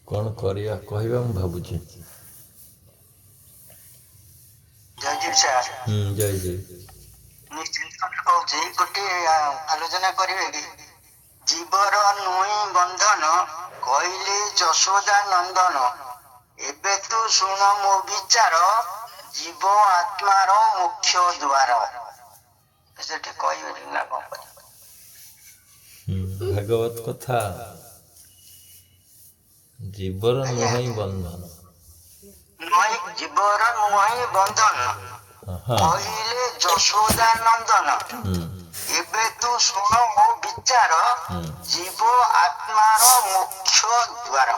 କ'ଣ କରିବା କହିବା ମୁଁ ଭାବୁଛି। ଜୟଜୀବ ସାର୍, ଜୟ ଜୟ। ନିଶ୍ଚିନ୍ତ କହୁଛି ଗୋଟିଏ ଆଲୋଚନା କରିବେ କି? ଜୀବର ନୁହେଁ ବନ୍ଧନ, କହିଲେ ଯଶୋଦା ନନ୍ଦନ। ଏବେ ତୁ ଶୁଣ ମୋ ବିଚାର, ଜୀବ ଆତ୍ମାର ମୁଖ୍ୟ ଦ୍ୱାର। ସେଠି କହିବେ ନା କ'ଣ କରିବେ? ଭାଗବତ କଥା। ଜୀବର ଆଜ୍ଞା। ନୁହେଁ ବନ୍ଧନ। ଜୀବର ନୁହେଁ ବନ୍ଧନ, ହଁ। କହିଲେ ଯଶୋଦା ନନ୍ଦନ। ଏବେ ତୁ ଶୁଣ ମୋ ବିଚାର, ଜୀବ ଆତ୍ମାର ମୁଖ୍ୟ ଦ୍ୱାର।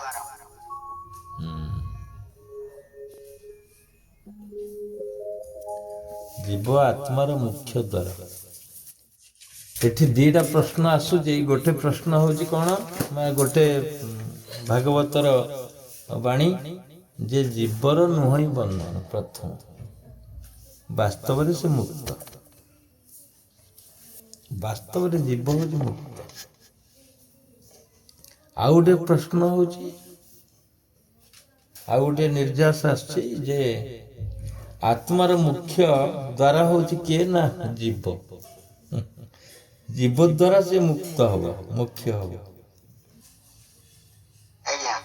ଜୀବ ଆତ୍ମାର ମୁଖ୍ୟ ଦ୍ୱାର। ଏଠି ଦିଟା ପ୍ରଶ୍ନ ଆସୁଛି। ଗୋଟେ ପ୍ରଶ୍ନ ହଉଛି କ'ଣ ନା, ଗୋଟେ ଭାଗବତର ବାଣୀ ଯେ ଜୀବର ନୁହେଁ ବନ୍ଧନ। ପ୍ରଥମ, ବାସ୍ତବରେ ସେ ମୁକ୍ତ। ବାସ୍ତବରେ ଜୀବ ହଉଛି ମୁକ୍ତ। ଆଉ ଗୋଟେ ପ୍ରଶ୍ନ ହଉଛି, ଆଉ ଗୋଟେ ନିର୍ଯାସ ଆସିଛି ଯେ ଆତ୍ମାର ମୁଖ୍ୟ ଦ୍ୱାର ହଉଛି କିଏ ନା ଜୀବ। ଜୀବ ଦ୍ୱାରା ସେ ମୁକ୍ତ ହବ, ମୁଖ୍ୟ ହବ। ଆଜ୍ଞା।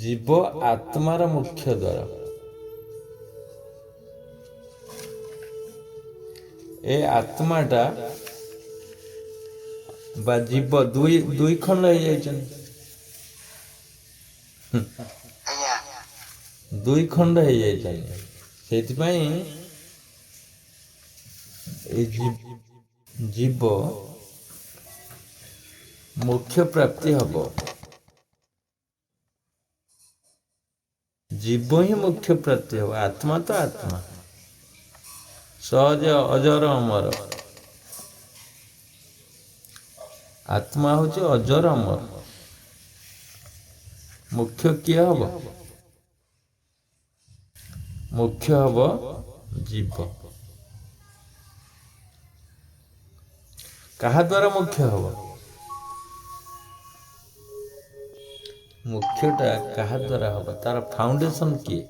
ଜୀବ ଆତ୍ମାର ମୁଖ୍ୟ ଦ୍ୱାର। ଏ ଆତ୍ମାଟା ବା ଜୀବ ଦୁଇ ଖଣ୍ଡ ହେଇଯାଇଛନ୍ତି। ଆଜ୍ଞା। ଦୁଇ ଖଣ୍ଡ ହେଇଯାଇଛନ୍ତି। ସେଇଥିପାଇଁ ଏ ଜୀବ ମୁଖ୍ୟ ପ୍ରାପ୍ତି ହବ। ଜୀବ ହିଁ ମୁଖ୍ୟ ପ୍ରାପ୍ତି ହବ। ଆତ୍ମା ତ ଆତ୍ମା, ସହଜ ଅଜର ଅମର। ଆତ୍ମା ହଉଛି ଅଜର ଅମର। ମୁଖ୍ୟ କିଏ ହବ? ମୁଖ୍ୟ ହବ ଜୀବ। କାହା ଦ୍ୱାରା ମୁଖ୍ୟ ହବ? ମୁଖ୍ୟଟା କାହା ଦ୍ୱାରା ହବ? ତାର ଫାଉଣ୍ଡେସନ କିଏ?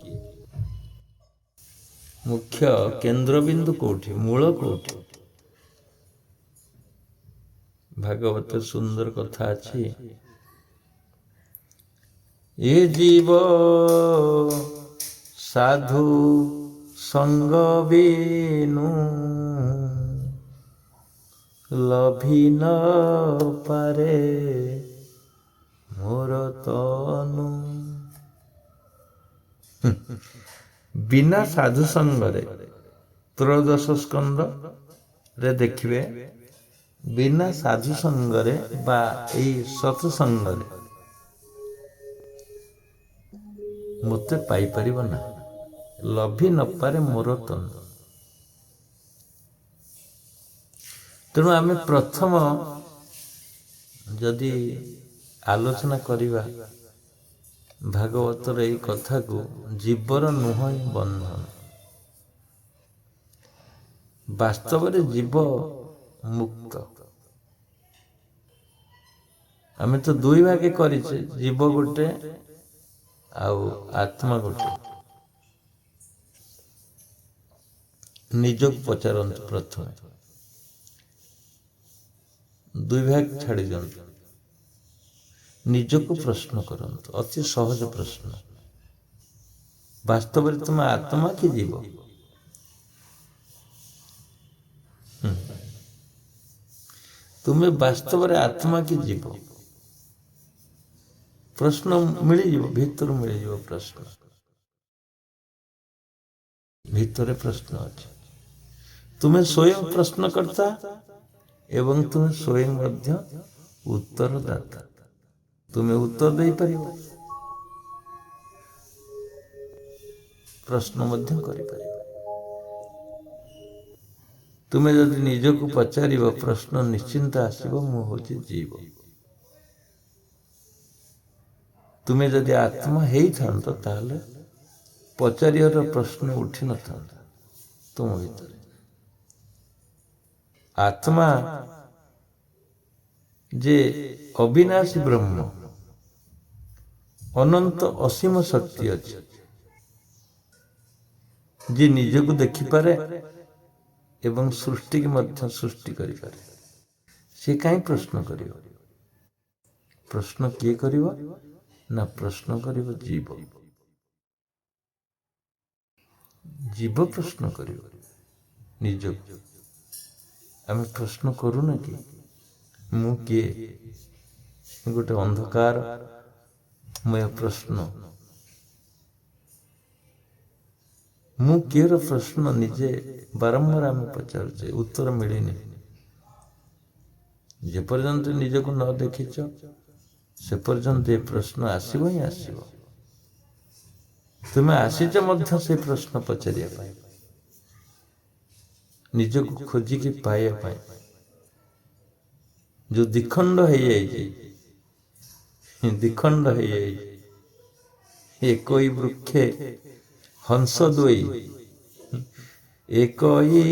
ମୁଖ୍ୟ କେନ୍ଦ୍ରବିନ୍ଦୁ କୋଉଠି? ମୂଳ କୋଉଠି? ଭାଗବତ ସୁନ୍ଦର କଥା ଅଛି। ଏ ଜୀବ ସାଧୁ ସଙ୍ଗ ବିନୁ ଲଭି ନ ପାରେ ମୋର ତନୁ। ବିନା ସାଧୁ ସଙ୍ଗରେ, ତ୍ରୟୋଦଶ ସ୍କନ୍ଧରେ ଦେଖିବେ, ବିନା ସାଧୁ ସଙ୍ଗରେ ବା ଏଇ ସତ୍ସଙ୍ଗରେ ମୋତେ ପାଇପାରିବ ନା। ଲଭି ନପାରେ ମୋର ତନୁ। ତେଣୁ ଆମେ ପ୍ରଥମ ଯଦି ଆଲୋଚନା କରିବା ଭାଗବତର ଏଇ କଥାକୁ, ଜୀବର ନୁହେଁ ବନ୍ଧନ। ବାସ୍ତବରେ ଜୀବ ମୁକ୍ତ। ଆମେ ତ ଦୁଇ ଭାগে କରିଛେ, ଜୀବ ଗୋଟେ ଆଉ ଆତ୍ମା ଗୋଟେ। ନିଜକୁ ପଚାରନ୍ତୁ ପ୍ରଥମେ, ଦୁଇ ଭାଗ ଛାଡ଼ି ଦିଅନ୍ତୁ। ନିଜକୁ ପ୍ରଶ୍ନ କରନ୍ତୁ, ଅତି ସହଜ ପ୍ରଶ୍ନ। ବାସ୍ତବରେ ତୁମେ ଆତ୍ମା କି ଜୀବ? ତୁମେ ବାସ୍ତବରେ ଆତ୍ମା କି ଜୀବ? ପ୍ରଶ୍ନ ମିଳିଯିବ, ଭିତରୁ ମିଳିଯିବ ପ୍ରଶ୍ନ। ଭିତରେ ପ୍ରଶ୍ନ ଅଛି। ତୁମେ ସ୍ୱୟଂ ପ୍ରଶ୍ନକର୍ତ୍ତା ଏବଂ ତୁମେ ସ୍ୱୟଂ ମଧ୍ୟ ଉତ୍ତରଦାତା। ତୁମେ ଉତ୍ତର ଦେଇପାରିବ, ପ୍ରଶ୍ନ ମଧ୍ୟ କରିପାରିବ। ତୁମେ ଯଦି ନିଜକୁ ପଚାରିବ, ପ୍ରଶ୍ନ ନିଶ୍ଚିନ୍ତ ଆସିବ, ମୁଁ ହେଉଛି ଜୀବ। ତୁମେ ଯଦି ଆତ୍ମା ହେଇଥାନ୍ତ, ତାହେଲେ ପଚାରିବାର ପ୍ରଶ୍ନ ଉଠିନଥାନ୍ତା ତୁମ ଭିତରେ। ଆତ୍ମା ଯେ ଅବିନାଶୀ ବ୍ରହ୍ମ, ଅନନ୍ତ ଅସୀମ ଶକ୍ତି ଅଛି, ଯିଏ ନିଜକୁ ଦେଖିପାରେ ଏବଂ ସୃଷ୍ଟିକି ମଧ୍ୟ ସୃଷ୍ଟି କରିପାରେ। ସେ କାହିଁ ପ୍ରଶ୍ନ କରିବ? ପ୍ରଶ୍ନ କିଏ କରିବ? ନା ପ୍ରଶ୍ନ କରିବ ଜୀବ। ଜୀବ ପ୍ରଶ୍ନ କରିବ ନିଜକୁ। ଆମେ ପ୍ରଶ୍ନ କରୁନା କି ମୁଁ କିଏ? ଗୋଟେ ଅନ୍ଧକାରମୟ ପ୍ରଶ୍ନ। ମୁଁ କିଏର ପ୍ରଶ୍ନ ନିଜେ ବାରମ୍ବାର ଆମେ ପଚାରୁଛେ, ଉତ୍ତର ମିଳିନି। ଯେ ପର୍ଯ୍ୟନ୍ତ ନିଜକୁ ନ ଦେଖିଛ ସେ ପର୍ଯ୍ୟନ୍ତ ଏ ପ୍ରଶ୍ନ ଆସିବ ହିଁ ଆସିବ। ତୁମେ ଆସିଛ ମଧ୍ୟ ସେ ପ୍ରଶ୍ନ ପଚାରିବା ପାଇଁ, ନିଜକୁ ଖୋଜିକି ପାଇବା ପାଇଁ। ଯୋଉ ଦ୍ୱିଖଣ୍ଡ ହେଇଯାଇଛି, ଏକଇ ବୃକ୍ଷେ ହଂସ ଦୁଇ, ଏକଇ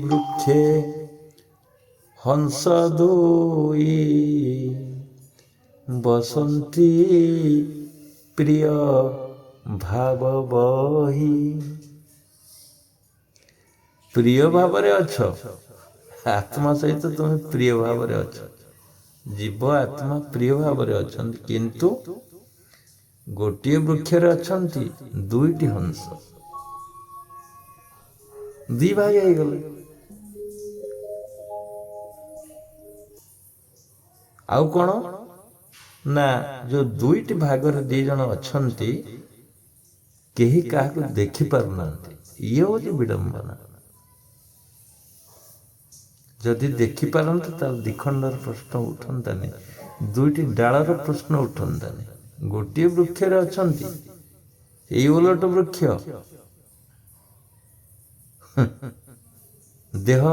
ବୃକ୍ଷେ ହଂସ ଦୁଇ, ବସନ୍ତି ପ୍ରିୟ ଭାବ ବହି। ପ୍ରିୟ ଭାବରେ ଅଛ, ଆତ୍ମା ସହିତ ତୁମେ ପ୍ରିୟ ଭାବରେ ଅଛ। ଜୀବ ଆତ୍ମା ପ୍ରିୟ ଭାବରେ ଅଛନ୍ତି, କିନ୍ତୁ ଗୋଟିଏ ବୃକ୍ଷରେ ଅଛନ୍ତି ଦୁଇଟି ହଂସ, ଦି ଭାଇ ହେଇଗଲେ। ଆଉ କଣ ନା ଯୋଉ ଦୁଇଟି ଭାଗରେ ଦି ଜଣ ଅଛନ୍ତି, କେହି କାହାକୁ ଦେଖିପାରୁନାହାନ୍ତି। ଇଏ ହଉଛି ବିଡମ୍ବନା। ଯଦି ଦେଖିପାରନ୍ତେ ତାହେଲେ ଦ୍ୱିଖଣ୍ଡର ପ୍ରଶ୍ନ ଉଠନ୍ତାନି, ଦୁଇଟି ଡାଳର ପ୍ରଶ୍ନ ଉଠନ୍ତାନି। ଗୋଟିଏ ବୃକ୍ଷରେ ଅଛନ୍ତି, ଏଇ ଓଲଟ ବୃକ୍ଷ। ଦେହ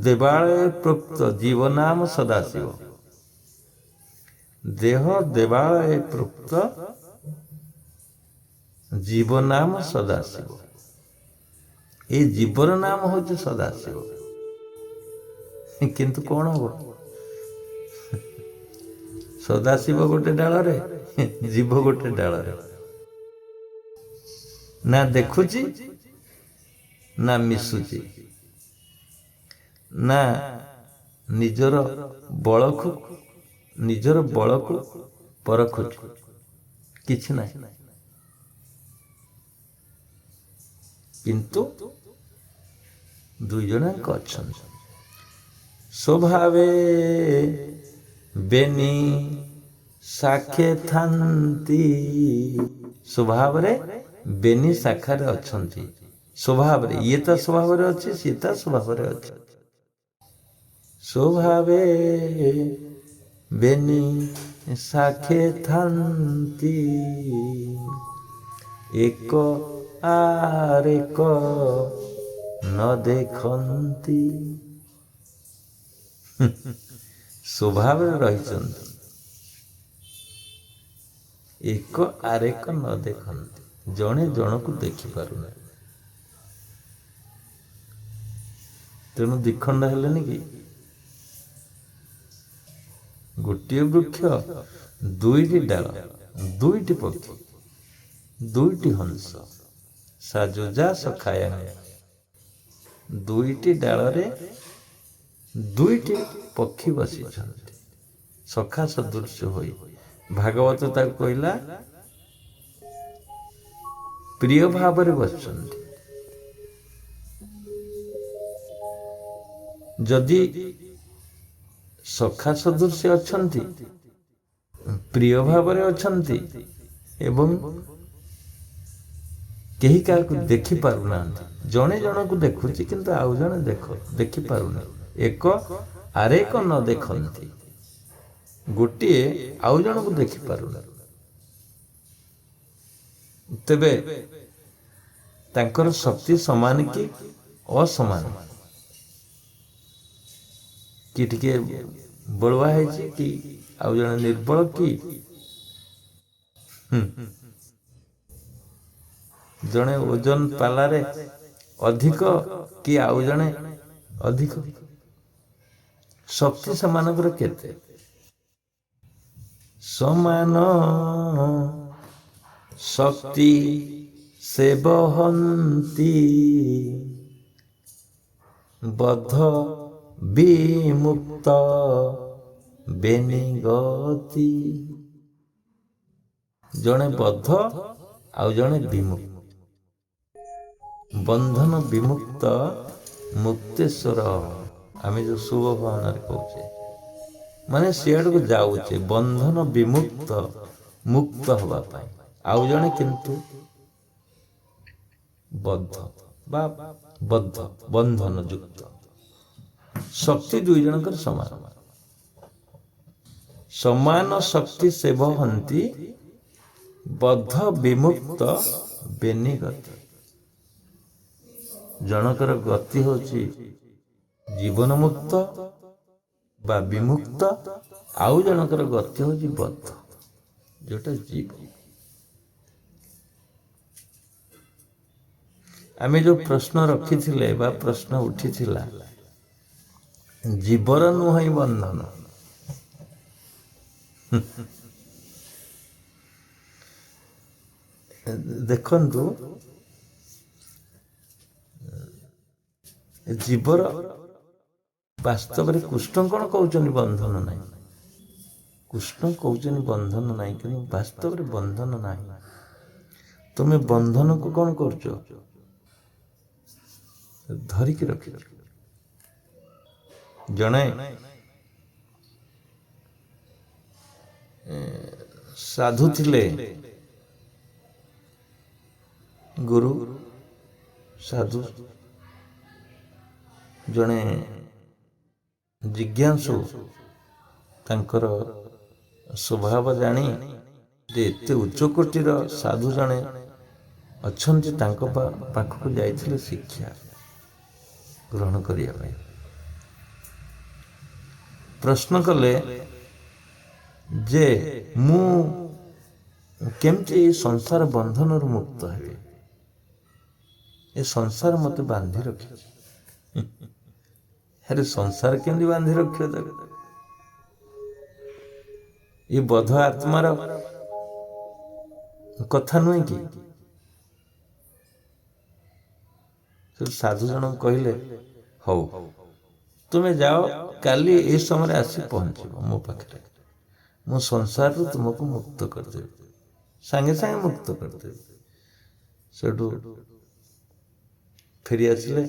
ଦେବାଳୟ ପ୍ରୋକ୍ତ ଜୀବ ନାମ ସଦାଶିବ। ଦେହ ଦେବାଳୟ ପ୍ରୋକ୍ତ ଜୀବ ନାମ ସଦାଶିବ। ଏଇ ଜୀବର ନାମ ହଉଛି ସଦାଶିବ। କିନ୍ତୁ କଣ ହବ? ସଦାଶିବ ଗୋଟେ ଡାଳରେ, ଜୀବ ଗୋଟେ ଡାଳରେ। ନା ଦେଖୁଛି ନା ମିଶୁଛି, ନା ନିଜର ବଳକୁ ପରଖୁଛି, କିଛି ନାହିଁ। କିନ୍ତୁ ଦୁଇ ଜଣଙ୍କ ଅଛନ୍ତି। ସ୍ୱଭାବେ ବେନି ଶାଖେ ଥାନ୍ତି, ସ୍ୱଭାବରେ ବେନି ଶାଖାରେ ଅଛନ୍ତି। ସ୍ୱଭାବରେ ଇଏ ତା ସ୍ୱଭାବରେ ଅଛି, ସିଏ ତା ସ୍ୱଭାବରେ ଅଛି। ସ୍ୱଭାବେ ବେନି ଶାଖେ ଥାନ୍ତି, ଏକ ଆରେକ ନ ଦେଖନ୍ତି। ସ୍ୱଭାବରେ ରହିଛନ୍ତି, ଏକ ଆରେକ ନ ଦେଖନ୍ତି। ଜଣେ ଜଣକୁ ଦେଖିପାରୁନାହିଁ। ତେଣୁ ଦ୍ୱିଖଣ୍ଡ ହେଲେନି କି? ଗୋଟିଏ ବୃକ୍ଷ, ଦୁଇଟି ଡାଳ, ଦୁଇଟି ପକ୍ଷୀ, ଦୁଇଟି ହଂସ। ସାଜୁଜା ସଖାୟା, ଦୁଇଟି ଡାଳରେ ଦୁଇଟି ପକ୍ଷୀ ବସିଛନ୍ତି ସଖା ସଦୃଶ୍ୟ ହୋଇ। ଭାଗବତ ତାକୁ କହିଲା ପ୍ରିୟ ଭାବରେ ବସିଛନ୍ତି। ଯଦି ସଖା ସଦୃଶ୍ୟ ଅଛନ୍ତି, ପ୍ରିୟ ଭାବରେ ଅଛନ୍ତି ଏବଂ କେହି କାହାକୁ ଦେଖି ପାରୁନାହାନ୍ତି। ଜଣେ ଜଣକୁ ଦେଖୁଛି କିନ୍ତୁ ଆଉ ଜଣେ ଦେଖିପାରୁନି। ଏକ ଆରେକ ନ ଦେଖନ୍ତି, ଗୋଟିଏ ଆଉ ଜଣକୁ ଦେଖିପାରୁନି। ତେବେ ତାଙ୍କର ଶକ୍ତି ସମାନ କି ଅସମାନ? କି ଟିକେ ବଳୁଆ ହେଇଛି କି ଆଉ ଜଣେ ନିର୍ବଳ କି? ଜଣେ ଓଜନ ପାଲାରେ ଅଧିକ କି ଆଉ ଜଣେ ଅଧିକ? ଶକ୍ତି ସେମାନଙ୍କର କେତେ? ସମାନ ଶକ୍ତି ସେବହନ୍ତି ବଦ୍ଧ ବିମୁକ୍ତ ବେନିଗତି। ଜଣେ ବଦ୍ଧ ଆଉ ଜଣେ ବିମୁକ୍ତ। ବନ୍ଧନ ବିମୁକ୍ତ ମୁକ୍ତେଶ୍ୱର ଆମେ ଯେଉଁ ଶୁଭ ଭାବନାରେ କହୁଛେ, ମାନେ ସିଆଡ଼କୁ ଯାଉଛେ ବନ୍ଧନ ବିମୁକ୍ତ ମୁକ୍ତ ହେବା ପାଇଁ। ଆଉ ଜଣେ କିନ୍ତୁ ବଦ୍ଧ ବା ବଦ୍ଧ ବନ୍ଧନ ଯୁକ୍ତ। ଶକ୍ତି ଦୁଇ ଜଣଙ୍କର ସମାନ। ସମାନ ଶକ୍ତି ସେବହନ୍ତି ବଦ୍ଧ ବିମୁକ୍ତ ବେନିଗତି। ଜଣଙ୍କର ଗତି ହେଉଛି ଜୀବନ ମୁକ୍ତ ବା ବିମୁକ୍ତ, ଆଉ ଜଣଙ୍କର ଗତି ହେଉଛି ବଦ୍ଧ, ଯୋଉଟା ଜୀବ। ଆମେ ଯୋଉ ପ୍ରଶ୍ନ ରଖିଥିଲେ ବା ପ୍ରଶ୍ନ ଉଠିଥିଲା, ଜୀବର ନୁହେଁ ବନ୍ଧନ। ଦେଖନ୍ତୁ, ଜୀବର ବାସ୍ତବରେ କୃଷ୍ଣ କ'ଣ କହୁଛନ୍ତି? ବନ୍ଧନ ନାହିଁ। କୃଷ୍ଣ କହୁଛନ୍ତି ବନ୍ଧନ ନାହିଁ, କିନ୍ତୁ ବାସ୍ତବରେ ବନ୍ଧନ ନାହିଁ। ତୁମେ ବନ୍ଧନକୁ କ'ଣ କରୁଛ? ଧରିକି ରଖିଛ। ଜଣେ ସାଧୁ ଥିଲେ, ଗୁରୁ ସାଧୁ, ଜଣେ ଜିଜ୍ଞାସୁ ତାଙ୍କର ସ୍ୱଭାବ ଜାଣି ଯେ ଏତେ ଉଚ୍ଚ କୋଟିର ସାଧୁ ଜଣେ ଅଛନ୍ତି, ତାଙ୍କ ପାଖକୁ ଯାଇଥିଲେ ଶିକ୍ଷା ଗ୍ରହଣ କରିବା ପାଇଁ। ପ୍ରଶ୍ନ କଲେ ଯେ ମୁଁ କେମିତି ଏ ସଂସାର ବନ୍ଧନରୁ ମୁକ୍ତ ହେବି? ଏ ସଂସାର ମୋତେ ବାନ୍ଧି ରଖିଛି। ଆରେ ସଂସାର କେମିତି ବାନ୍ଧି ରଖିବ ତାକୁ? ଏ ବଦ୍ଧ ଆତ୍ମାର କଥା ନୁହେଁ କି? ସାଧୁ ଜଣକ କହିଲେ, ହଉ ତୁମେ ଯାଅ, କାଲି ଏ ସମୟରେ ଆସି ପହଞ୍ଚିବ ମୋ ପାଖରେ। ମୁଁ ସଂସାରରୁ ତୁମକୁ ମୁକ୍ତ କରିଦେବି, ସାଙ୍ଗେ ସାଙ୍ଗେ ମୁକ୍ତ କରିଦେବି। ସେଠୁ ଫେରି ଆସିଲେ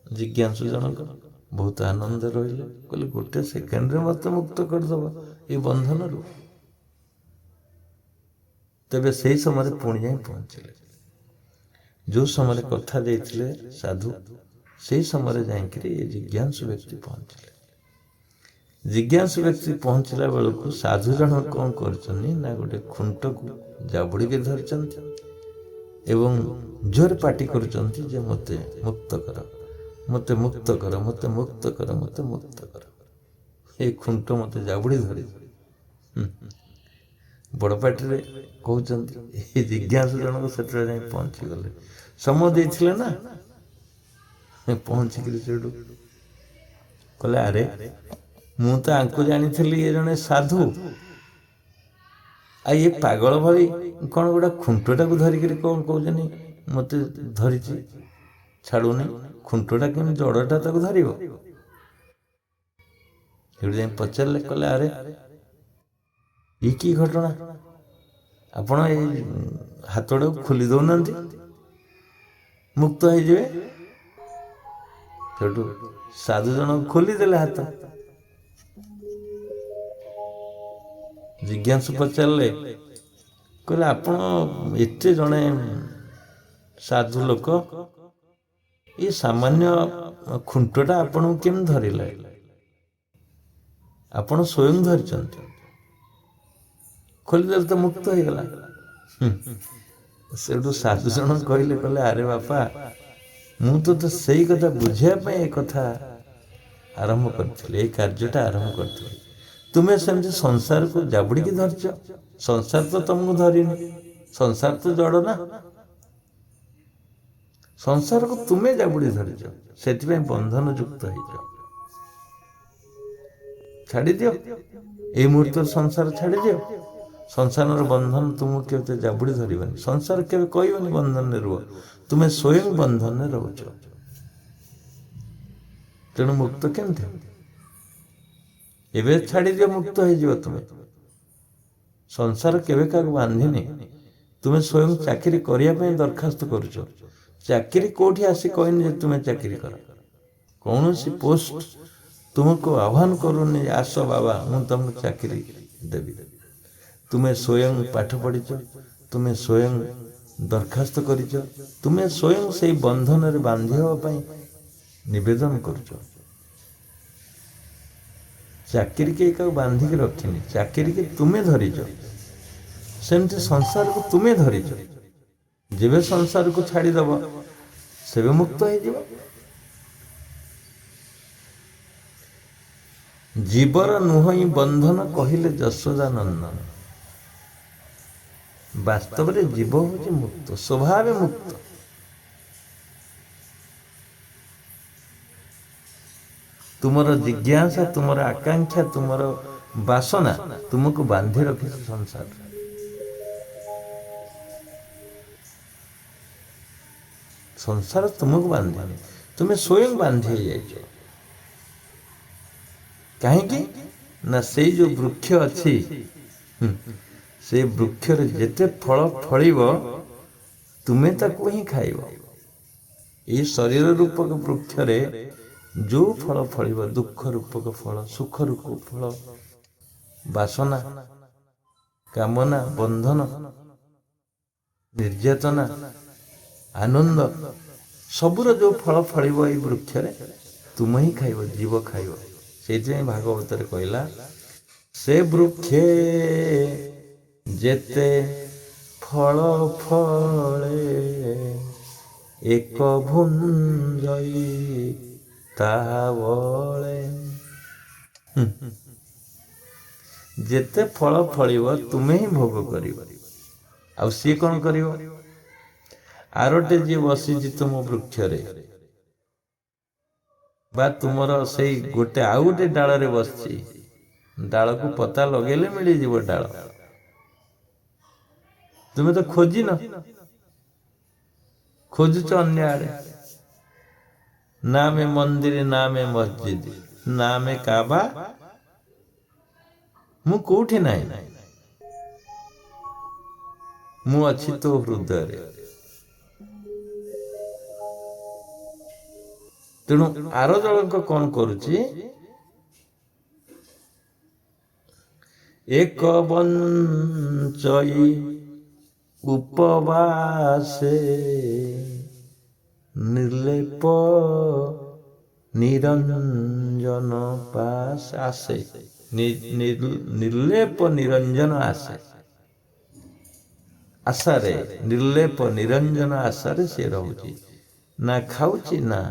ଜିଜ୍ଞାସୁ ଜଣକ, ବହୁତ ଆନନ୍ଦ ରହିଲେ। କହିଲେ, ଗୋଟେ ସେକେଣ୍ଡରେ ମୋତେ ମୁକ୍ତ କରିଦେବ ଏ ବନ୍ଧନରୁ? ତେବେ ସେଇ ସମୟରେ ପୁଣି ଯାଇ ପହଞ୍ଚିଲେ। ଯେଉଁ ସମୟରେ କଥା ଦେଇଥିଲେ ସାଧୁ, ସେଇ ସମୟରେ ଯାଇକରି ଏ ଜିଜ୍ଞାସୁ ବ୍ୟକ୍ତି ପହଞ୍ଚିଲେ। ଜିଜ୍ଞାସୁ ବ୍ୟକ୍ତି ପହଞ୍ଚିଲା ବେଳକୁ ସାଧୁ ଜଣକ କ'ଣ କରିଛନ୍ତି ନା, ଗୋଟେ ଖୁଣ୍ଟକୁ ଜାବୁଡ଼ିକି ଧରିଛନ୍ତି ଏବଂ ଜୋର ପାଟି କରୁଛନ୍ତି ଯେ ମୋତେ ମୁକ୍ତ କର, ମୋତେ ମୁକ୍ତ କର, ମୋତେ ମୁକ୍ତ କର, ମୋତେ ମୁକ୍ତ କର। ଏ ଖୁଣ୍ଟ ମୋତେ ଜାବୁଡ଼ି ଧରି ବଡ଼ ପାଟିରେ କହୁଛନ୍ତି। ଏ ଜିଜ୍ଞାସୁ ଜଣକ ସେଠାରେ ଯାଇ ପହଞ୍ଚିଗଲେ। ସମୟ ଦେଇଥିଲେ ନା, ପହଞ୍ଚିକିରି ସେଠୁ କହିଲେ, ଆରେ ମୁଁ ତ ଆଙ୍କୁ ଜାଣିଥିଲି ଏ ଜଣେ ସାଧୁ, ଆଉ ଏ ପାଗଳ ଭଳି କ'ଣ ଗୋଟେ ଖୁଣ୍ଟଟାକୁ ଧରିକିରି କ'ଣ କହୁଛନ୍ତି ମୋତେ ଧରିଛି, ଛାଡ଼ୁନି। ଖୁଣ୍ଟଟା କେମିତି ଜଡ଼ଟା ତାକୁ ଧରିବ? ସେଠୁ ଯାଇ ପଚାରିଲେ, କହିଲେ, ଆରେ ଏ କି ଘଟଣା? ଆପଣ ଏଇ ହାତଟାକୁ ଖୋଲି ଦେଉନାହାନ୍ତି, ମୁକ୍ତ ହେଇଯିବେ। ସେଠୁ ସାଧୁ ଜଣକ ଖୋଲିଦେଲେ ହାତ। ଜିଜ୍ଞାସୁ ପଚାରିଲେ, କହିଲେ, ଆପଣ ଏତେ ଜଣେ ସାଧୁ ଲୋକ, ଏ ସାମାନ୍ୟ ଖୁଣ୍ଟଟା ଆପଣଙ୍କୁ କେମିତି ଧରିଲା? ଆପଣ ସ୍ୱୟଂ ଧରିଛନ୍ତି, ଖୋଲିଦେଲେ ତ ମୁକ୍ତ ହେଇଗଲା। ସେଠୁ ସାଧୁ ଜଣକ କହିଲେ, ଆରେ ବାପା, ମୁଁ ତ ସେଇ କଥା ବୁଝିବା ପାଇଁ ଏ କଥା ଆରମ୍ଭ କରିଥିଲି, ଏଇ କାର୍ଯ୍ୟଟା ଆରମ୍ଭ କରିଥିଲି। ତୁମେ ସେମିତି ସଂସାରକୁ ଜାବୁଡ଼ିକି ଧରିଛ, ସଂସାର ତ ତମକୁ ଧରିନି। ସଂସାର ତ ଜଡ଼ ନା, ସଂସାରକୁ ତୁମେ ଜାବୁଡ଼ି ଧରିଛ, ସେଥିପାଇଁ ବନ୍ଧନ ଯୁକ୍ତ ହେଇଛ। ଛାଡ଼ିଦିଅ, ଏଇ ମୁହୂର୍ତ୍ତରେ ସଂସାର ଛାଡ଼ିଦିଅ, ସଂସାରର ବନ୍ଧନ ତୁମକୁ କେବେ ଜାବୁଡ଼ି ଧରିବନି। ସଂସାର କେବେ କହିବନି ବନ୍ଧନରେ ରୁହ, ତୁମେ ସ୍ୱୟଂ ବନ୍ଧନରେ ରହୁଛ। ତେଣୁ ମୁକ୍ତ କେମିତି? ଏବେ ଛାଡ଼ିଦିଅ, ମୁକ୍ତ ହେଇଯିବ ତୁମେ। ସଂସାର କେବେ କାହାକୁ ବାନ୍ଧିନି। ତୁମେ ସ୍ୱୟଂ ଚାକିରି କରିବା ପାଇଁ ଦରଖାସ୍ତ କରୁଛ। ଚାକିରି କୋଉଠି ଆସି କହିନି ଯେ ତୁମେ ଚାକିରି କର। କୌଣସି ପୋଷ୍ଟ ତୁମକୁ ଆହ୍ୱାନ କରୁନି, ଆସ ବାବା ମୁଁ ତୁମକୁ ଚାକିରି ଦେବି। ତୁମେ ସ୍ୱୟଂ ପାଠ ପଢ଼ିଛ, ତୁମେ ସ୍ୱୟଂ ଦରଖାସ୍ତ କରିଛ, ତୁମେ ସ୍ୱୟଂ ସେଇ ବନ୍ଧନରେ ବାନ୍ଧି ହେବା ପାଇଁ ନିବେଦନ କରୁଛ। ଚାକିରି କେହି କାହାକୁ ବାନ୍ଧିକି ରଖିନି, ଚାକିରିକି ତୁମେ ଧରିଛ। ସେମିତି ସଂସାରକୁ ତୁମେ ଧରିଛ। ଯେବେ ସଂସାରକୁ ଛାଡ଼ିଦେବ ସେବେ ମୁକ୍ତ ହେଇଯିବ। ଜୀବର ନୁହଁ ବନ୍ଧନ କହିଲେ ଯଶୋଦା ନନ୍ଦନ। ବାସ୍ତବରେ ଜୀବ ହେଉଛି ମୁକ୍ତ, ସ୍ୱଭାବେ ମୁକ୍ତ। ତୁମର ଜିଜ୍ଞାସା, ତୁମର ଆକାଂକ୍ଷା, ତୁମର ବାସନା ତୁମକୁ ବାନ୍ଧି ରଖିଛି ସଂସାର। ସଂସାର ତୁମକୁ ବାନ୍ଧିନି, ତୁମେ ସ୍ୱୟଂ ବାନ୍ଧି ହେଇଯାଇଛ। କାହିଁକି ନା ସେଇ ଯୋଉ ବୃକ୍ଷ ଅଛି, ସେ ବୃକ୍ଷରେ ଯେତେ ଫଳ ଫଳିବ ତୁମେ ତାକୁ ହିଁ ଖାଇବ। ଏଇ ଶରୀର ରୂପକ ବୃକ୍ଷରେ ଯୋଉ ଫଳ ଫଳିବ, ଦୁଃଖ ରୂପକ ଫଳ, ସୁଖ ରୂପକ ଫଳ, ବାସନା, କାମନା, ବନ୍ଧନ, ନିର୍ଯାତନା, ଆନନ୍ଦ, ସବୁର ଯୋଉ ଫଳ ଫଳିବ ଏଇ ବୃକ୍ଷରେ ତୁମେ ହିଁ ଖାଇବ, ଜୀବ ଖାଇବ। ସେଇଥିପାଇଁ ଭାଗବତରେ କହିଲା, ସେ ବୃକ୍ଷେ ଯେତେ ଫଳ ଫଳେ ଏକ ଭୁଞ୍ଜଇ ତାହା ବଳେ। ଯେତେ ଫଳ ଫଳିବ ତୁମେ ହିଁ ଭୋଗ କରିବ, ଆଉ ସିଏ କଣ କରିବ? ଆରଟେ ଯିଏ ବସିଛି ତୁମ ବୃକ୍ଷରେ, ବା ତୁମର ସେଇ ଗୋଟେ ଆଉ ଗୋଟେ ଡାଳରେ ବସିଛି, ଡାଳକୁ ପତା ଲଗେଇଲେ ମିଳିଯିବ ଡାଳ। ତୁମେ ତ ଖୋଜିନ, ଖୋଜୁଛ ଅନ୍ୟ ଆଡେ। ନାମେ ମନ୍ଦିର, ନାମେ ମସଜିଦ, ନାମେ କାବା, ମୁଁ କୋଉଠି ନାହିଁ, ମୁଁ ଅଛି ତୋ ହୃଦୟରେ। ତେଣୁ ଆର ଜଣକ କଣ କରୁଛି? ଏକ ବଞ୍ଚଇ ଉପବାସେ ନିର୍ଲେପ ନିରଞ୍ଜନ ପାଶ ଆସେ। ନିର୍ଲେପ ନିରଞ୍ଜନ ଆସେ, ଆଶାରେ, ନିର୍ଲେପ ନିରଞ୍ଜନ ଆଶାରେ ସେ ରହୁଛି। ନା ଖାଉଛି ନା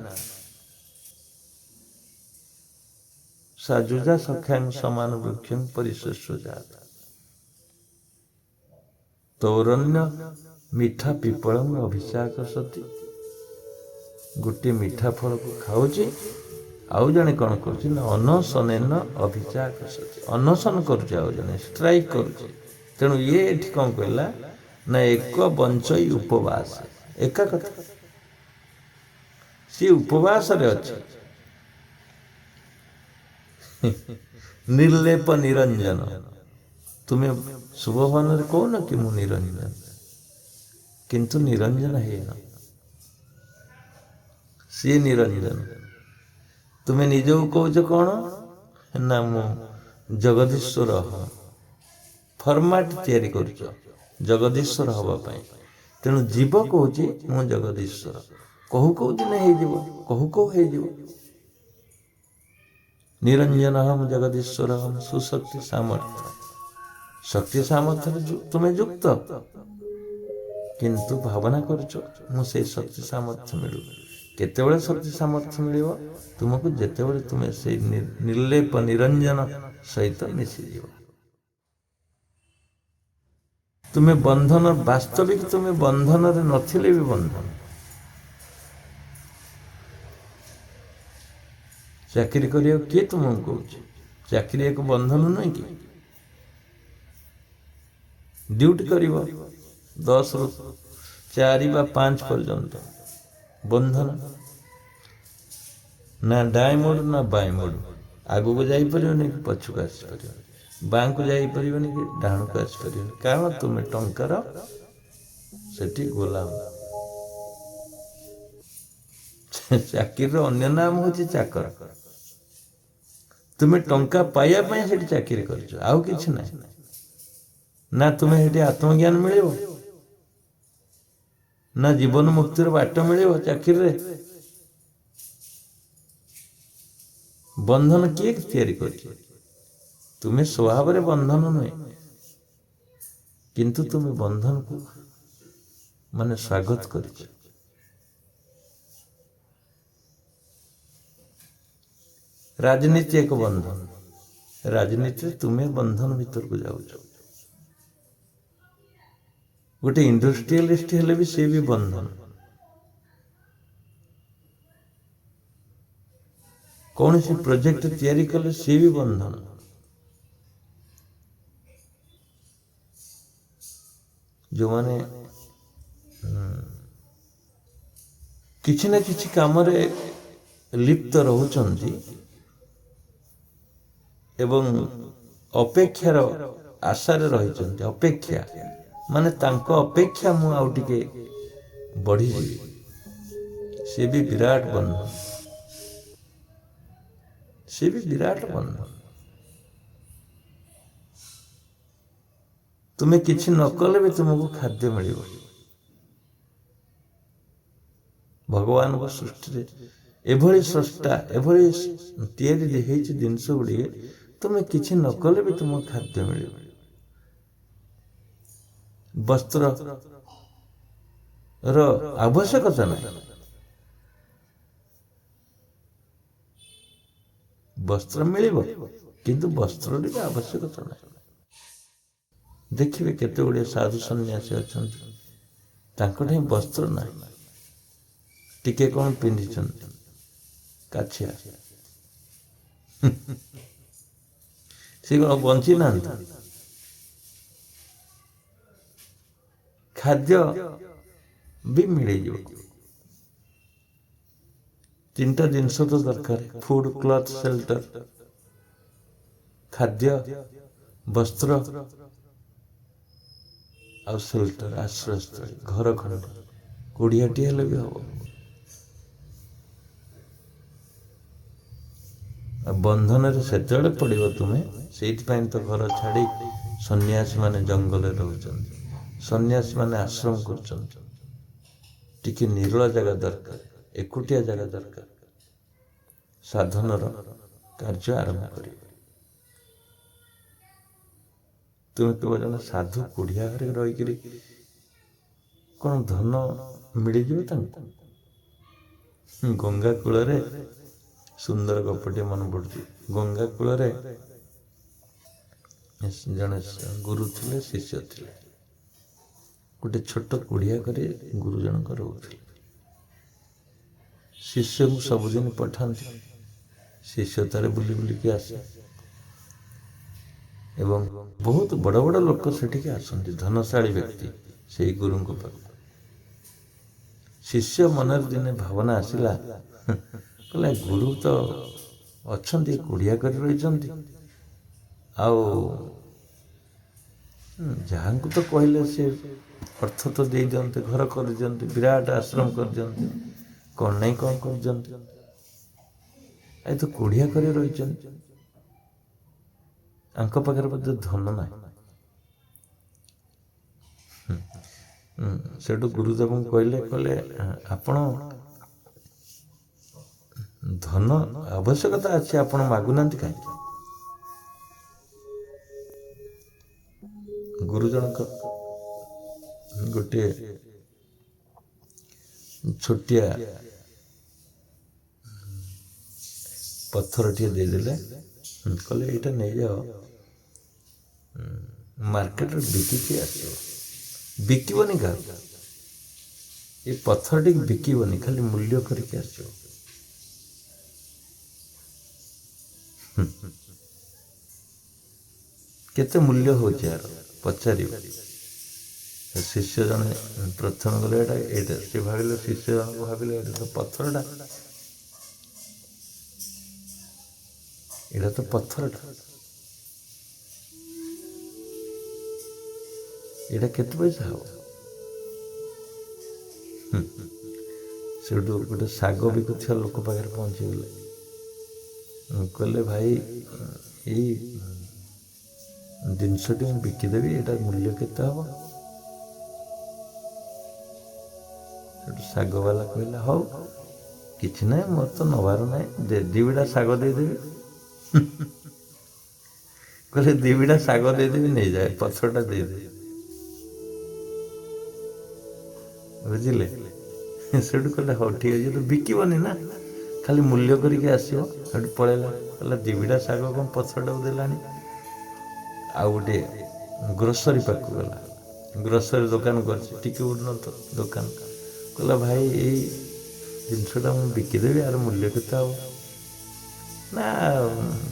ସାଜୁଜା ସଖ୍ୟାଂ ସମାନ ବୃକ୍ଷଂ ପରିଶସ୍ୱଜାତ ତୌରଣ୍ୟ ମିଠା ପିପଳଂ ଅଭିଶାକ ସତି। ଗୋଟିଏ ମିଠା ଫଳକୁ ଖାଉଛି, ଆଉ ଜଣେ କଣ କରୁଛି ନା ଅନଶନେନ ଅଭିଶାକ ସତି, ଅନଶନ କରୁଛି, ଆଉ ଜଣେ ଷ୍ଟ୍ରାଇକ୍ କରୁଛି। ତେଣୁ ଇଏ ଏଠି କଣ କହିଲା ନା ଏକ ବଞ୍ଚଇ ଉପବାସ, ଏକା କଥା। ସିଏ ଉପବାସରେ ଅଛି। ନିର୍ଲେପ ନିରଞ୍ଜନ, ତୁମେ ଶୁଭବନରେ କହୁନ କି ମୁଁ ନିରଞ୍ଜନ, କିନ୍ତୁ ନିରଞ୍ଜନ ହେଇନ, ସିଏ ନିରଞ୍ଜନ। ତୁମେ ନିଜକୁ କହୁଛ କଣ ନା ମୁଁ ଜଗଦୀଶ୍ୱର, ଫର୍ମାଟ ତିଆରି କରୁଛ ଜଗଦୀଶ୍ୱର ହବା ପାଇଁ। ତେଣୁ ଜୀବ କହୁଛି ମୁଁ ଜଗଦୀଶ୍ୱର, କହୁ କହୁ ଦିନେ ହେଇଯିବ, କହୁ କହୁ ହେଇଯିବ। ନିରଞ୍ଜନ ହମ ଜଗଦୀଶ୍ୱର ହମ ସୁଶକ୍ତି ସାମର୍ଥ୍ୟ, ଶକ୍ତି ସାମର୍ଥ୍ୟରେ ତୁମେ ଯୁକ୍ତ, କିନ୍ତୁ ଭାବନା କରୁଛ ମୁଁ ସେଇ ଶକ୍ତି ସାମର୍ଥ୍ୟ ମିଳୁ। କେତେବେଳେ ଶକ୍ତି ସାମର୍ଥ୍ୟ ମିଳିବ? ତୁମକୁ ଯେତେବେଳେ ତୁମେ ସେଇ ନିର୍ଲେପ ନିରଞ୍ଜନ ସହିତ ମିଶିଯିବ। ତୁମେ ବନ୍ଧନ, ବାସ୍ତବିକ ତୁମେ ବନ୍ଧନରେ ନଥିଲେ ବି ବନ୍ଧନ। ଚାକିରି କରିବାକୁ କିଏ ତୁମକୁ କହୁଛି? ଚାକିରି ଏକ ବନ୍ଧନ ନୁହେଁ କି? ଡ୍ୟୁଟି କରିବ 10ରୁ 4 ବା 5 ପର୍ଯ୍ୟନ୍ତ। ବନ୍ଧନ ନା ଡାଇ ମୋଡ଼ ନା ବାଇ ମୋଡ଼, ଆଗକୁ ଯାଇପାରିବନି କି ପଛକୁ ଆସିପାରିବନି, ବାଁକୁ ଯାଇପାରିବନି କି ଡାହାଣକୁ ଆସିପାରିବନି, କାରଣ ତୁମେ ଟଙ୍କାର ସେଠି ଗୋଲାମ। ଚାକିରିର ଅନ୍ୟ ନାମ ହଉଛି ଚାକର। ତୁମେ ଟଙ୍କା ପାଇବା ପାଇଁ ସେଠି ଚାକିରି କରିଛ, ଆଉ କିଛି ନାହିଁ। ନା ତୁମେ ସେଠି ଆତ୍ମଜ୍ଞାନ ମିଳିବ, ନା ଜୀବନ ମୁକ୍ତିର ବାଟ ମିଳିବ ଚାକିରିରେ। ବନ୍ଧନ କିଏ ତିଆରି କରିଛି? ତୁମେ ସ୍ୱଭାବରେ ବନ୍ଧନ ନୁହେଁ, କିନ୍ତୁ ତୁମେ ବନ୍ଧନକୁ ମାନେ ସ୍ୱାଗତ କରିଛ। ରାଜନୀତି ଏକ ବନ୍ଧନ। ରାଜନୀତିରେ ତୁମେ ବନ୍ଧନ ଭିତରକୁ ଯାଉଛ। ଗୋଟେ ଇଣ୍ଡଷ୍ଟ୍ରିଆଲିଷ୍ଟ ହେଲେ ବି ସେ ବି ବନ୍ଧନ। କୌଣସି ପ୍ରୋଜେକ୍ଟ ତିଆରି କଲେ ସିଏ ବି ବନ୍ଧନ। ଯେଉଁମାନେ କିଛି ନା କିଛି କାମରେ ଲିପ୍ତ ରହୁଛନ୍ତି ଏବଂ ଅପେକ୍ଷାର ଆଶାରେ ରହିଛନ୍ତି, ଅପେକ୍ଷା ମାନେ ତାଙ୍କ ଅପେକ୍ଷା ମୁଁ ଆଉ ଟିକେ ବଢ଼ିଯିବି, ସେ ବି ବିରାଟ ବନ୍ଧନ। ସେ ବି ବିରାଟ ବନ୍ଧନ। ତୁମେ କିଛି ନ କଲେ ବି ତୁମକୁ ଖାଦ୍ୟ ମିଳିବ। ଭଗବାନଙ୍କ ସୃଷ୍ଟିରେ ଏଭଳି ସ୍ରଷ୍ଟା, ଏଭଳି ତିଆରି ହେଇଛି ଜିନିଷ ଗୁଡ଼ିଏ, ତୁମେ କିଛି ନ କଲେ ବି ତୁମକୁ ଖାଦ୍ୟ ମିଳିବ। ବସ୍ତ୍ରର ଆବଶ୍ୟକତା ନାହିଁ, ବସ୍ତ୍ର ମିଳିବ, କିନ୍ତୁ ବସ୍ତ୍ରର ବି ଆବଶ୍ୟକତା ନାହିଁ। ଦେଖିବେ କେତେ ଗୁଡ଼ିଏ ସାଧୁ ସନ୍ନ୍ୟାସୀ ଅଛନ୍ତି, ତାଙ୍କଠି ବସ୍ତ୍ର ନାହିଁ, ଟିକେ କ'ଣ ପିନ୍ଧିଛନ୍ତି, କାଛିଆ। ସେ କ'ଣ ବଞ୍ଚି ନାହାନ୍ତି? ଖାଦ୍ୟ ବି ମିଳିଯିବ। 3ଟା ଜିନିଷ ତ ଦରକାର, ଫୁଡ, କ୍ଲଥ, ସେଲ୍ଟର। ଖାଦ୍ୟ, ବସ୍ତ୍ର ଆଉ ସେଲ୍ଟର, ଆଶ୍ରୟସ୍ଥଳୀ, ଘର ଖଣ୍ଡେ, କୋଡ଼ିଆଟିଏ ହେଲେ ବି ହବ। ବନ୍ଧନରେ ସେତେବେଳେ ପଡ଼ିବ ତୁମେ। ସେଇଥିପାଇଁ ତ ଘର ଛାଡ଼ି ସନ୍ନ୍ୟାସୀ ମାନେ ଜଙ୍ଗଲରେ ରହୁଛନ୍ତି, ସନ୍ନ୍ୟାସୀ ମାନେ ଆଶ୍ରମ କରୁଛନ୍ତି। ଟିକେ ନିରୋଳ ଜାଗା ଦରକାର, ଏକୁଟିଆ ଜାଗା ଦରକାର, ସାଧନର କାର୍ଯ୍ୟ ଆରମ୍ଭ କରିବ। ତୁମେ କେବଳ ଜଣେ ସାଧୁ କୁଡ଼ିଆ ଘରେ ରହିକିରି କ'ଣ ଧନ ମିଳିଯିବ ତାଙ୍କୁ? ଗଙ୍ଗା କୂଳରେ ସୁନ୍ଦର ଗପଟିଏ ମନେ ପଡ଼ୁଛି। ଗଙ୍ଗା କୂଳରେ ଜଣେ ଗୁରୁ ଥିଲେ, ଶିଷ୍ୟ ଥିଲେ। ଗୋଟେ ଛୋଟ କୁଡ଼ିଆ କରି ଗୁରୁ ଜଣକ ରହୁଥିଲେ। ଶିଷ୍ୟଙ୍କୁ ସବୁଦିନ ପଠାନ୍ତି, ଶିଷ୍ୟ ତାରେ ବୁଲି ବୁଲିକି ଆସେ ଏବଂ ବହୁତ ବଡ଼ ବଡ଼ ଲୋକ ସେଠିକି ଆସନ୍ତି, ଧନଶାଳୀ ବ୍ୟକ୍ତି ସେଇ ଗୁରୁଙ୍କ ପାଖକୁ। ଶିଷ୍ୟ ମନରେ ଦିନେ ଭାବନା ଆସିଲା, କହିଲା ଗୁରୁ ତ ଅଛନ୍ତି, କୁଡ଼ିଆ କରି ରହିଛନ୍ତି, ଆଉ ଯାହାଙ୍କୁ ତ କହିଲେ ସେ ଅର୍ଥ ତ ଦେଇଦିଅନ୍ତେ, ଘର କରିଦିଅନ୍ତେ, ବିରାଟ ଆଶ୍ରମ କରିଦିଅନ୍ତେ, କ'ଣ ନାହିଁ କ'ଣ କରିଦିଅନ୍ତେ। ଏ ତ କୁଡ଼ିଆ କରି ରହିଛନ୍ତି, ଆଙ୍କ ପାଖରେ ବୋଧେ ଧନ ନାହିଁ। ସେଠୁ ଗୁରୁଦେବଙ୍କୁ କହିଲେ ଆପଣ ଧନ ଆବଶ୍ୟକତା ଅଛି, ଆପଣ ମାଗୁନାହାନ୍ତି କାହିଁକି? ଗୁରୁ ଜଣକ ଗୋଟିଏ ଛୋଟିଆ ପଥରଟିଏ ଦେଇଦେଲେ, କହିଲେ ଏଇଟା ନେଇଯାଅ, ମାର୍କେଟରେ ବିକିକି ଆସିବ। ବିକିବନି କାହାକୁ, ଏ ପଥରଟିକୁ ବିକିବନି, ଖାଲି ମୂଲ୍ୟ କରିକି ଆସିବ। କେତେ ମୂଲ୍ୟ ହଉଛି ୟାର ପଚାରିବ। ଶିଷ୍ୟ ଜଣେ ପ୍ରଥମେ ଗଲେ ଏଇଟା ସେ ଭାବିଲେ, ଶିଷ୍ୟ ଜଣକ ଭାବିଲେ ଏଇଟା ତ ପଥରଟା, ଏଇଟା ତ ପଥରଟା, ଏଇଟା କେତେ ପଇସା ହବ? ସେଠୁ ଗୋଟେ ଶାଗ ବିକୁଥିବା ଲୋକ ପାଖରେ ପହଞ୍ଚିଗଲେ, କହିଲେ ଭାଇ ଏଇ ଜିନିଷଟି ମୁଁ ବିକିଦେବି, ଏଇଟା ମୂଲ୍ୟ କେତେ ହବ? ସେଠୁ ଶାଗବାଲା କହିଲା ହଉ କିଛି ନାହିଁ, ମୋର ତ ନେବାର ନାହିଁ, ଦି ବିଡ଼ା ଶାଗ ଦେଇଦେବି। କହିଲେ ଦି ବିଡ଼ା ଶାଗ ଦେଇଦେବି, ନେଇଯାଏ, ପଥରଟା ଦେଇଦେବି। ବୁଝିଲେ? ସେଠୁ କହିଲେ ହଉ ଠିକ୍ ଅଛି, ତ ବିକିବନି ନା, ଖାଲି ମୂଲ୍ୟ କରିକି ଆସିବ। ସେଠୁ ପଳେଇଲା, କହିଲା ଦି ବିଡ଼ା ଶାଗ କ'ଣ ପଥରଟାକୁ ଦେଲାଣି। ଆଉ ଗୋଟେ ଗ୍ରୋସରୀ ପାଖକୁ ଗଲା, ଗ୍ରୋସରୀ ଦୋକାନ କରିଛି, ଟିକେ ଉନ୍ନତ ଦୋକାନ। କହିଲା ଭାଇ ଏଇ ଜିନିଷଟା ମୁଁ ବିକିଦେବି, ଆର ମୂଲ୍ୟ କେତେ ହବ? ନା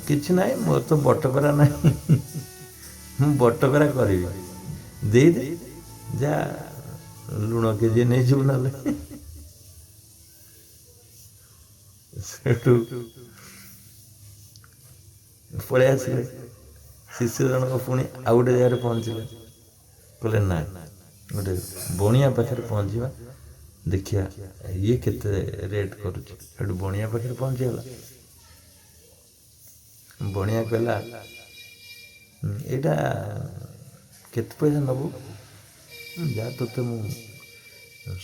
କିଛି ନାହିଁ, ମୋର ତ ବଟକରା ନାହିଁ, ମୁଁ ବଟକରା କରିବି, ଦେଇଦେ, ଯା ଲୁଣ କେଜି ନେଇଯିବୁ ନହେଲେ। ସେଠୁ ପଳେଇ ଆସିଲେ। ଶିଷ୍ୟ ଜଣକ ପୁଣି ଆଉ ଗୋଟେ ଜାଗାରେ ପହଞ୍ଚିଲେ, କହିଲେ ନା ଗୋଟେ ବଣିଆ ପାଖରେ ପହଞ୍ଚିବା, ଦେଖିବା ଇଏ କେତେ ରେଟ୍ କରୁଛି। ସେଠୁ ବଣିଆ ପାଖରେ ପହଞ୍ଚିଗଲା। ବଣିଆ କହିଲା ଏଇଟା କେତେ ପଇସା ନେବୁ? ଯା ତୋତେ ମୁଁ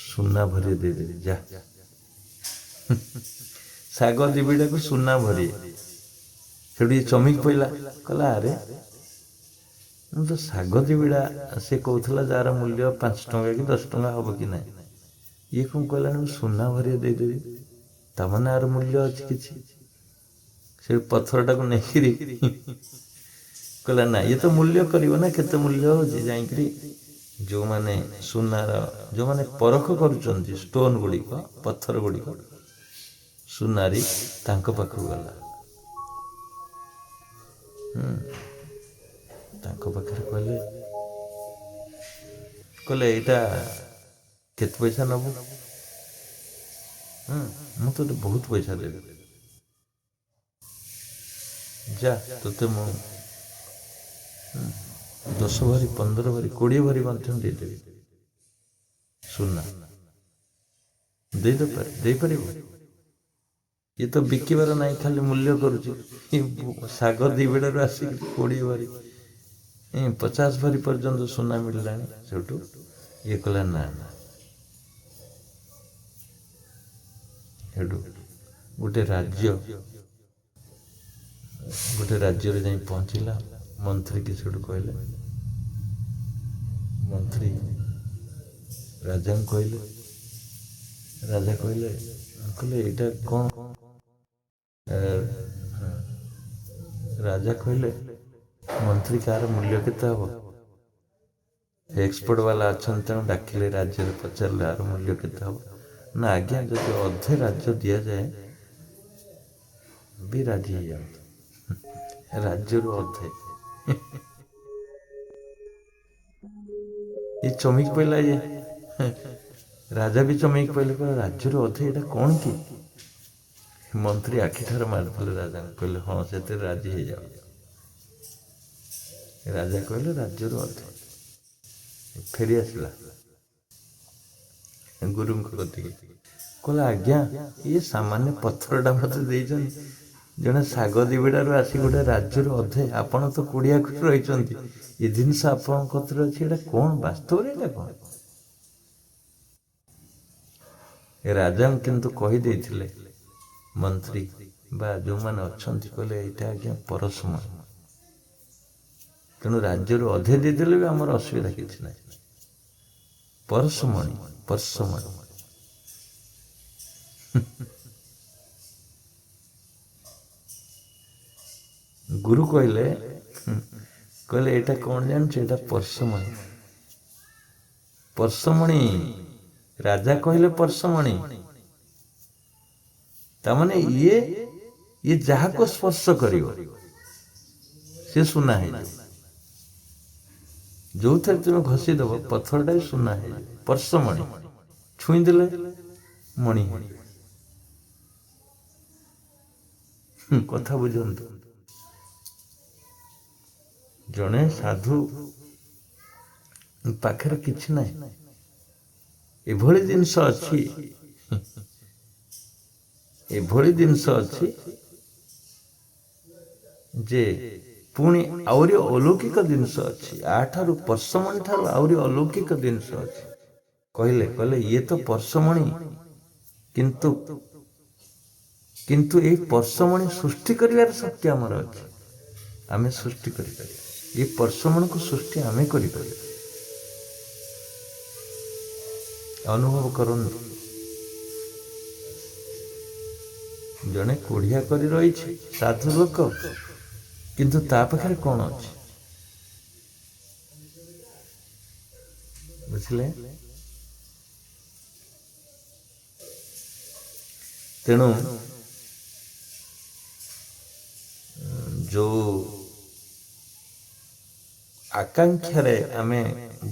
ସୁନା ଭରି ଦେଇଦେବି, ଯା। ଶାଗ ଦିବିଟାକୁ ସୁନା ଭରି। ସେଠୁ ଇଏ ଚମିକି ପଇଲା, କହିଲା ଆରେ ମୁଁ ତ ଶାଗ ଦିବିଡ଼ା, ସେ କହୁଥିଲା ଯାହାର ମୂଲ୍ୟ 5 ଟଙ୍କା କି 10 ଟଙ୍କା ହବ କି ନାହିଁ, ଇଏ କ'ଣ କହିଲାଣି ମୁଁ ସୁନା ଭରି ଦେଇଦେବି, ତାମାନେ ଆର ମୂଲ୍ୟ ଅଛି କିଛି। ସେ ପଥରଟାକୁ ନେଇକିରି କହିଲା ନା ଇଏ ତ ମୂଲ୍ୟ କରିବ ନା, କେତେ ମୂଲ୍ୟ ହେଉଛି। ଯାଇକିରି ଯେଉଁମାନେ ସୁନାର, ଯେଉଁମାନେ ପରଖ କରୁଛନ୍ତି ଷ୍ଟୋନ୍ ଗୁଡ଼ିକ, ପଥର ଗୁଡ଼ିକ, ସୁନାରୀ, ତାଙ୍କ ପାଖକୁ ଗଲା। ତାଙ୍କ ପାଖରେ କହିଲେ ଏଇଟା କେତେ ପଇସା ନେବୁ? ମୁଁ ତୋତେ ବହୁତ ପଇସା ଦେବି, ଯା ତୋତେ ମୁଁ 10 ଭରି, 15 ଭରି, 20 ଭରି ମଧ୍ୟ ଦେଇଦେବି ସୁନା। ଦେଇପାରିବ? ଇଏ ତ ବିକିବାର ନାହିଁ, ଖାଲି ମୂଲ୍ୟ କରୁଛି। ଶାଗ ଦିବିଡ଼ାରୁ ଆସିକି 20 ଭରି, 50 ଭରି ପର୍ଯ୍ୟନ୍ତ ସୁନା ମିଳିଲାଣି। ସେଠୁ ଇଏ କହିଲା ନା ନା। ସେଠୁ ଗୋଟେ ରାଜ୍ୟରେ ଯାଇ ପହଞ୍ଚିଲା। ମନ୍ତ୍ରୀ କି ସେଠୁ କହିଲେ, ମନ୍ତ୍ରୀ ରାଜାଙ୍କୁ କହିଲେ, ରାଜା କହିଲେ ଏଇଟା କ'ଣ? ରାଜା କହିଲେ ମନ୍ତ୍ରୀ କାହାର ମୂଲ୍ୟ କେତେ ହବ? ଏକ୍ସପର୍ଟ ବାଲା ଅଛନ୍ତି, ତେଣୁ ଡାକିଲେ, ରାଜ୍ୟରେ ପଚାରିଲେ ଆର ମୂଲ୍ୟ କେତେ ହବ? ନା ଆଜ୍ଞା, ଯଦି ଅଧେ ରାଜ୍ୟ ଦିଆଯାଏ ବି ରାଜି ହେଇଯାଆନ୍ତୁ, ରାଜ୍ୟରୁ ଅଧେ। ଏ ଚମିକି ପଇଲା, ଇଏ ରାଜା ବି ଚମିକି ପଇଲେ, କହିଲେ ରାଜ୍ୟରୁ ଅଧେ, ଏଇଟା କ'ଣ କି? ମନ୍ତ୍ରୀ ଆଖିଠାର ମାରିଥିଲେ ରାଜାଙ୍କୁ, କହିଲେ ହଁ ସେଥିରେ ରାଜି ହେଇଯାଉ। ରାଜା କହିଲେ ରାଜ୍ୟରୁ ଅଧେ। ଫେରି ଆସିଲା ଗୁରୁଙ୍କ କତିକି, କହିଲା ଆଜ୍ଞା ଇଏ ସାମାନ୍ୟ ପଥରଟା ମୋତେ ଦେଇଛନ୍ତି, ଜଣେ ଶାଗ ଦିବିଡ଼ାରୁ ଆସି ଗୋଟେ ରାଜ୍ୟରୁ ଅଧେ, ଆପଣ ତ କୁଡ଼ିଆ କରି ରହିଛନ୍ତି, ଏ ଜିନିଷ ଆପଣଙ୍କ କତିରେ ଅଛି, ଏଇଟା କ'ଣ ବାସ୍ତବରେ? ଏଇଟା କ'ଣ? ରାଜାଙ୍କୁ କିନ୍ତୁ କହିଦେଇଥିଲେ ମନ୍ତ୍ରୀ ବା ଯେଉଁମାନେ ଅଛନ୍ତି, କହିଲେ ଏଇଟା ଆଜ୍ଞା ପରଶମଣି, ତେଣୁ ରାଜ୍ୟରୁ ଅଧେ ଦେଇଦେଲେ ବି ଆମର ଅସୁବିଧା କିଛି ନାହିଁ। ପରଶମଣି। ଗୁରୁ କହିଲେ ଏଇଟା କ'ଣ ଜାଣିଛୁ? ଏଇଟା ପରଶମଣି। ପରଶମଣି, ରାଜା କହିଲେ ପରଶମଣି, ତାମାନେ ଇଏ ଯାହାକୁ ସ୍ପର୍ଶ କରିବ ସେ ସୁନା ହେଇଯିବ। ଯୋଉଥିରେ ତୁମେ ଘଷି ଦେବ ପଥରଟା ସୁନା ହେଇଯିବ। ପରଶମଣି ଛୁଇଁ ଦେଲେ ମଣି ହେଇଯିବ। କଥା ବୁଝନ୍ତୁ। ଜଣେ ସାଧୁ ପାଖରେ କିଛି ନାହିଁ, ଏଭଳି ଜିନିଷ ଅଛି, ଏଭଳି ଜିନିଷ ଅଛି ଯେ ପୁଣି ଆହୁରି ଅଲୌକିକ ଜିନିଷ ଅଛି। ଆଠାରୁ ପରଶମଣି ଠାରୁ ଆହୁରି ଅଲୌକିକ ଜିନିଷ ଅଛି। କହିଲେ ଇଏ ତ ପରଶମଣି, କିନ୍ତୁ ଏଇ ପରଶମଣି ସୃଷ୍ଟି କରିବାର ଶକ୍ତି ଆମର ଅଛି। ଆମେ ସୃଷ୍ଟି କରିପାରିବା ଏ ପରଶମଣିକୁ, ସୃଷ୍ଟି ଆମେ କରିପାରିବା। ଅନୁଭବ କରନ୍ତୁ। ଜଣେ କୋଢିଆ କରି ରହିଛି, ସାଧୁ ଲୋକ, କିନ୍ତୁ ତା ପାଖରେ କଣ ଅଛି? ବୁଝିଲେ? ତେଣୁ ଯୋଉ ଆକାଂକ୍ଷାରେ ଆମେ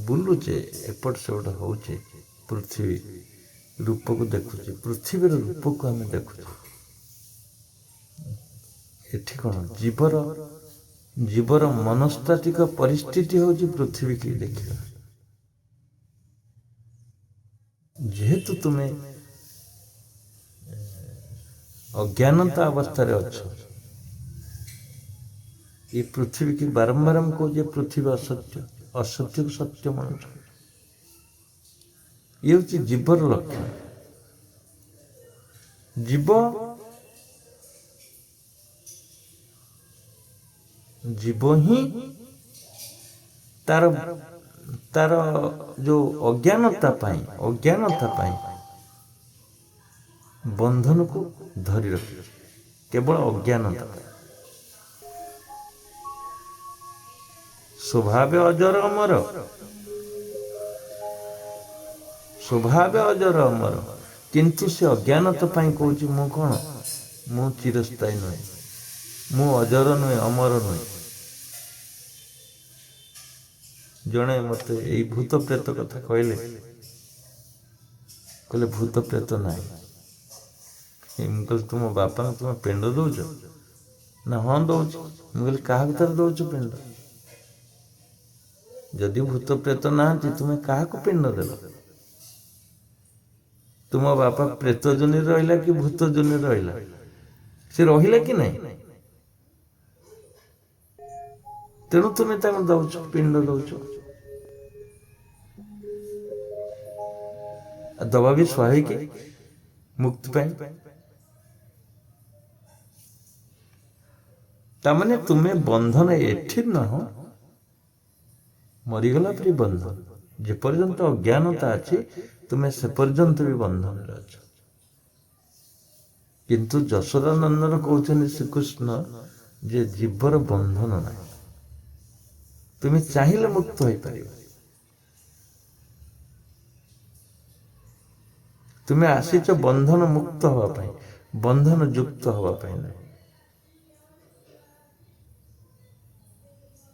ବୁଲୁଛେ, ଏପଟ ସେପଟ ହଉଛେ, ପୃଥିବୀ ରୂପକୁ ଦେଖୁଛେ, ପୃଥିବୀର ରୂପକୁ ଆମେ ଦେଖୁଛେ। ଏଠି କଣ ଜୀବର ମନସ୍ତାତ୍ତ୍ୱିକ ପରିସ୍ଥିତି ହଉଛି ପୃଥିବୀକି ଦେଖିବା। ଯେହେତୁ ତୁମେ ଅଜ୍ଞାନତା ଅବସ୍ଥାରେ ଅଛ, ଏ ପୃଥିବୀକି ବାରମ୍ବାର ମୁଁ କହୁଛି ପୃଥିବୀ ଅସତ୍ୟ, ଅସତ୍ୟକୁ ସତ୍ୟ ମାନୁଛ। ଇଏ ହଉଛି ଜୀବର ଲକ୍ଷଣ। ଜୀବ ହିଁ ତାର ଯୋଉ ଅଜ୍ଞାନତା ପାଇଁ ବନ୍ଧନକୁ ଧରି ରଖିଛି, କେବଳ ଅଜ୍ଞାନତା ପାଇଁ। ସ୍ୱଭାବେ ଅଜର ଅମର, କିନ୍ତୁ ସେ ଅଜ୍ଞାନତା ପାଇଁ କହୁଛି ମୁଁ କଣ, ମୁଁ ଚିରସ୍ଥାୟୀ ନୁହେଁ, ମୁଁ ଅଜର ନୁହେଁ, ଅମର ନୁହେଁ। ଜଣେ ମତେ ଏଇ ଭୂତ ପ୍ରେତ କଥା କହିଲେ ଭୂତ ପ୍ରେତ ନାହିଁ। ମୁଁ କହିଲି ତୁମ ବାପାଙ୍କୁ ତୁମେ ପିଣ୍ଡ ଦଉଛ ନା? ହଁ ଦଉଛି। ମୁଁ କହିଲି କାହାକୁ ତାର ଦଉଛ ପିଣ୍ଡ? ଯଦି ଭୂତ ପ୍ରେତ ନାହାନ୍ତି ତୁମେ କାହାକୁ ପିଣ୍ଡ ଦେଲ? ତୁମ ବାପା ପ୍ରେତ ଜୁନିରେ ରହିଲା କି ଭୂତ ଜୁନିରେ ରହିଲା? ସେ ରହିଲା କି ନାହିଁ? ତେଣୁ ତୁମେ ତାଙ୍କୁ ଦଉଛ, ପିଣ୍ଡ ଦଉଛ। ଦବା ବି ସ୍ୱାଭାବିକ, ମୁକ୍ତି ପାଇଁ। ତାମାନେ ତୁମେ ବନ୍ଧନ ଏଠି ନାହଁ, ମରିଗଲା ପରି ବନ୍ଧନ। ଯେପର୍ଯ୍ୟନ୍ତ ଅଜ୍ଞାନତା ଅଛି ତୁମେ ସେ ପର୍ଯ୍ୟନ୍ତ ବି ବନ୍ଧନରେ ଅଛ। କିନ୍ତୁ ଯଶୋଦାନନ୍ଦନ କହୁଛନ୍ତି ଶ୍ରୀକୃଷ୍ଣ ଯେ ଜୀବର ବନ୍ଧନ ନାହିଁ, ତୁମେ ଚାହିଁଲେ ମୁକ୍ତ ହୋଇପାରିବ। ତୁମେ ଆସିଛ ବନ୍ଧନ ମୁକ୍ତ ହବା ପାଇଁ, ବନ୍ଧନ ଯୁକ୍ତ ହବା ପାଇଁ ନାହିଁ।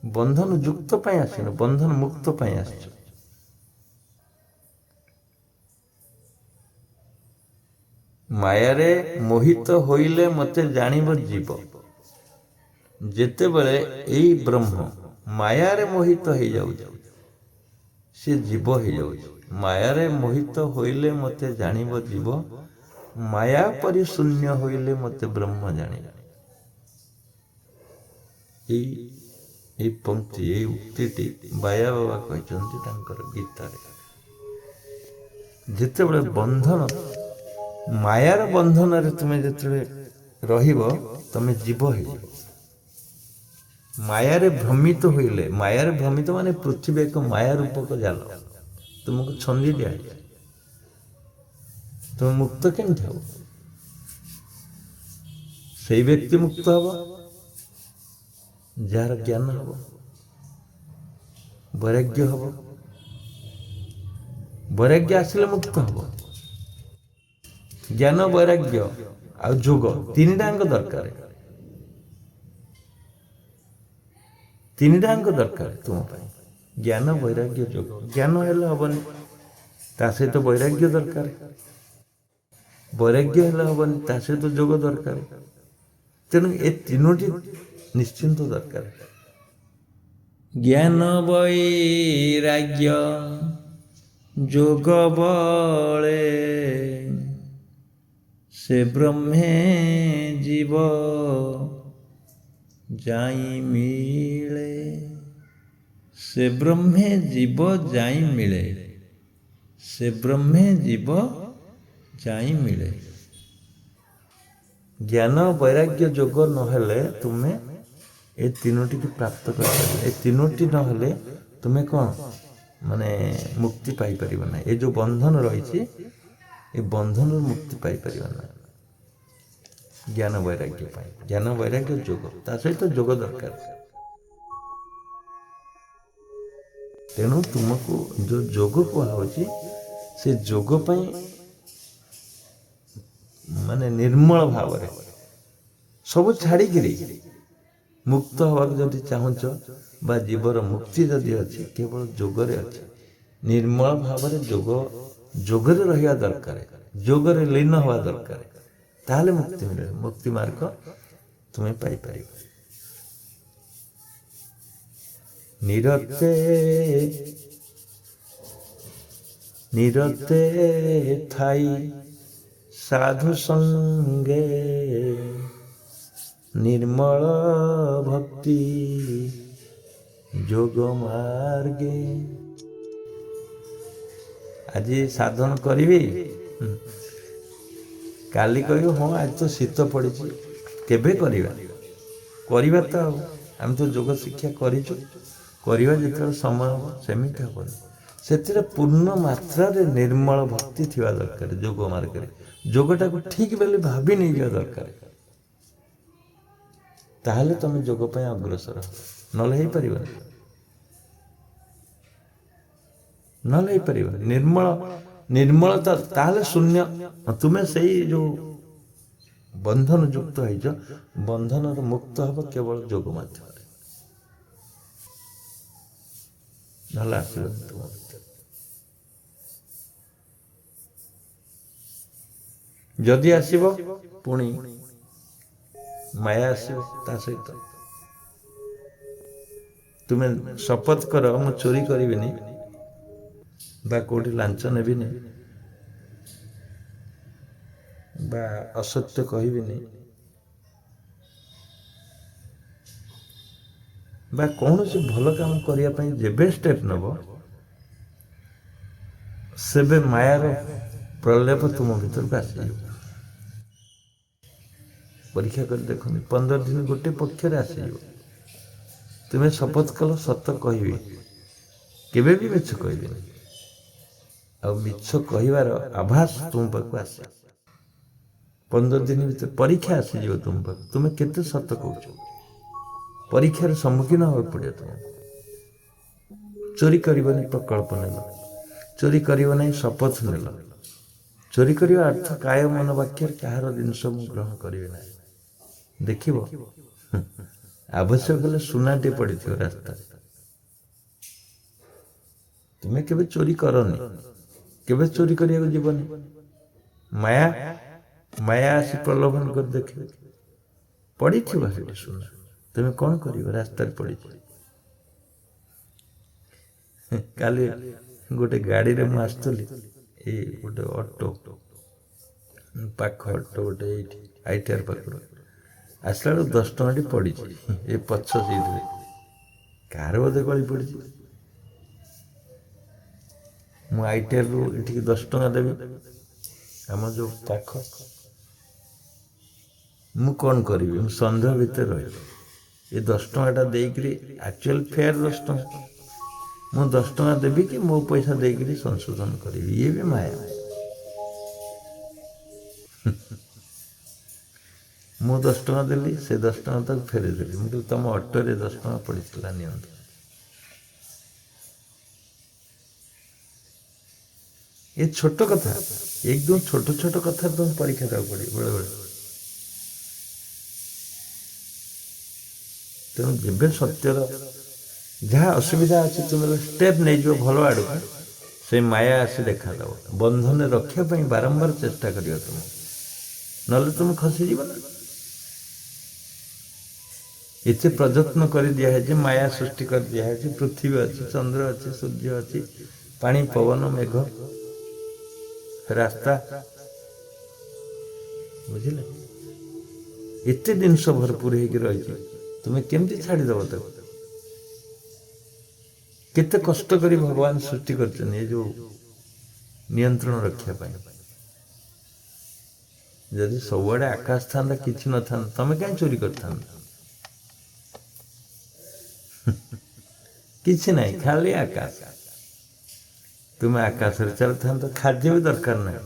ବନ୍ଧନ ଯୁକ୍ତ ପାଇଁ ଆସିନ, ବନ୍ଧନ ମୁକ୍ତ ପାଇଁ ଆସିଛ। ମାୟାରେ ମୋହିତ ହୋଇଲେ ମତେ ଜାଣିବ ଜୀବ। ଯେତେବେଳେ ଏଇ ବ୍ରହ୍ମ ମାୟାରେ ମୋହିତ ହେଇଯାଉଛି, ସେ ଜୀବ ହେଇଯାଉଛି। ମାୟାରେ ମୋହିତ ହୋଇଲେ ମତେ ଜାଣିବ ଜୀବ, ମାୟା ପରି ଶୂନ୍ୟ ହୋଇଲେ ମତେ ବ୍ରହ୍ମ ଜାଣିବ। এই ପଂକ୍ତି, এই ଉକ୍ତିଟି ବାୟା ବାବା କହିଛନ୍ତି ତାଙ୍କର ଗୀତାରେ। ଯେତେବେଳେ ବନ୍ଧନ, ମାୟାର ବନ୍ଧନରେ ତୁମେ ଯେତେବେଳେ ରହିବ, ତମେ ଜୀବ ହେଇଯିବ। ମାୟାରେ ଭ୍ରମିତ ହୋଇଲେ, ମାୟାରେ ଭ୍ରମିତ ମାନେ ପୃଥିବୀ ଏକ ମାୟା ରୂପକ ଜାଲ, ତୁମକୁ ଛନ୍ଦି ଦିଆଯାଏ। ତୁମେ ମୁକ୍ତ କେମିତି ହବ? ସେଇ ବ୍ୟକ୍ତି ମୁକ୍ତ ହବ ଯାହାର ଜ୍ଞାନ ହବ, ବୈରାଗ୍ୟ ହବ। ବୈରାଗ୍ୟ ଆସିଲେ ମୁକ୍ତ ହବ। ଜ୍ଞାନ, ବୈରାଗ୍ୟ ଆଉ ଯୋଗ, ତିନିଟାଙ୍କ ଦରକାର। ତିନିଟାଙ୍କ ଦରକାର ତୁମ ପାଇଁ। ଜ୍ଞାନ ବୈରାଗ୍ୟ ଯୋଗ। ଜ୍ଞାନ ହେଲେ ହବନି, ତା ସହିତ ବୈରାଗ୍ୟ ଦରକାର। ବୈରାଗ୍ୟ ହେଲେ ହବନି, ତା ସହିତ ଯୋଗ ଦରକାର। ତେଣୁ ଏ ତିନୋଟି ନିଶ୍ଚିନ୍ତ ଦରକାର। ଜ୍ଞାନ ବୈରାଗ୍ୟ ଯୋଗ ବଳେ ସେ ବ୍ରହ୍ମେ ଜୀବ ଯାଇ ମିଳେ। ସେ ବ୍ରହ୍ମେ ଜୀବ ଯାଇ ମିଳେ। ସେ ବ୍ରହ୍ମେ ଜୀବ ଯାଇ ମିଳେ। ଜ୍ଞାନ ବୈରାଗ୍ୟ ଯୋଗ ନହେଲେ ତୁମେ ଏ ତିନୋଟିକୁ ପ୍ରାପ୍ତ କରିପାରିବ। ଏ ତିନୋଟି ନହେଲେ ତୁମେ କ'ଣ ମାନେ ମୁକ୍ତି ପାଇପାରିବ ନାହିଁ। ଏ ଯେଉଁ ବନ୍ଧନ ରହିଛି, ଏ ବନ୍ଧନରୁ ମୁକ୍ତି ପାଇପାରିବ ନାହିଁ ଜ୍ଞାନ ବୈରାଗ୍ୟ ପାଇଁ। ଜ୍ଞାନ ବୈରାଗ୍ୟ ଯୋଗ, ତା ସହିତ ଯୋଗ ଦରକାର। ତେଣୁ ତୁମକୁ ଯେଉଁ ଯୋଗ କୁହାହେଉଛି, ସେ ଯୋଗ ପାଇଁ ମାନେ ନିର୍ମଳ ଭାବରେ ସବୁ ଛାଡ଼ିକିରି ମୁକ୍ତ ହେବାକୁ ଯଦି ଚାହୁଁଛ, ବା ଜୀବର ମୁକ୍ତି ଯଦି ଅଛି, କେବଳ ଯୋଗରେ ଅଛି। ନିର୍ମଳ ଭାବରେ ଯୋଗରେ ରହିବା ଦରକାର, ଯୋଗରେ ଲୀନ ହେବା ଦରକାର। ତାହେଲେ ମୁକ୍ତି ମିଳିବ, ମୁକ୍ତି ମାର୍ଗ ତୁମେ ପାଇପାରିବ। ନିରତେ ଥାଇ ସାଧୁ ସଙ୍ଗେ ନିର୍ମଳ ଭକ୍ତି ଯୋଗ ମାର୍ଗେ। ଆଜି ସାଧନ କରିବି, କାଲି କହିବ ହଁ ଆଜି ତ ଶୀତ ପଡ଼ିଛି, କେବେ କରିବା? କରିବା ତ ଆଉ, ଆମେ ତ ଯୋଗ ଶିକ୍ଷା କରିଛୁ, କରିବା ଯେତେବେଳେ ସମୟ ହେବ। ସେମିତି ହେବନି, ସେଥିରେ ପୂର୍ଣ୍ଣ ମାତ୍ରାରେ ନିର୍ମଳ ଭକ୍ତି ଥିବା ଦରକାର। ଯୋଗ ମାର୍ଗରେ ଯୋଗଟାକୁ ଠିକ୍ ବୋଲି ଭାବି ନେଇଯିବା ଦରକାର। ତାହେଲେ ତମେ ଯୋଗ ପାଇଁ ଅଗ୍ରସର ହେବ, ନହେଲେ ହେଇପାରିବନି। ନିର୍ମଳତା ତାହେଲେ ଶୂନ୍ୟ। ତୁମେ ସେଇ ଯେଉଁ ବନ୍ଧନ ଯୁକ୍ତ ହେଇଛ, ବନ୍ଧନରୁ ମୁକ୍ତ ହେବ କେବଳ ଯୋଗ ମାଧ୍ୟମରେ, ନହେଲେ ଆସିବନି ତୁମ ଭିତରେ। ଯଦି ଆସିବ ପୁଣି ମାୟା ଆସିବ ତା ସହିତ। ତୁମେ ଶପଥ କର ମୁଁ ଚୋରି କରିବିନି, ବା କୋଉଠି ଲାଞ୍ଚ ନେବିନି, ବା ଅସତ୍ୟ କହିବିନି, ବା କୌଣସି ଭଲ କାମ କରିବା ପାଇଁ ଯେବେ ଷ୍ଟେପ୍ ନେବ, ସେବେ ମାୟାର ପ୍ରଲେପ ତୁମ ଭିତରକୁ ଆସିଯିବ। ପରୀକ୍ଷା କରି ଦେଖନ୍ତୁ, 15 ଦିନ ଗୋଟେ ପକ୍ଷରେ ଆସିଯିବ। ତୁମେ ଶପଥ କଲ ସତ କହିବି, କେବେ ବି ମିଛ କହିବିନି, ଆଉ ମିଛ କହିବାର ଆଭାସ ତୁମ ପାଖକୁ ଆସେ। 15 ଦିନ ଭିତରେ ପରୀକ୍ଷା ଆସିଯିବ ତୁମ ପାଖକୁ, ତୁମେ କେତେ ସତ କହୁଛ। ପରୀକ୍ଷାର ସମ୍ମୁଖୀନ ହେବାକୁ ପଡ଼ିବ ତୁମକୁ। ଚୋରି କରିବନି ପ୍ରକଳ୍ପ ନେଲ, ଚୋରି କରିବ ନାହିଁ ଶପଥ ନେଲ। ଚୋରି କରିବା ଅର୍ଥ କାୟ ମନ ବାକ୍ୟରେ କାହାର ଜିନିଷ ମୁଁ ଗ୍ରହଣ କରିବି ନାହିଁ। ଦେଖିବ ଆବଶ୍ୟକ ହେଲେ ସୁନାଟେ ପଡ଼ିଥିବ ରାସ୍ତାରେ। ତୁମେ କେବେ ଚୋରି କରନି, କେବେ ଚୋରି କରିବାକୁ ଯିବନି। ମାୟା ଆସି ପ୍ରଲୋଭନ କରି ଦେଖିବ, ପଡ଼ିଥିବ ସେଠି ସୁନା, ତୁମେ କ'ଣ କରିବ? ରାସ୍ତାରେ ପଡ଼ିଥିବ। କାଲି ଗୋଟେ ଗାଡ଼ିରେ ମୁଁ ଆସିଥିଲି, ଏଇ ଗୋଟେ ଅଟୋ ପାଖ ଅଟୋ ଗୋଟେ ଏଇଠି ଆଇଟିଆର ପାଖରୁ ଆସିଲା ବେଳକୁ 10 ଟଙ୍କାଟି ପଡ଼ିଛି ଏ ପଛ ସିଟରେ। କାହାର ବୋଧେ ଗଳି ପଡ଼ିଛି। ମୁଁ ଆଇଟିଆରରୁ ଏଠିକି 10 ଟଙ୍କା ଦେବି, ଆମ ଯେଉଁ ପାଖ। ମୁଁ କ'ଣ କରିବି? ମୁଁ ସନ୍ଦେହ ଭିତରେ ରହିଲି। ଏ 10 ଟଙ୍କାଟା ଦେଇକିରି, ଆକ୍ଚୁଆଲି ଫେୟାର 10 ଟଙ୍କା, ମୁଁ 10 ଟଙ୍କା ଦେବି କି ମୋ ପଇସା ଦେଇକିରି ସଂଶୋଧନ କରିବି? ଇଏ ବି ମାୟା। ମୁଁ 10 ଟଙ୍କା ଦେଲି, ସେ 10 ଟଙ୍କା ତାକୁ ଫେରେଇ ଦେଲି। ମୁଁ କହିଲି ତମ ଅଟୋରେ 10 ଟଙ୍କା ପଡ଼ିଥିଲା, ନିଅନ୍ତୁ। ଏ ଛୋଟ କଥା, ଏକଦମ ଛୋଟ ଛୋଟ କଥାରେ ତମେ ପରୀକ୍ଷା ଦେବାକୁ ପଡ଼ିବ ବେଳେବେଳେ। ତେଣୁ ଯେବେ ସତ୍ୟର ଯାହା ଅସୁବିଧା ଅଛି ତୁମର ଷ୍ଟେପ୍ ନେଇଯିବ ଭଲ ଆଡ଼କୁ, ସେ ମାୟା ଆସି ଦେଖାଦେବ। ବନ୍ଧନରେ ରଖିବା ପାଇଁ ବାରମ୍ବାର ଚେଷ୍ଟା କରିବ ତୁମେ, ନହେଲେ ତୁମେ ଖସିଯିବ ନା। ଏତେ ପ୍ରଯତ୍ନ କରି ଦିଆହେଇଛି, ମାୟା ସୃଷ୍ଟି କରି ଦିଆହେଇଛି। ପୃଥିବୀ ଅଛି, ଚନ୍ଦ୍ର ଅଛି, ସୂର୍ଯ୍ୟ ଅଛି, ପାଣି, ପବନ, ମେଘ, ରାସ୍ତା, ବୁଝିଲେ? ଏତେ ଜିନିଷ ଭରପୁର ହେଇକି ରହିଛି, ତୁମେ କେମିତି ଛାଡ଼ିଦେବ ତାକୁ? କେତେ କଷ୍ଟ କରି ଭଗବାନ ସୃଷ୍ଟି କରିଛନ୍ତି ଏ ଯୋଉ ନିୟନ୍ତ୍ରଣ ରଖିବା ପାଇଁ। ଯଦି ସବୁଆଡ଼େ ଆକାଶ ଥାନ୍ତା, କିଛି ନଥାନ୍ତା, ତମେ କାହିଁ ଚୋରି କରିଥାନ୍ତ? କିଛି ନାହିଁ, ଖାଲି ଆକାଶ। ତୁମେ ଆକାଶରେ ଚାଲିଥାନ୍ତ, ଖାଦ୍ୟ ବି ଦରକାର ନାହିଁ।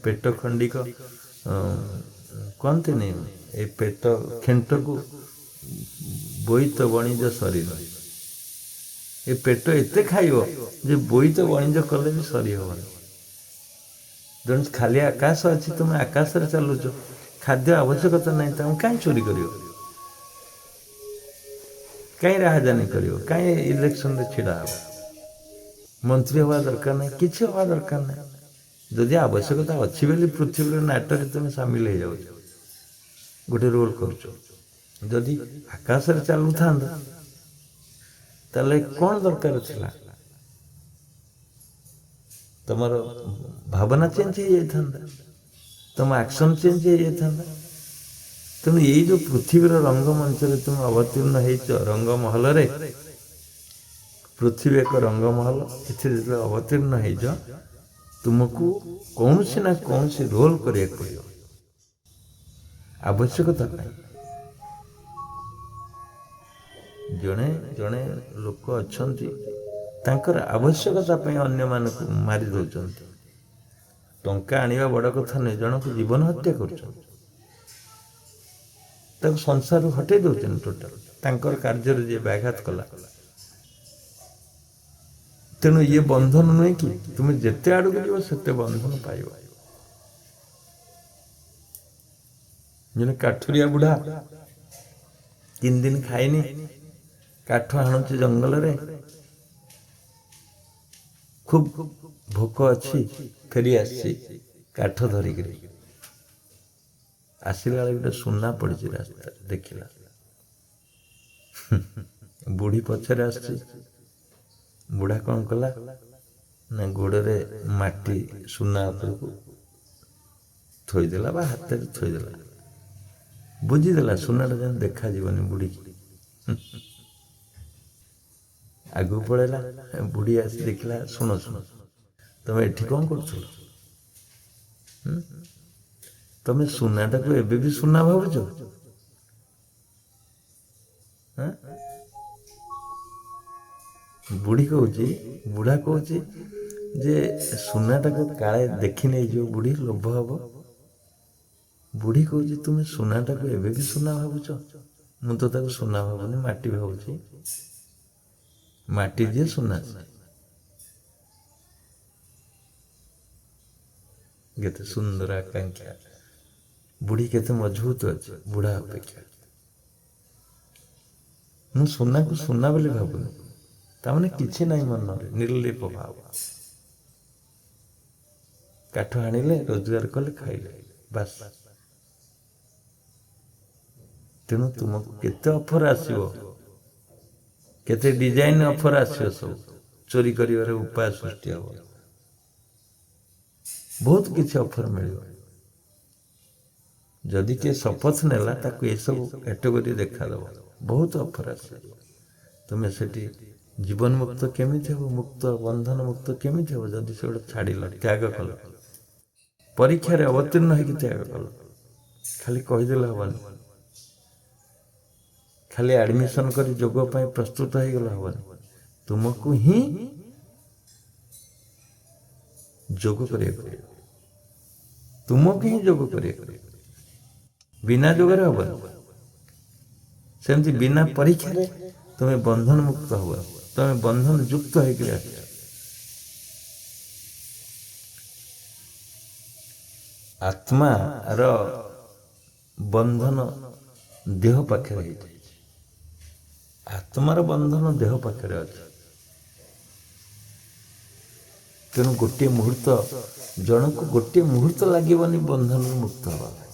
ପେଟ ଖଣ୍ଡିକ କହନ୍ତିନି, ଏ ପେଟ ଖେଣ୍ଟକୁ ବୋଇତ ବଣିଜ ଶରୀର। ଏ ପେଟ ଏତେ ଖାଇବ ଯେ ବୋଇତ ବଣିଜ କଲେ ବି ସରି ହବନି। ତେଣୁ ଖାଲି ଆକାଶ ଅଛି, ତୁମେ ଆକାଶରେ ଚାଲୁଛ, ଖାଦ୍ୟ ଆବଶ୍ୟକତା ନାହିଁ, ତମେ କାହିଁ ଚୋରି କରିବ? କାହିଁ ରାହାଜାନୀ କରିବ? କାହିଁ ଇଲେକ୍ସନରେ ଛିଡ଼ା ହେବ? ମନ୍ତ୍ରୀ ହେବା ଦରକାର ନାହିଁ, କିଛି ହେବା ଦରକାର ନାହିଁ। ଯଦି ଆବଶ୍ୟକତା ଅଛି ବୋଲି ପୃଥିବୀର ନାଟରେ ତୁମେ ସାମିଲ ହେଇଯାଉଛ, ଗୋଟେ ରୋଲ କରୁଛ। ଯଦି ଆକାଶରେ ଚାଲୁଥାନ୍ତ ତାହେଲେ କ'ଣ ଦରକାର ଥିଲା? ତମର ଭାବନା ଚେଞ୍ଜ ହେଇଯାଇଥାନ୍ତା, ତମ ଆକ୍ସନ ଚେଞ୍ଜ ହେଇଯାଇଥାନ୍ତା। ତେଣୁ ଏଇ ଯୋଉ ପୃଥିବୀର ରଙ୍ଗମଞ୍ଚରେ ତୁମେ ଅବତୀର୍ଣ୍ଣ ହେଇଛ, ରଙ୍ଗମହଲରେ, ପୃଥିବୀ ଏକ ରଙ୍ଗମହଲ, ଏଥିରେ ଯେତେବେଳେ ଅବତୀର୍ଣ୍ଣ ହେଇଛ, ତୁମକୁ କୌଣସି ନା କୌଣସି ରୋଲ କରିବାକୁ ପଡ଼ିବ ଆବଶ୍ୟକତା ପାଇଁ। ଜଣେ ଜଣେ ଲୋକ ଅଛନ୍ତି, ତାଙ୍କର ଆବଶ୍ୟକତା ପାଇଁ ଅନ୍ୟମାନଙ୍କୁ ମାରି ଦେଉଛନ୍ତି। ଟଙ୍କା ଆଣିବା ବଡ଼ କଥା ନୁହେଁ, ଜଣକୁ ଜୀବନ ହତ୍ୟା କରୁଛନ୍ତି, ତାକୁ ସଂସାରରୁ ହଟେଇ ଦେଉଛନ୍ତି ଟୋଟାଲ, ତାଙ୍କର କାର୍ଯ୍ୟରେ ଯିଏ ବ୍ୟାଘାତ କଲା। ତେଣୁ ଇଏ ବନ୍ଧନ ନୁହେଁ କି? ତୁମେ ଯେତେ ଆଡ଼କୁ ଯିବ ସେତେ ବନ୍ଧନ ପାଇବ। ଜଣେ କାଠୁରିଆ ବୁଢ଼ା 3 ଦିନ ଖାଇନି, କାଠ ହାଣୁଛି ଜଙ୍ଗଲରେ, ଖୁବ୍ ଭୋକ ଅଛି, ଫେରି ଆସିଛି କାଠ ଧରିକିରି। ଆସିଲା ବେଳେ ଗୋଟେ ସୁନା ପଡ଼ିଛି ରାସ୍ତାରେ, ଦେଖିଲା। ବୁଢ଼ୀ ପଛରେ ଆସିଛି। ବୁଢ଼ା କ'ଣ କଲା ନା ଗୋଡ଼ରେ ମାଟି ସୁନା ଉପରକୁ ଥୋଇଦେଲା ବା ହାତରେ ଥୋଇଦେଲା, ବୁଝିଦେଲା ସୁନାଟା ଯେମିତି ଦେଖାଯିବନି ବୁଢ଼ୀକି। ଆଗକୁ ପଳେଇଲା। ବୁଢ଼ୀ ଆସି ଦେଖିଲା, ଶୁଣ ଶୁଣ, ତମେ ଏଠି କ'ଣ କରୁଥିଲ? ତମେ ସୁନାଟାକୁ ଏବେ ବି ସୁନା ଭାବୁଛ? ବୁଢ଼ା କହୁଛି ଯେ ସୁନାଟାକୁ କାଳେ ଦେଖି ନେଇଯିବ ବୁଢ଼ୀ, ଲୋଭ ହବ। ବୁଢ଼ୀ କହୁଛି ତୁମେ ସୁନାଟାକୁ ଏବେ ବି ସୁନା ଭାବୁଛ? ମୁଁ ତ ତାକୁ ସୁନା ଭାବୁନି, ମାଟି ଭାବୁଛି। ମାଟି ଯିଏ ସୁନା ସିଏ। କେତେ ସୁନ୍ଦର ଆକାଂକ୍ଷା। ବୁଢ଼ୀ କେତେ ମଜବୁତ ଅଛି ବୁଢ଼ା ଅପେକ୍ଷା। ମୁଁ ସୁନାକୁ ସୁନା ବୋଲି ଭାବୁନି, ତାମାନେ କିଛି ନାହିଁ ମନରେ, ନିର୍ଲିପ ଭାବ। କାଠ ଆଣିଲେ, ରୋଜଗାର କଲେ, ଖାଇଲେ, ବାସ୍। ତେଣୁ ତୁମକୁ କେତେ ଅଫର ଆସିବ, କେତେ ଡିଜାଇନ ଅଫର ଆସିବ, ସବୁ ଚୋରି କରିବାର ଉପାୟ ସୃଷ୍ଟି ହବ, ବହୁତ କିଛି ଅଫର ମିଳିବ। ଯଦି କିଏ ଶପଥ ନେଲା, ତାକୁ ଏସବୁ କ୍ୟାଟେଗୋରୀ ଦେଖାଦେବ, ବହୁତ ଅଫର ଆସିବ। ତୁମେ ସେଠି ଜୀବନ ମୁକ୍ତ କେମିତି ହେବ, ମୁକ୍ତ ବନ୍ଧନ ମୁକ୍ତ କେମିତି ହେବ? ଯଦି ସେଗୁଡ଼ା ଛାଡ଼ିଲ, ତ୍ୟାଗ କଲ, ପରୀକ୍ଷାରେ ଅବତୀର୍ଣ୍ଣ ହେଇକି ତ୍ୟାଗ କଲ। ଖାଲି କହିଦେଲେ ହବନି, ଖାଲି ଆଡମିସନ କରି ଯୋଗ ପାଇଁ ପ୍ରସ୍ତୁତ ହେଇଗଲେ ହବନି। ତୁମକୁ ହିଁ ଯୋଗ କରିବାକୁ ପଡ଼ିବ, ତୁମକୁ ହିଁ ଯୋଗ କରିବାକୁ ପଡ଼ିବ। ବିନା ଯୋଗରେ ହବନି। ସେମିତି ବିନା ପରୀକ୍ଷାରେ ତୁମେ ବନ୍ଧନ ମୁକ୍ତ ହବ, ତୁମେ ବନ୍ଧନ ଯୁକ୍ତ ହେଇକରି ଆସିଛ। ଆତ୍ମାର ବନ୍ଧନ ଦେହ ପାଖରେ ହେଇଯାଇଛି, ଆତ୍ମାର ବନ୍ଧନ ଦେହ ପାଖରେ ଅଛି। ତେଣୁ ଗୋଟିଏ ମୁହୂର୍ତ୍ତ, ଜଣକୁ ଗୋଟିଏ ମୁହୂର୍ତ୍ତ ଲାଗିବନି ବନ୍ଧନରୁ ମୁକ୍ତ ହେବା ପାଇଁ।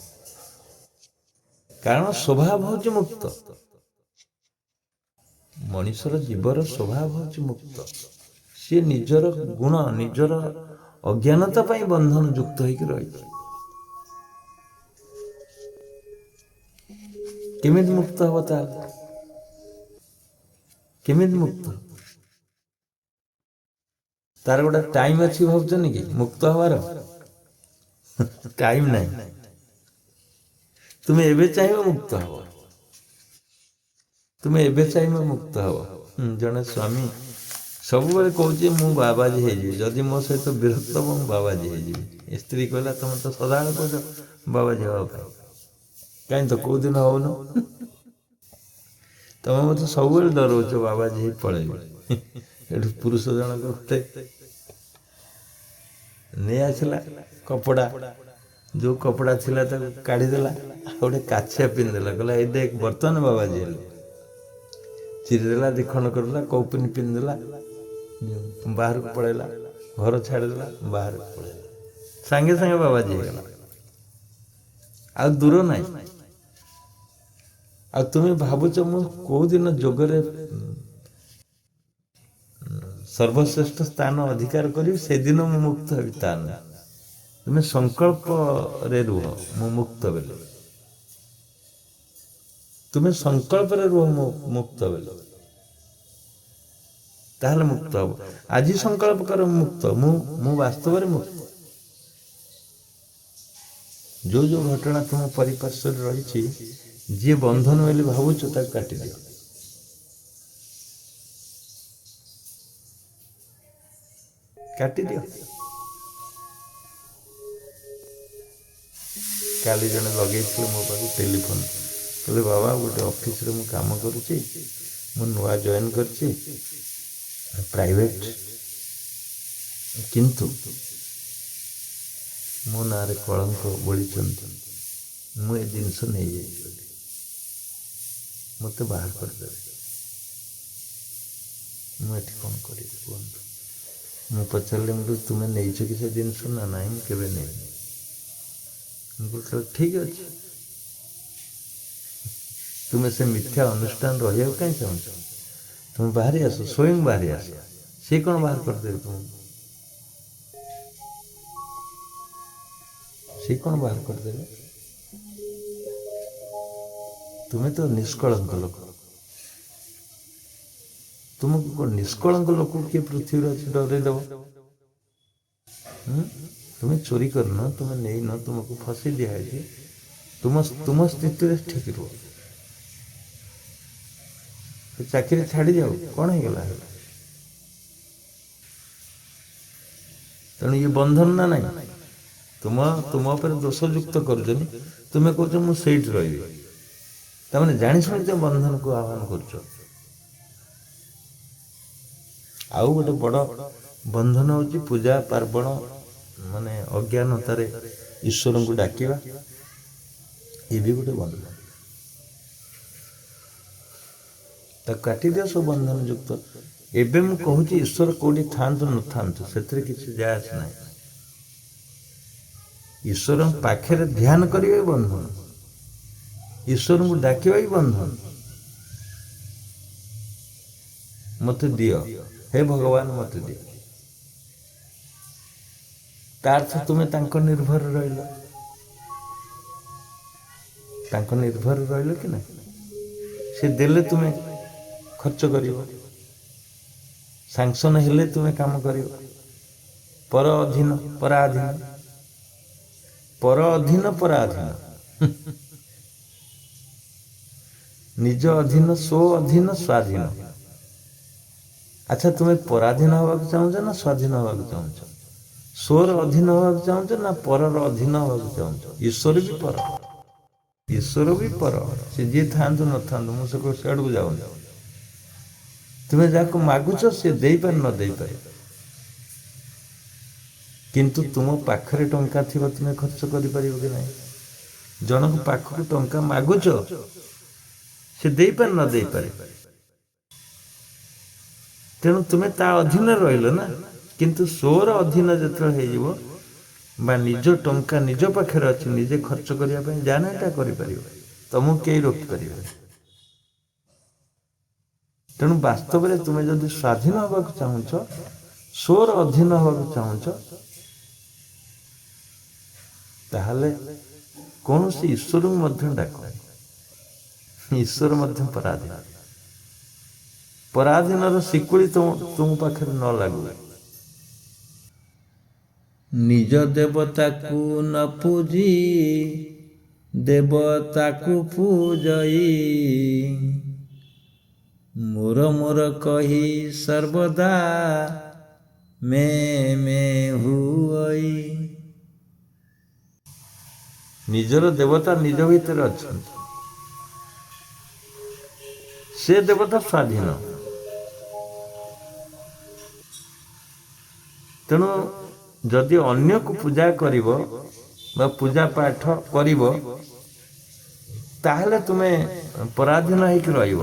କାରଣ ସ୍ୱଭାବ ହେଉଛି ମୁକ୍ତ। ମଣିଷର ଜୀବର ସ୍ୱଭାବ ହେଉଛି ମୁକ୍ତ। ସିଏ ନିଜର ଗୁଣ, ନିଜର ଅଜ୍ଞାନତା ପାଇଁ ବନ୍ଧନ ଯୁକ୍ତ ହେଇକି ରହିଛି। କେମିତି ମୁକ୍ତ ହବ ତାହେଲେ? କେମିତି ମୁକ୍ତ? ତାର ଗୋଟେ ଟାଇମ ଅଛି ଭାବୁଛନ୍ତି କି ମୁକ୍ତ ହବାର? ଟାଇମ ନାହିଁ। ତୁମେ ଏବେ ଚାହିଁବ ମୁକ୍ତ ହବ। ତୁମେ ଏବେ ଚାହିଁବ ମୁକ୍ତ ହବ। ଜଣେ ସ୍ୱାମୀ ସବୁବେଳେ କହୁଛି ମୁଁ ବାବାଜୀ ହେଇଯିବି, ଯଦି ମୋ ସହିତ ବିରକ୍ତ ହବ ମୁଁ ବାବାଜୀ ହେଇଯିବି। ସ୍ତ୍ରୀ କହିଲା ତମେ ତ ସଦାବେଳେ କହୁଛ ବାବାଜୀ ହବା ପାଇଁ, କାହିଁ ତ କୋଉଦିନ ହଉନ? ତମେ ମତେ ସବୁବେଳେ ଡରଉଛ ବାବାଜୀ ହେଇ ପଳେଇବି। ଏଠୁ ପୁରୁଷ ଜଣକ ଗୋଟେ ନେଇ ଆସିଲା କପଡ଼ା, ଯୋଉ କପଡ଼ା ଥିଲା ତାକୁ କାଢିଦେଲା, ଆଉ ଗୋଟେ କାଛିଆ ପିନ୍ଧିଦେଲା, କହିଲା ଏଇ ଦେଖ ବର୍ତ୍ତମାନ ବାବାଜୀ ହେଲେ। ଚିରିଦେଲା, ଦିଖଣ୍ଡ କରିଦେଲା, କୌପୁନି ପିନ୍ଧିଦେଲା, ବାହାରକୁ ପଳେଇଲା, ଘର ଛାଡ଼ିଦେଲା, ବାହାରକୁ ପଳେଇଲା, ସାଙ୍ଗେ ସାଙ୍ଗେ ବାବାଜୀ ହେଇଗଲା। ଆଉ ଦୂର ନାହିଁ। ଆଉ ତୁମେ ଭାବୁଛ ମୁଁ କୋଉଦିନ ଯୋଗରେ ସର୍ବଶ୍ରେଷ୍ଠ ସ୍ଥାନ ଅଧିକାର କରିବି ସେଦିନ ମୁଁ ମୁକ୍ତ ହେବି, ତା ନୁହେଁ। ତୁମେ ସଂକଳ୍ପରେ ରୁହ ମୁଁ ମୁକ୍ତ ବୋଲି। ତୁମେ ସଂକଳ୍ପରେ ରୁହ ମୁଁ ମୁକ୍ତ ବୋଲି, ତାହେଲେ ମୁକ୍ତ ହବ। ଆଜି ସଂକଳ୍ପ କର ମୁକ୍ତ, ମୁଁ ବାସ୍ତବରେ ମୁକ୍ତ। ଯୋଉ ଯୋଉ ଘଟଣା ତୁମ ପରିପାର୍ଶ୍ୱରେ ରହିଛି, ଯିଏ ବନ୍ଧନ ବୋଲି ଭାବୁଛ ତାକୁ କାଟିଦିଅ। କାଟିଦିଅ। କାଲି ଜଣେ ଲଗେଇଥିଲେ ମୋ ପାଖକୁ ଟେଲିଫୋନ, କହିଲେ ବାବା ଗୋଟେ ଅଫିସରେ ମୁଁ କାମ କରୁଛି, ମୁଁ ନୂଆ ଜଏନ୍ କରିଛି ପ୍ରାଇଭେଟ, କିନ୍ତୁ ମୋ ନାଁରେ କଳଙ୍କ ବୋଳିଛନ୍ତି, ମୁଁ ଏ ଜିନିଷ ନେଇଯାଇଛି ବୋଲି, ମୋତେ ବାହାର କରିଦେବେ, ମୁଁ ଏଠି କ'ଣ କରିବି କୁହନ୍ତୁ? ମୁଁ ପଚାରିଲି, ମୁଁ ତୁମେ ନେଇଛ କି ସେ ଜିନିଷ? ନା ନାହିଁ ମୁଁ କେବେ ନେଇନି। ମୁଁ କହିଲି ଠିକ ଅଛି, ତୁମେ ସେ ମିଥ୍ୟା ଅନୁଷ୍ଠାନ ରହିବାକୁ କାହିଁ ଚାହୁଁଛ? ତୁମେ ବାହାରି ଆସ, ସ୍ୱୟଂ ବାହାରି ଆସ, ସେ କ'ଣ ବାହାର କରିଦେବେ ତୁମକୁ? ସେ କ'ଣ ବାହାର କରିଦେବେ? ତୁମେ ତ ନିଷ୍କଳଙ୍କ ଲୋକ। ତୁମକୁ କ'ଣ ନିଷ୍କଳଙ୍କ ଲୋକକୁ କିଏ ପୃଥିବୀରେ ଅଛି ଡରେଇ ଦେବ? ତୁମେ ଚୋରି କରିନ, ତୁମେ ନେଇନ, ତୁମକୁ ଫସେଇ ଦିଆହେଇଛି, ତୁମ ସ୍ଥିତିରେ ଠିକ ରୁହ। ଚାକିରି ଛାଡ଼ି ଯାଉ, କ'ଣ ହେଇଗଲା? ତେଣୁ ଇଏ ବନ୍ଧନ ନା ନାହିଁ? ତୁମ ଉପରେ ଦୋଷ ଯୁକ୍ତ କରୁଛନ୍ତି, ତୁମେ କହୁଛ ମୁଁ ସେଇଠି ରହିବି, ତାମାନେ ଜାଣି ଶୁଣି ବନ୍ଧନକୁ ଆହ୍ୱାନ କରୁଛ। ଆଉ ଗୋଟେ ବଡ଼ ବନ୍ଧନ ହେଉଛି ପୂଜା ପାର୍ବଣ, ମାନେ ଅଜ୍ଞାନତାରେ ଈଶ୍ୱରଙ୍କୁ ଡାକିବା, ଏ ବି ଗୋଟେ ବନ୍ଧନ। ତାକୁ କାଟିଦିଅ ସବୁ ବନ୍ଧନ ଯୁକ୍ତ। ଏବେ ମୁଁ କହୁଛି ଈଶ୍ୱର କୋଉଠି ଥାଆନ୍ତୁ ନଥାନ୍ତୁ, ସେଥିରେ କିଛି ଯାଏ ଆସେ ନାହିଁ। ଈଶ୍ୱରଙ୍କ ପାଖରେ ଧ୍ୟାନ କରିବା ବି ବନ୍ଧନ, ଈଶ୍ୱରଙ୍କୁ ଡାକିବା ବି ବନ୍ଧନ। ମୋତେ ଦିଅ, ହେ ଭଗବାନ ମୋତେ ଦିଅ। ତା ଅର୍ଥ ତୁମେ ତାଙ୍କ ନିର୍ଭରରେ ରହିଲ। ତାଙ୍କ ନିର୍ଭରରେ ରହିଲ କି ନାହିଁ? ସେ ଦେଲେ ତୁମେ ଖର୍ଚ୍ଚ କରିବ, ସାଂସନ ହେଲେ ତୁମେ କାମ କରିବ। ପର ଅଧୀନ ପରାଧୀନ, ପର ଅଧୀନ ପରାଧୀନ, ନିଜ ଅଧୀନ, ସ୍ୱ ଅଧୀନ, ସ୍ୱାଧୀନ। ଆଚ୍ଛା, ତୁମେ ପରାଧୀନ ହେବାକୁ ଚାହୁଁଛ ନା ସ୍ୱାଧୀନ ହେବାକୁ ଚାହୁଁଛ? ସ୍ୱର ଅଧୀନ ହେବାକୁ ଚାହୁଁଛ ନା ପରର ଅଧୀନ ହେବାକୁ ଚାହୁଁଛ? ଈଶ୍ୱର ବି ପର, ଈଶ୍ୱର ବି ପର, ସେ ଯିଏ ଥାଆନ୍ତୁ ନଥାନ୍ତୁ, ମୁଁ ସେ ଆଡ଼କୁ ଯାଉନି। ତୁମେ ଯାହାକୁ ମାଗୁଛ ସେ ଦେଇପାରେ ନ ଦେଇପାରେ, କିନ୍ତୁ ତୁମ ପାଖରେ ଟଙ୍କା ଥିବ, ତୁମେ ଖର୍ଚ୍ଚ କରିପାରିବ କି ନାହିଁ? ଜଣଙ୍କ ପାଖକୁ ଟଙ୍କା ମାଗୁଛ, ସେ ଦେଇପାରେ ନ ଦେଇପାରେ, ତେଣୁ ତୁମେ ତା ଅଧୀନରେ ରହିଲ ନା। କିନ୍ତୁ ସ୍ୱର ଅଧୀନ ଯେତେବେଳେ ହେଇଯିବ ବା ନିଜ ଟଙ୍କା ନିଜ ପାଖରେ ଅଛି, ନିଜେ ଖର୍ଚ୍ଚ କରିବା ପାଇଁ ଯାହା ଏଟା କରିପାରିବ, ତମକୁ କେହି ରୋକିପାରିବେ। ତେଣୁ ବାସ୍ତବରେ ତୁମେ ଯଦି ସ୍ୱାଧୀନ ହେବାକୁ ଚାହୁଁଛ, ସ୍ୱର ଅଧୀନ ହେବାକୁ ଚାହୁଁଛ, ତାହେଲେ କୌଣସି ଈଶ୍ୱରଙ୍କୁ ମଧ୍ୟ ଡାକ। ଈଶ୍ୱର ମଧ୍ୟ ପରାଧୀନ। ପରାଧୀନର ଶିକୁଳି ତୁମ ପାଖରେ ନ ଲାଗୁ। ନିଜ ଦେବତାକୁ ନ ପୂଜି ଦେବତାକୁ ପୂଜଇ, ମୋର ମୋର କହି ସର୍ବଦା ମେ ମେ ହୁଅଇ। ନିଜର ଦେବତା ନିଜ ଭିତରେ ଅଛନ୍ତି, ସେ ଦେବତା ସ୍ୱାଧୀନ। ତେଣୁ ଯଦି ଅନ୍ୟକୁ ପୂଜା କରିବ ବା ପୂଜା ପାଠ କରିବ, ତାହେଲେ ତୁମେ ପରାଧୀନ ହେଇକି ରହିବ।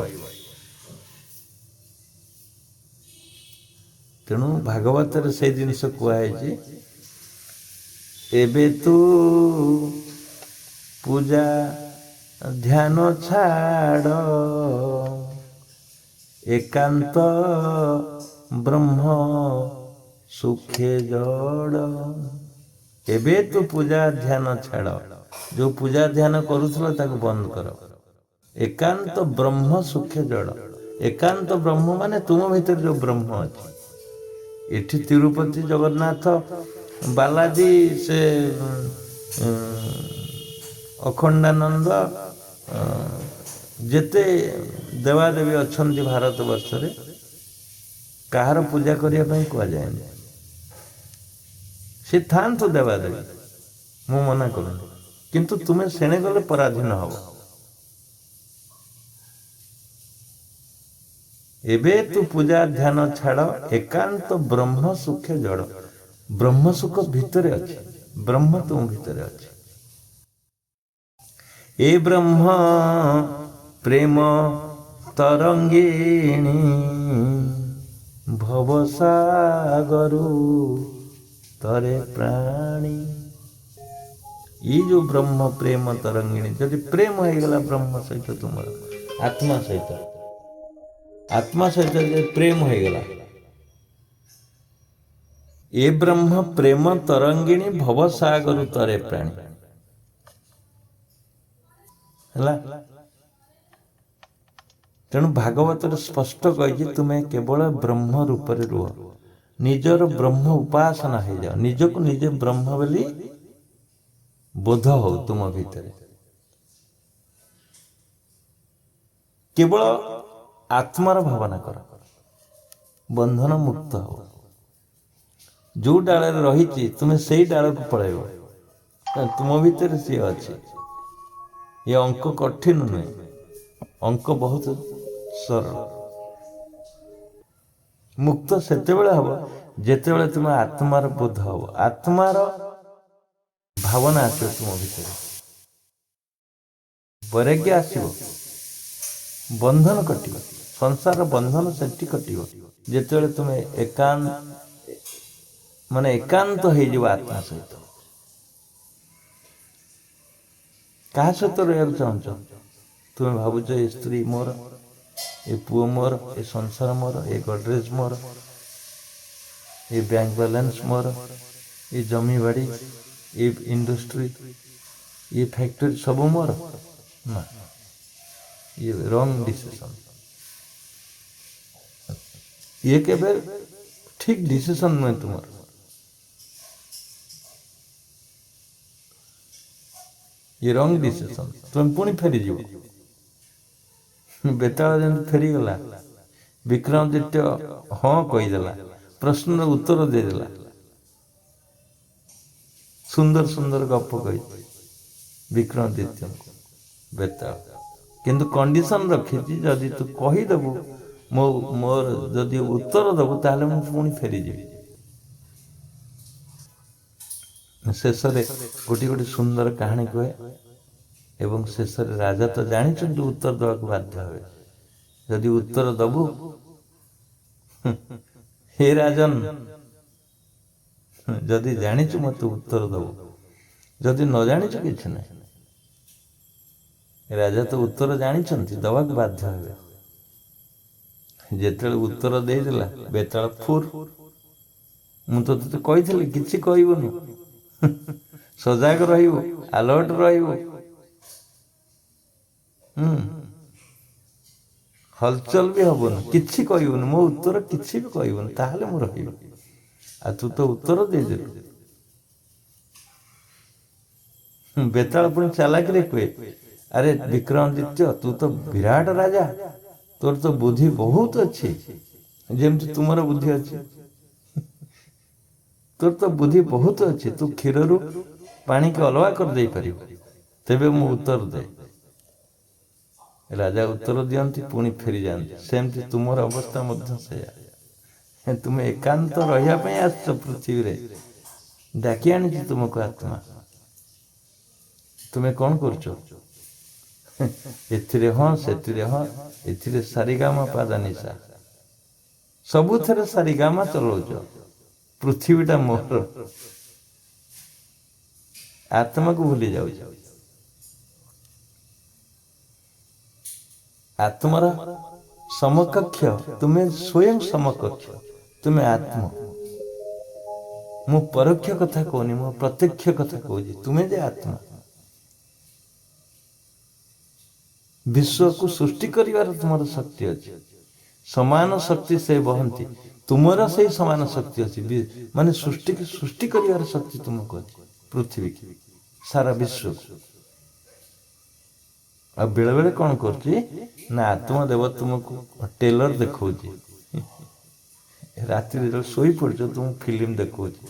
ତେଣୁ ଭାଗବତରେ ସେଇ ଜିନିଷ କୁହାଯାଇଛି, ଏବେ ତୁ ପୂଜା ଧ୍ୟାନ ଛାଡ଼, ଏକାନ୍ତ ବ୍ରହ୍ମ ସୁଖେ ଜଡ଼। ଏବେ ତୁ ପୂଜା ଧ୍ୟାନ ଛାଡ଼, ଯୋଉ ପୂଜା ଧ୍ୟାନ କରୁଥିଲ ତାକୁ ବନ୍ଦ କର। ଏକାନ୍ତ ବ୍ରହ୍ମ ସୁଖେ ଜଡ଼। ଏକାନ୍ତ ବ୍ରହ୍ମ ମାନେ ତୁମ ଭିତରେ ଯୋଉ ବ୍ରହ୍ମ ଅଛି। ଏଠି ତିରୁପତି ଜଗନ୍ନାଥ, ବାଲାଜୀ, ସେ ଅଖଣ୍ଡାନନ୍ଦ, ଯେତେ ଦେବାଦେବୀ ଅଛନ୍ତି ଭାରତ ବର୍ଷରେ, କାହାର ପୂଜା କରିବା ପାଇଁ କୁହାଯାଏନି। ସେ ଥାଆନ୍ତୁ ଦେବାଦେବୀ, ମୁଁ ମନା କରୁନି, କିନ୍ତୁ ତୁମେ ସେଣେ ଗଲେ ପରାଧୀନ ହବ। ଏବେ ତୁ ପୂଜା ଧ୍ୟାନ ଛାଡ଼, ଏକାନ୍ତ ବ୍ରହ୍ମ ସୁଖେ ଜଡ଼। ବ୍ରହ୍ମ ସୁଖ ଭିତରେ ଅଛି, ବ୍ରହ୍ମ ତୁମ ଭିତରେ ଅଛି। ଏ ବ୍ରହ୍ମ ପ୍ରେମ ତରଙ୍ଗିଣୀ, ଭବସାଗରୁ ତରେ ପ୍ରାଣୀ। ଏଇ ଯୋଉ ବ୍ରହ୍ମ ପ୍ରେମ ତରଙ୍ଗିଣୀ, ଯଦି ପ୍ରେମ ହେଇଗଲା ବ୍ରହ୍ମ ସହିତ, ତୁମର ଆତ୍ମା ସହିତ ଯଦି ପ୍ରେମ ହେଇଗଲା, ଏ ବ୍ରହ୍ମ ପ୍ରେମ ତରଙ୍ଗିଣୀ, ଭବସାଗରୁ ତରେ ପ୍ରାଣୀ ହେଲା। ତେଣୁ ଭାଗବତରେ ସ୍ପଷ୍ଟ କହିଛି, ତୁମେ କେବଳ ବ୍ରହ୍ମ ରୂପରେ ରୁହ, ନିଜର ବ୍ରହ୍ମ ଉପାସନା ହେଇଯାଅ, ନିଜକୁ ନିଜେ ବ୍ରହ୍ମ ବୋଲି ବୋଧ ହଉ ତୁମ ଭିତରେ। କେବଳ ଆତ୍ମାର ଭାବନା କର, ବନ୍ଧନ ମୁକ୍ତ ହବ। ଯୋଉ ଡାଳରେ ରହିଛି ତୁମେ ସେଇ ଡାଳକୁ ପଳେଇବ, ତୁମ ଭିତରେ ସିଏ ଅଛି। ଏ ଅଙ୍କ କଠିନ ନୁହେଁ, ଅଙ୍କ ବହୁତ ସରଳ। ମୁକ୍ତ ସେତେବେଳେ ହବ ଯେତେବେଳେ ତୁମେ ଆତ୍ମାର ବୋଧ ହବ, ଆତ୍ମାର ଭାବନା ଆସିବ ତୁମ ଭିତରେ, ବୈରାଗ୍ୟ ଆସିବ, ବନ୍ଧନ କଟିବ। ସଂସାର ବନ୍ଧନ ସେଠି କଟିବ ଯେତେବେଳେ ତୁମେ ଏକାନ୍ତ ହେଇଯିବ ଆତ୍ମା ସହିତ। କାହା ସହିତ ରହିବାକୁ ଚାହୁଁଛ? ତୁମେ ଭାବୁଛ ଏ ସ୍ତ୍ରୀ ମୋର, ଏ ପୁଅ ମୋର, ଏ ସଂସାର ମୋର, ଏ ଗଡରେଜ ମୋର, ଏ ବ୍ୟାଙ୍କ ବାଲାନ୍ସ ମୋର, ଏ ଜମି ବାଡ଼ି, ଏ ଇଣ୍ଡଷ୍ଟ୍ରି, ଏ ଫ୍ୟାକ୍ଟରି ସବୁ ମୋର? ନା, ଇଏ ରଙ୍ଗ ଡିସିସନ। ଇଏ କେବେ ଠିକ ଡିସିସନ ନୁହେଁ ତୁମର। ଇଏ ରଙ୍ଗ ଡିସିସନ। ତୁମେ ପୁଣି ଫେରିଯିବ। ବେତାଳ ଯେମିତି ଫେରିଗଲା, ବିକ୍ରମାଦିତ୍ୟ ହଁ କହିଦେଲା, ପ୍ରଶ୍ନର ଉତ୍ତର ଦେଇଦେଲା, ସୁନ୍ଦର ସୁନ୍ଦର ଗପ କହିଛି ବିକ୍ରମାଦିତ୍ୟଙ୍କୁ ବେତାଳ। କିନ୍ତୁ କଣ୍ଡିସନ ରଖିଛି, ଯଦି ତୁ କହିଦେବୁ, ମୋର ଯଦି ଉତ୍ତର ଦେବୁ, ତାହେଲେ ମୁଁ ପୁଣି ଫେରିଯିବି। ଶେଷରେ ଗୋଟିଏ ସୁନ୍ଦର କାହାଣୀ କୁହେ, ଏବଂ ଶେଷରେ ରାଜା ତ ଜାଣିଛନ୍ତି ଉତ୍ତର ଦେବାକୁ ବାଧ୍ୟ ହେବେ। ଯଦି ଉତ୍ତର ଦେବୁ हे राजन जदि जानिଛୁ मत उत्तर दब जदि न जानिଛୁ କିଛି ନାହିଁ। राजा तो उत्तर जानिଛନ୍ତି दवाक बाध्य हेबे। ଯେତେବେଳେ ଉତ୍ତର ଦେଇଦେଲା ବେତାଳ ଫୁର ମୁଁ ତ ତତେ କହିଥିଲି କିଛି କହିବୁନି ସଜାଗ ରହିବୁ ଆଲର୍ଟ ରହିବୁ ହଲଚଲ ବି ହବନି କିଛି କହିବୁନି ମୋ ଉତ୍ତର କିଛି ବି କହିବୁନି ତାହେଲେ ମୁଁ ରହିବି। ଆଉ ତୁ ତ ଉତ୍ତର ଦେଇଦେଲୁ। ବେତାଳ ପୁଣି ଚାଲାକିରେ କୁହେ ଆରେ ବିକ୍ରମାଦିତ୍ୟ ତୁ ତ ବିରାଟ ରାଜା ତୋର ତ ବୁଦ୍ଧି ବହୁତ ଅଛି ଯେମିତି ତୁମର ବୁଦ୍ଧି ଅଛି ତୋର ତ ବୁଦ୍ଧି ବହୁତ ଅଛି ତୁ କ୍ଷୀରରୁ ପାଣିକି ଅଲଗା କରିଦେଇ ପାରିବୁ ତେବେ ମୁଁ ଉତ୍ତର ଦେ। ରାଜା ଉତ୍ତର ଦିଅନ୍ତି ପୁଣି ଫେରିଯାଆନ୍ତି। ସେମିତି ତୁମର ଅବସ୍ଥା ମଧ୍ୟ ସେଇଆ। ତୁମେ ଏକାନ୍ତ ରହିବା ପାଇଁ ଆସିଛ ପୃଥିବୀରେ ଡାକି ଆଣିଛି ତୁମକୁ ଆତ୍ମା। ତୁମେ କ'ଣ କରୁଛ? ଏଥିରେ ହଁ ସେଥିରେ ହଁ ଏଥିରେ ସାରିଗାମା ପାଦାନିଶା ସବୁଥିରେ ସାରିଗାମା ଚଲଉଛ। ପୃଥିବୀଟା ମୋର ଆତ୍ମାକୁ ଭୁଲି ଯାଉଛ। ଆତ୍ମାର ସମକକ୍ଷ ତୁମେ ସ୍ୱୟଂ ସମକକ୍ଷ ତୁମେ ଆତ୍ମ। ମୁଁ ପରୋକ୍ଷ କଥା କହୁନି ମୁଁ ପ୍ରତ୍ୟକ୍ଷ କଥା କହୁଛି ତୁମେ ଯେ ଆତ୍ମା। ବିଶ୍ୱକୁ ସୃଷ୍ଟି କରିବାର ତୁମର ଶକ୍ତି ଅଛି। ସମାନ ଶକ୍ତି ସେ ବହନ୍ତି ତୁମର ସେଇ ସମାନ ଶକ୍ତି ଅଛି। ମାନେ ସୃଷ୍ଟି କରିବାର ଶକ୍ତି ତୁମକୁ ଅଛି ପୃଥିବୀ ସାରା ବିଶ୍ୱକୁ। ଆଉ ବେଳେ ବେଳେ କ'ଣ କରୁଛି ନା ଆତ୍ମା ଦେବ ତୁମକୁ ଟେଲର ଦେଖଉଛି। ରାତିରେ ଯେତେବେଳେ ଶୋଇ ପଡୁଛ ତୁମକୁ ଫିଲ୍ମ ଦେଖଉଛି।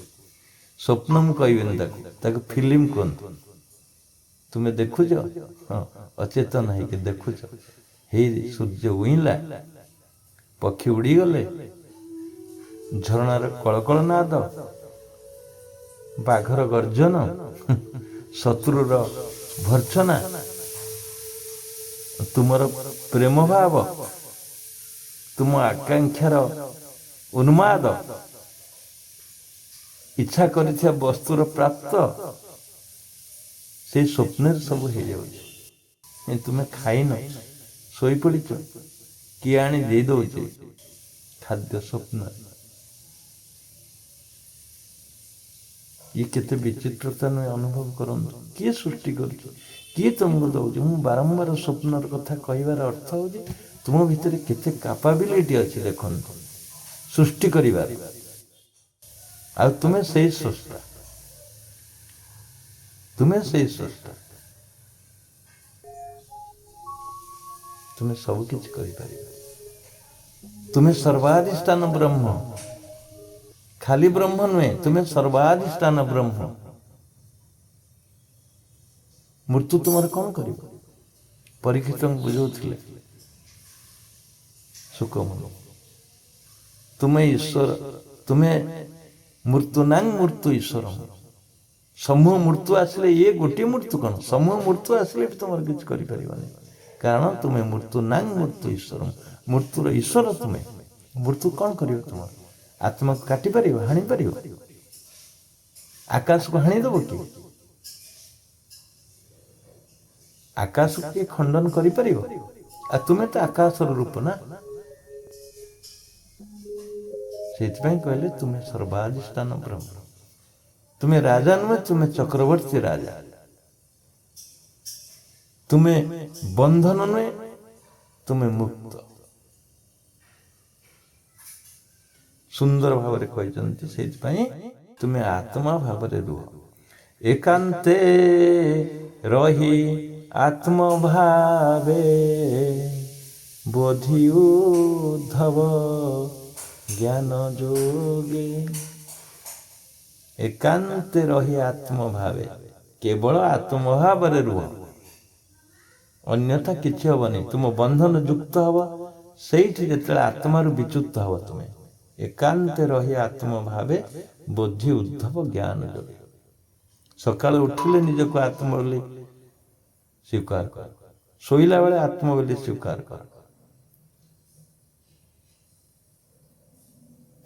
ସ୍ୱପ୍ନ ମୁଁ କହିବିନି ତାକୁ ଫିଲ୍ମ କୁହନ୍ତୁ। ତୁମେ ଦେଖୁଛ ହଁ ଅଚେତନ ହେଇକି ଦେଖୁଛ। ହେଇ ସୂର୍ଯ୍ୟ ଉଇଁଲା ପକ୍ଷୀ ଉଡ଼ିଗଲେ ଝରଣାର କଳକଳ ନାଦ ବାଘର ଗର୍ଜନ ଶତ୍ରୁର ଭର୍ଚ୍ଛନା ତୁମର ପ୍ରେମ ଭାବ ତୁମ ଆକାଂକ୍ଷାର ଉନ୍ମାଦ ଇଚ୍ଛା କରିଥିବା ବସ୍ତୁର ପ୍ରାପ୍ତ ସେଇ ସ୍ୱପ୍ନରେ ସବୁ ହେଇଯାଉଛି। ତୁମେ ଖାଇନ ଶୋଇପଡ଼ିଛ କିଏ ଆଣି ଦେଇ ଦଉଛି ଖାଦ୍ୟ ସ୍ୱପ୍ନ। ଇଏ କେତେ ବିଚିତ୍ରତା ନୁହେଁ ଅନୁଭବ କରନ୍ତୁ। କିଏ ସୃଷ୍ଟି କରୁଛି କିଏ ତୁମକୁ ଦଉଛି? ମୁଁ ବାରମ୍ବାର ସ୍ୱପ୍ନର କଥା କହିବାର ଅର୍ଥ ହେଉଛି ତୁମ ଭିତରେ କେତେ କାପାବିଲିଟି ଅଛି ଦେଖନ୍ତୁ ସୃଷ୍ଟି କରିବାର। ଆଉ ତୁମେ ସେଇ ସ୍ରଷ୍ଟା ତୁମେ ସେଇ ସ୍ରଷ୍ଟା ତୁମେ ସବୁ କିଛି କରିପାରିବ। ତୁମେ ସର୍ବାଧିଷ୍ଠାନ ବ୍ରହ୍ମ। ଖାଲି ବ୍ରହ୍ମ ନୁହେଁ ତୁମେ ସର୍ବାଧିଷ୍ଠାନ ବ୍ରହ୍ମ। ମୃତ୍ୟୁ ତୁମର କ'ଣ କରିବ? ପରୀକ୍ଷିତଙ୍କୁ ବୁଝାଉଥିଲେ ସୁକମୁନି ତୁମେ ଈଶ୍ୱର ତୁମେ ମୃତ୍ୟୁ ନାଂ ମୃତ୍ୟୁ ଈଶ୍ୱର। ସମୂହ ମୃତ୍ୟୁ ଆସିଲେ ଇଏ ଗୋଟିଏ ମୃତ୍ୟୁ କ'ଣ ସମୂହ ମୃତ୍ୟୁ ଆସିଲେ ବି ତୁମର କିଛି କରିପାରିବନି। କାରଣ ତୁମେ ମୃତ୍ୟୁ ନାଂ ମୃତ୍ୟୁ ଈଶ୍ୱର। ମୃତ୍ୟୁର ଈଶ୍ୱର ତୁମେ। ମୃତ୍ୟୁ କ'ଣ କରିବ? ତୁମର ଆତ୍ମାକୁ କାଟିପାରିବ ହାଣିପାରିବ? ଆକାଶକୁ ହାଣିଦେବ କି? ଆକାଶକୁ କିଏ ଖଣ୍ଡନ କରିପାରିବ? ଆଉ ତୁମେ ତ ଆକାଶର ରୂପ ନା। ସେଇଥିପାଇଁ କହିଲେ ତୁମେ ସର୍ବାଧିଷ୍ଠାନ ବ୍ରହ୍ମ। ତୁମେ ରାଜା ନୁହେଁ ତୁମେ ଚକ୍ରବର୍ତ୍ତୀ ରାଜା। ତୁମେ ବନ୍ଧନ ନୁହେଁ ତୁମେ ମୁକ୍ତ। ସୁନ୍ଦର ଭାବରେ କହିଛନ୍ତି। ସେଇଥିପାଇଁ ତୁମେ ଆତ୍ମା ଭାବରେ ରୁହ। ଏକାନ୍ତେ ରହି ଆତ୍ମଭାବେ ବୋଧି ଉଦ୍ଧବ ଜ୍ଞାନ ଯୋଗେ। ଏକାନ୍ତେ ରହି ଆତ୍ମଭାବେ କେବଳ ଆତ୍ମଭାବରେ ରୁହ ଅନ୍ୟଥା କିଛି ହବନି। ତୁମ ବନ୍ଧନ ଯୁକ୍ତ ହବ ସେଇଠି ଯେତେବେଳେ ଆତ୍ମାରୁ ବିଚ୍ୟୁତ ହବ ତୁମେ। ଏକାନ୍ତେ ରହି ଆତ୍ମଭାବେ ବୋଧି ଉଦ୍ଧବ ଜ୍ଞାନ ଯୋଗେ। ସକାଳେ ଉଠିଲେ ନିଜକୁ ଆତ୍ମ ବୋଲି ସ୍ୱୀକାର କର। ଶୋଇଲା ବେଳେ ଆତ୍ମ ବୋଲି ସ୍ୱୀକାର କର।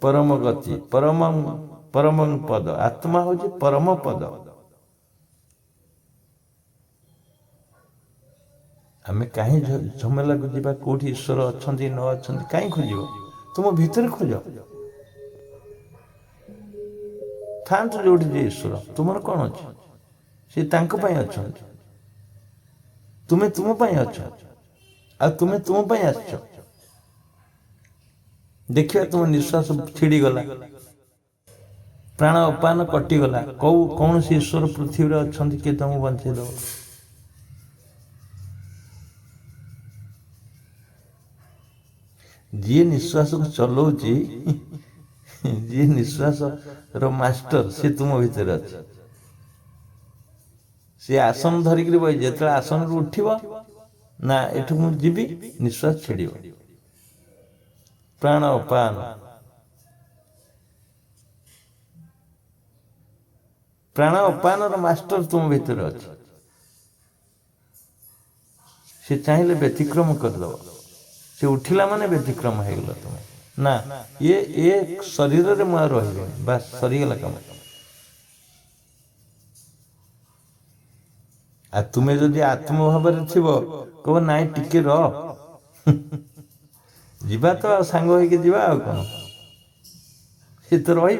परम गति परम पद आत्मा हूँ परम पद आम कहीं झमेला को जीवा कौटी ईश्वर अच्छा न अच्छा कहीं खोज तुम भितर खोज था जो ईश्वर तुम कौन अच्छे सी अच्छा तुम्हें तुम अच्छ आ तुम्हें तुम आस देखिए तुम निश्वास छिड़ी गला प्राण अपान कटिगला कौन सी ईश्वर पृथ्वी अच्छा किए तुमको बंचेदब जी निश्वास को चलाऊँगी जी निश्वास रो मास्टर सी तुम भीतर अच्छे सी आसन धरिक बही जो आसन रू उठब ना एठू मुझे जीवी निश्वास छिड़ प्राण अपान प्राण अपान मास्टर तुम भीतर अच्छे सी चाहिए व्यतिक्रम करदब से उठिला माने व्यतिक्रम हो गला तुम ना ये शरीर रे मुआ रही बस सरीगला कम आ तुम्हें जदि आत्मभाव थो कह ना टिके जीवा तो सांग होके जीवा आ कौन सी तो रही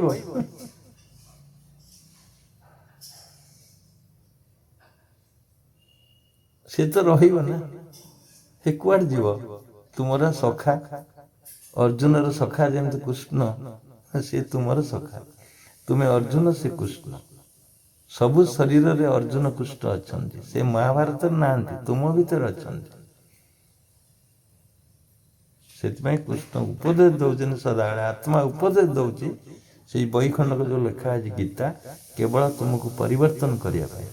सी तो रहा से कुआड़ जीव तुमरा सखा अर्जुन सखा जमी कृष्ण सी तुम सखा तुम्हें अर्जुन से कृष्ण सबु शरीर रे अर्जुन कृष्ण अच्छा से महाभारत ना तुम भीतर अच्छा से कृष्ण उपदेश दौन सदाबले आत्मा उपदेश दौची से बैखंडक जो लिखा है गीता केवल तुमको परिवर्तन करने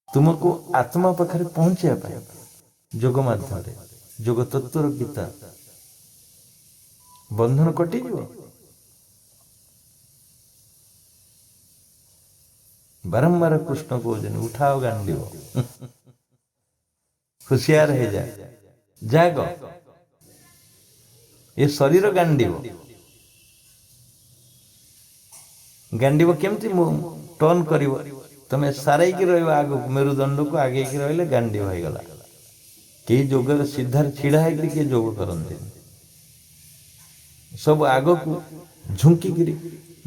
तुमको आत्मा पाखे पहुंचाई जोग माध्यम जोग तत्वर गीता बंधन कटिज बारंबार कृष्ण कहते उठाओ गांडीव हुशियार हो जाग ये शरीर गांडीव गांडीव केमती टर्न कर तमें साराई रग मेरुदंड को आगे रही गांडी होगला कई जोग सीधार छिड़ा है किए जोग करते सब आग को झुंकिक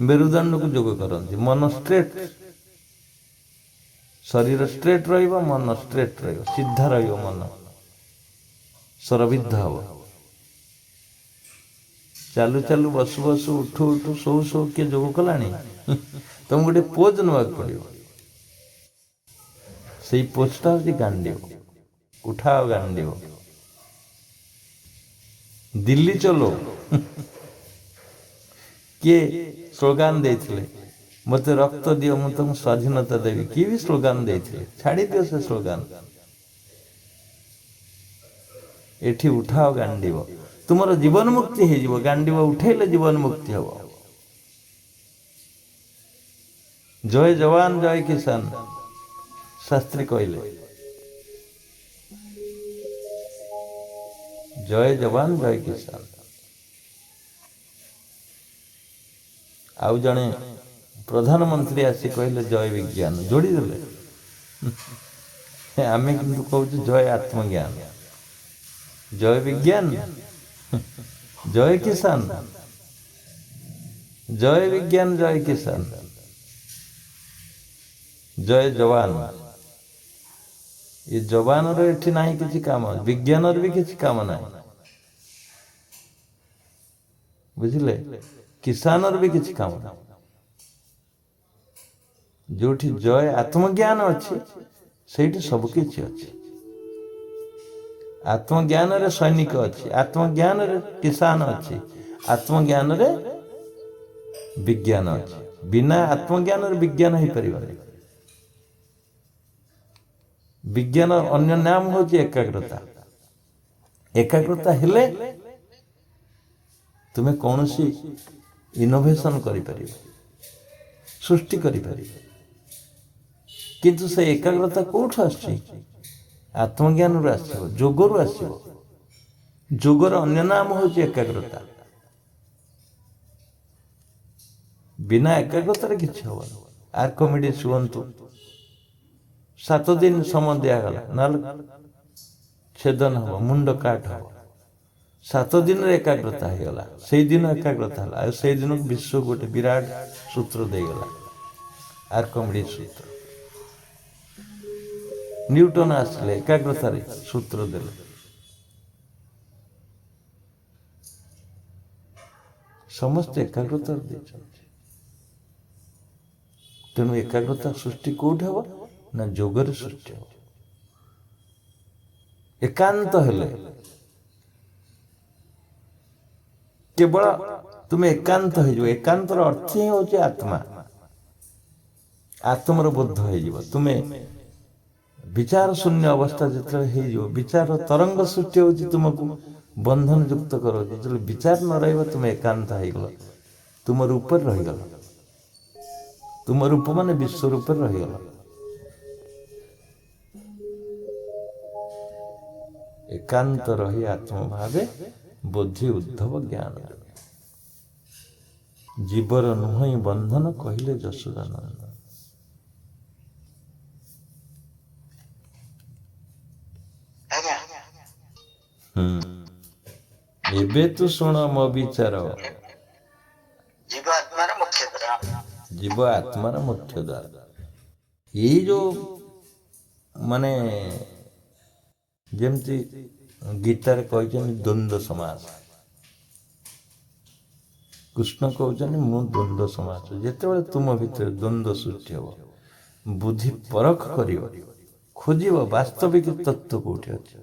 मेरुदंड को जोग करते मन स्ट्रेट शरीर स्ट्रेट मन स्ट्रेट सीधा मन स्वरबिद्ध हम चालू चालू बसु बसु उठू उठू शो शो किए जोग कला तुम गोटे पोज नाक पड़ो से पोजटा हूँ गांडीव उठाओ गांडीव दिल्ली चलो किए स्लोगान देते मत रक्त दियो मु तुम स्वाधीनता देवी किए भी स्लोगान देते छाड़ी दियो से स्लोगान एठी उठाओ गांडीव तुमर जीवन मुक्ति हो गांडीव उठेले जीवन मुक्ति हम जय जवान जय किसान शास्त्री कहले जय जवान जय किसान आउ जने प्रधानमंत्री आसी कहले जय विज्ञान जोड़ी देले आम किंतु कहूँ जय आत्मज्ञान जय विज्ञान जय किसान जय विज्ञान जय किसान जय जवान ये जवान रे ना किसी काम विज्ञान भी किसी काम ना बुझले किसान भी किसी काम ना जो जय आत्मज्ञान अच्छी से सबकि अच्छी आत्मज्ञान रे सैनिक अच्छी आत्मज्ञान रे किसान अच्छी आत्मज्ञान रे विज्ञान अच्छी बिना आत्मज्ञान रे विज्ञान हो पार विज्ञान अन्य नाम हूँ एकाग्रता एकाग्रता हेले तुम्हें कौन सी इनोवेशन करि परिबो सृष्टि करि परिबो किंतु से एकाग्रता कोठ आछि आत्मज्ञान रु आछो जोग रु आछो जोगर अन्य नाम हूँ एकाग्रता ବିନା ଏକାଗ୍ରତାରେ କିଛି ହବନି। ଆର୍କମିଡିସ୍ ଶୁଅନ୍ତୁ, 7 ଦିନ ସମୟ ଦିଆଗଲା, ନହେଲେ ଛେଦନ ହବ, ମୁଣ୍ଡ କାଟ ହବ। 7 ଦିନରେ ଏକାଗ୍ରତା ହେଇଗଲା, ସେଇଦିନ ଏକାଗ୍ରତା ହେଲା। ଆଉ ସେଇ ଦିନକୁ ବିଶ୍ୱକୁ ଗୋଟେ ବିରାଟ ସୂତ୍ର ଦେଇଗଲା, ଆର୍କମିଡିସ୍ ସୂତ୍ର। ନ୍ୟୁଟନ ଆସିଲେ ଏକାଗ୍ରତାରେ ସୂତ୍ର ଦେଲେ। ସମସ୍ତେ ଏକାଗ୍ରତାରେ ଦେଇଛନ୍ତି। ତେଣୁ ଏକାଗ୍ରତା ସୃଷ୍ଟି କୋଉଠି ହବ? ନା ଯୋଗରେ ସୃଷ୍ଟି ହବ। ଏକାନ୍ତ ହେଲେ, କେବଳ ତୁମେ ଏକାନ୍ତ ହେଇଯିବ। ଏକାନ୍ତର ଅର୍ଥ ହିଁ ହଉଛି ଆତ୍ମା। ଆତ୍ମର ବୋଧ ହେଇଯିବ। ତୁମେ ବିଚାର ଶୂନ୍ୟ ଅବସ୍ଥା ଯେତେବେଳେ ହେଇଯିବ, ବିଚାର ତରଙ୍ଗ ସୃଷ୍ଟି ହଉଛି, ତୁମକୁ ବନ୍ଧନ ଯୁକ୍ତ କରୁଛି। ଯେତେବେଳେ ବିଚାର ନ ରହିବ, ତୁମେ ଏକାନ୍ତ ହେଇଗଲ, ତୁମ ରୂପରେ ରହିଗଲ। ତୁମ ରୂପ ମାନେ ବିଶ୍ୱ ରୂପରେ ରହିଗଲ। ଏକାନ୍ତ ରହି ଆତ୍ମ ଭାବେ ବୋଧି ଉଦ୍ଧବ ଜ୍ଞାନ। ଜୀବର ନୁହଁ ବନ୍ଧନ, କହିଲେ ଯଶୋଦାନନ୍ଦନ। ଆଜ୍ଞା। ଏବେ ତୁ ଶୁଣ ମୋ ବିଚାର। ଜୀବ ଆତ୍ମାର ମୁଖ୍ୟ ଦ୍ୱାର। ଜୀବ ଆତ୍ମାର ମୁଖ୍ୟ ଦ୍ୱାର। ଏଇ ଯୋଉ ମାନେ ଯେମିତି ଗୀତାରେ କହିଛନ୍ତି ଦ୍ୱନ୍ଦ୍ୱ ସମାସ, କୃଷ୍ଣ କହୁଛନ୍ତି ମୁଁ ଦ୍ୱନ୍ଦ୍ୱ ସମାସ। ଯେତେବେଳେ ତୁମ ଭିତରେ ଦ୍ୱନ୍ଦ୍ୱ ସୃଷ୍ଟି ହବ, ବୁଦ୍ଧି ପରଖ କରିବ, ଖୋଜିବ ବାସ୍ତବିକ ତତ୍ତ୍ୱ କୋଉଠି ଅଛି,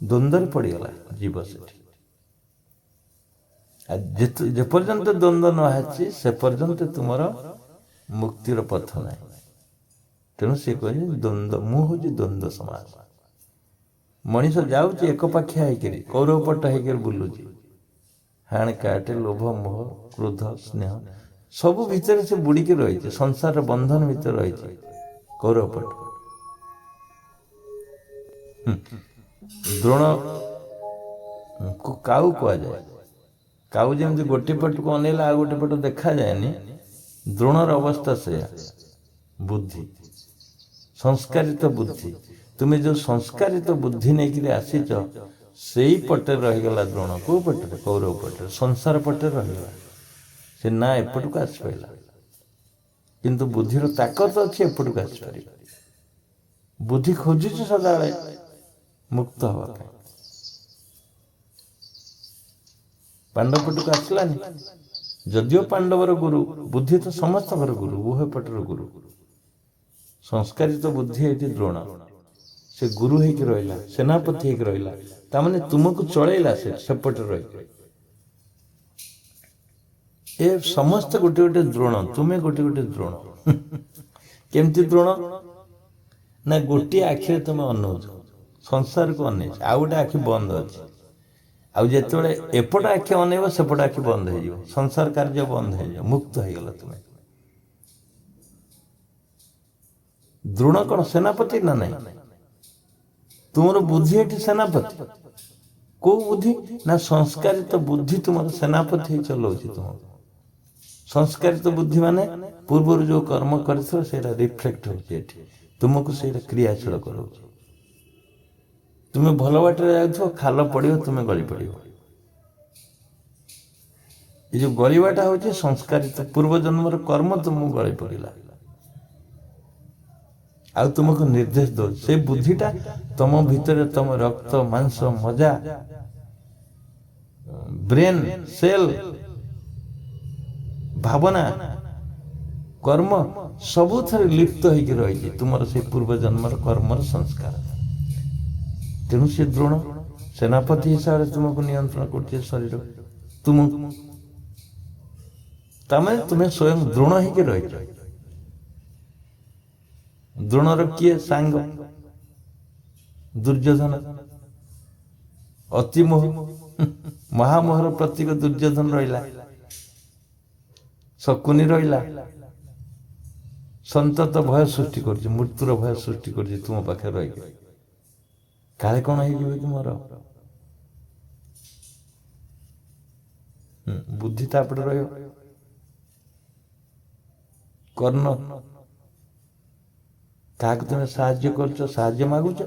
ଦ୍ୱନ୍ଦ୍ୱରେ ପଡ଼ିଗଲା ଜୀବ ସେଠି। ଯେପର୍ଯ୍ୟନ୍ତ ଦ୍ୱନ୍ଦ୍ୱ ନ ଆସିଛି, ସେ ପର୍ଯ୍ୟନ୍ତ ତୁମର ମୁକ୍ତିର ପଥ ନାହିଁ। ତେଣୁ ସେ କହିଲେ ଦ୍ୱନ୍ଦ୍ୱ, ମୁଁ ହଉଛି ଦ୍ୱନ୍ଦ୍ୱ ସମାସ। ମଣିଷ ଯାଉଛି ଏକପାଖିଆ ହେଇକିରି, କୌରବ ପଟ ହେଇକିରି ବୁଲୁଛି। ହାଣ କାଟେ, ଲୋଭ, ମୋହ, କ୍ରୋଧ, ସ୍ନେହ ସବୁ ଭିତରେ ସେ ବୁଡ଼ିକି ରହିଛି, ସଂସାରର ବନ୍ଧନ ଭିତରେ ରହିଛି। କୌରବ ପଟ ଦ୍ରୋଣ କାଉ କୁହାଯାଏ। କାଉ ଯେମିତି ଗୋଟିଏ ପଟକୁ ଅନେଇଲା ଆଉ ଗୋଟେ ପଟ ଦେଖାଯାଏନି, ଦ୍ରୋଣର ଅବସ୍ଥା ସେଇଆ। ବୁଦ୍ଧି, ସଂସ୍କାରିତ ବୁଦ୍ଧି। ତୁମେ ଯୋଉ ସଂସ୍କାରିତ ବୁଦ୍ଧି ନେଇକିରି ଆସିଛ, ସେଇ ପଟେ ରହିଗଲା ଦ୍ରୋଣ। କୋଉ ପଟରେ? କୌରବ ପଟରେ, ସଂସାର ପଟରେ ରହିଗଲା। ସେ ନା ଏପଟକୁ ଆସିପାରିଲା, କିନ୍ତୁ ବୁଦ୍ଧିର ତାକତ ଅଛି ଏପଟକୁ ଆସିପାରିବ। ବୁଦ୍ଧି ଖୋଜୁଛି ସଦାବେଳେ ମୁକ୍ତ ହବା ପାଇଁ। ପାଣ୍ଡବ ପଟକୁ ଆସିଲାନି, ଯଦିଓ ପାଣ୍ଡବର ଗୁରୁ, ବୁଦ୍ଧି ତ ସମସ୍ତଙ୍କର ଗୁରୁ, ଉଭୟ ପଟର ଗୁରୁ। ସଂସ୍କାରିତ ବୁଦ୍ଧି ଏଠି ଦ୍ରୋଣ, ସେ ଗୁରୁ ହେଇକି ରହିଲା, ସେନାପତି ହେଇକି ରହିଲା। ତାମାନେ ତୁମକୁ ଚଳେଇଲା ସେପଟେ ରହିକି। ଏ ସମସ୍ତେ ଗୋଟେ ଗୋଟେ ଦ୍ରୋଣ, ତୁମେ ଗୋଟେ ଗୋଟେ ଦ୍ରୋଣ। କେମିତି ଦ୍ରୋଣ? ନା ଗୋଟିଏ ଆଖିରେ ତୁମେ ଅନଉଛ, ସଂସାରକୁ ଅନେଇଛ, ଆଉ ଗୋଟେ ଆଖି ବନ୍ଦ ଅଛି। ଆଉ ଯେତେବେଳେ ଏପଟ ଆଖି ଅନେଇବ, ସେପଟ ଆଖି ବନ୍ଦ ହେଇଯିବ, ସଂସାର କାର୍ଯ୍ୟ ବନ୍ଦ ହେଇଯିବ, ମୁକ୍ତ ହେଇଗଲ ତୁମେ। ଦ୍ରୋଣ କଣ ସେନାପତି ନା ନାହିଁ? ତୁମର ବୁଦ୍ଧି ଏଠି ସେନାପତି। କୋଉ ବୁଦ୍ଧି? ନା ସଂସ୍କାରିତ ବୁଦ୍ଧି ତୁମର ସେନାପତି ହେଇ ଚଲଉଛି ତୁମକୁ। ସଂସ୍କାରିତ ବୁଦ୍ଧି ମାନେ ପୂର୍ବରୁ ଯୋଉ କର୍ମ କରିଥିବ ସେଇଟା ରିଫ୍ଲେକ୍ଟ ହଉଛି ଏଠି, ତୁମକୁ ସେଇଟା କ୍ରିୟାଶୀଳ କରାଉଛି। ତୁମେ ଭଲ ବାଟରେ ଯାଉଥିବ, ଖାଲ ପଡ଼ିବ, ତୁମେ ଗଳି ପଡ଼ିବ। ଏ ଯୋଉ ଗଳିବାଟା ହଉଛି ସଂସ୍କାରିତ ପୂର୍ବ ଜନ୍ମର କର୍ମ ତୁମକୁ ଗଳି ପଡ଼ିଲା, ଆଉ ତୁମକୁ ନିର୍ଦ୍ଦେଶ ଦଉଛି। ସେଇ ବୁଦ୍ଧିଟା ତମ ଭିତରେ, ତମ ରକ୍ତ ମାଂସ ମଜା, ବ୍ରେନ ସେଲ, ଭାବନା, କର୍ମ ସବୁଥିରେ ଲିପ୍ତ ହେଇକି ରହିଛି ତୁମର ସେଇ ପୂର୍ବ ଜନ୍ମର କର୍ମର ସଂସ୍କାର। ତେଣୁ ସେ ଦ୍ରୋଣ ସେନାପତି ହିସାବରେ ତୁମକୁ ନିୟନ୍ତ୍ରଣ କରୁଛି ଶରୀର ତୁମକୁ। ତାମାନେ ତୁମେ ସ୍ୱୟଂ ଦ୍ରୋଣ ହେଇକି ରହିଛ। ଦ୍ରୋଣର କିଏ ସାଙ୍ଗ? ଦୁର୍ଯ୍ୟୋଧନ। ଅତିମୋହ, ମହାମୋହର ପ୍ରତୀକ ଦୁର୍ଯ୍ୟୋଧନ ରହିଲା, ଶକୁନି ରହିଲା। ସନ୍ତତ ଭୟ ସୃଷ୍ଟି କରୁଛି, ମୃତ୍ୟୁର ଭୟ ସୃଷ୍ଟି କରୁଛି ତୁମ ପାଖରେ ରହିକି। କାଳେ କଣ ହେଇଯିବ କି ମୋର? ବୁଦ୍ଧି ତାପଟେ ରହିବ। କର୍ଣ୍ଣ କାହାକୁ ତୁମେ ସାହାଯ୍ୟ କରୁଛ, ସାହାଯ୍ୟ ମାଗୁଛ,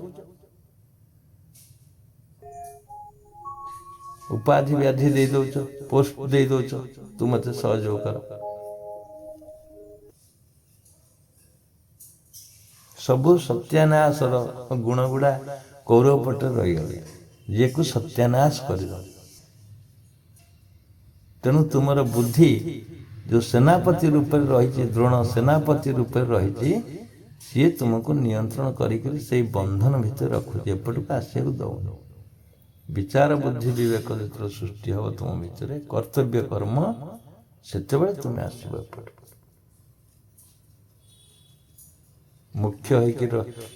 ଉପାଧି ବ୍ୟାଧି ଦେଇ ଦଉଛ, ପୋଷ୍ଟ ଦେଇ ଦଉଛ, ତୁ ମତେ ସହଯୋଗ କର। ସବୁ ସତ୍ୟାନାଶର ଗୁଣ ଗୁଡା କୌରବ ପଟରେ ରହିଗଲେ, ଯିଏକୁ ସତ୍ୟାନାଶ କରିଦେବ। ତେଣୁ ତୁମର ବୁଦ୍ଧି ଯୋଉ ସେନାପତି ରୂପରେ ରହିଛି, ଦ୍ରୋଣ ସେନାପତି ରୂପରେ ରହିଛି, ସିଏ ତୁମକୁ ନିୟନ୍ତ୍ରଣ କରିକି ସେଇ ବନ୍ଧନ ଭିତରେ ରଖୁଛି, ଏପଟକୁ ଆସିବାକୁ ଦଉନି। ବିଚାର ବୁଦ୍ଧି ବିବେକ ଯେତେବେଳେ ସୃଷ୍ଟି ହବ ତୁମ ଭିତରେ, କର୍ତ୍ତବ୍ୟ କର୍ମ, ସେତେବେଳେ ତୁମେ ଆସିବ ଏପଟକୁ। ମୁଖ୍ୟ ହେଇକି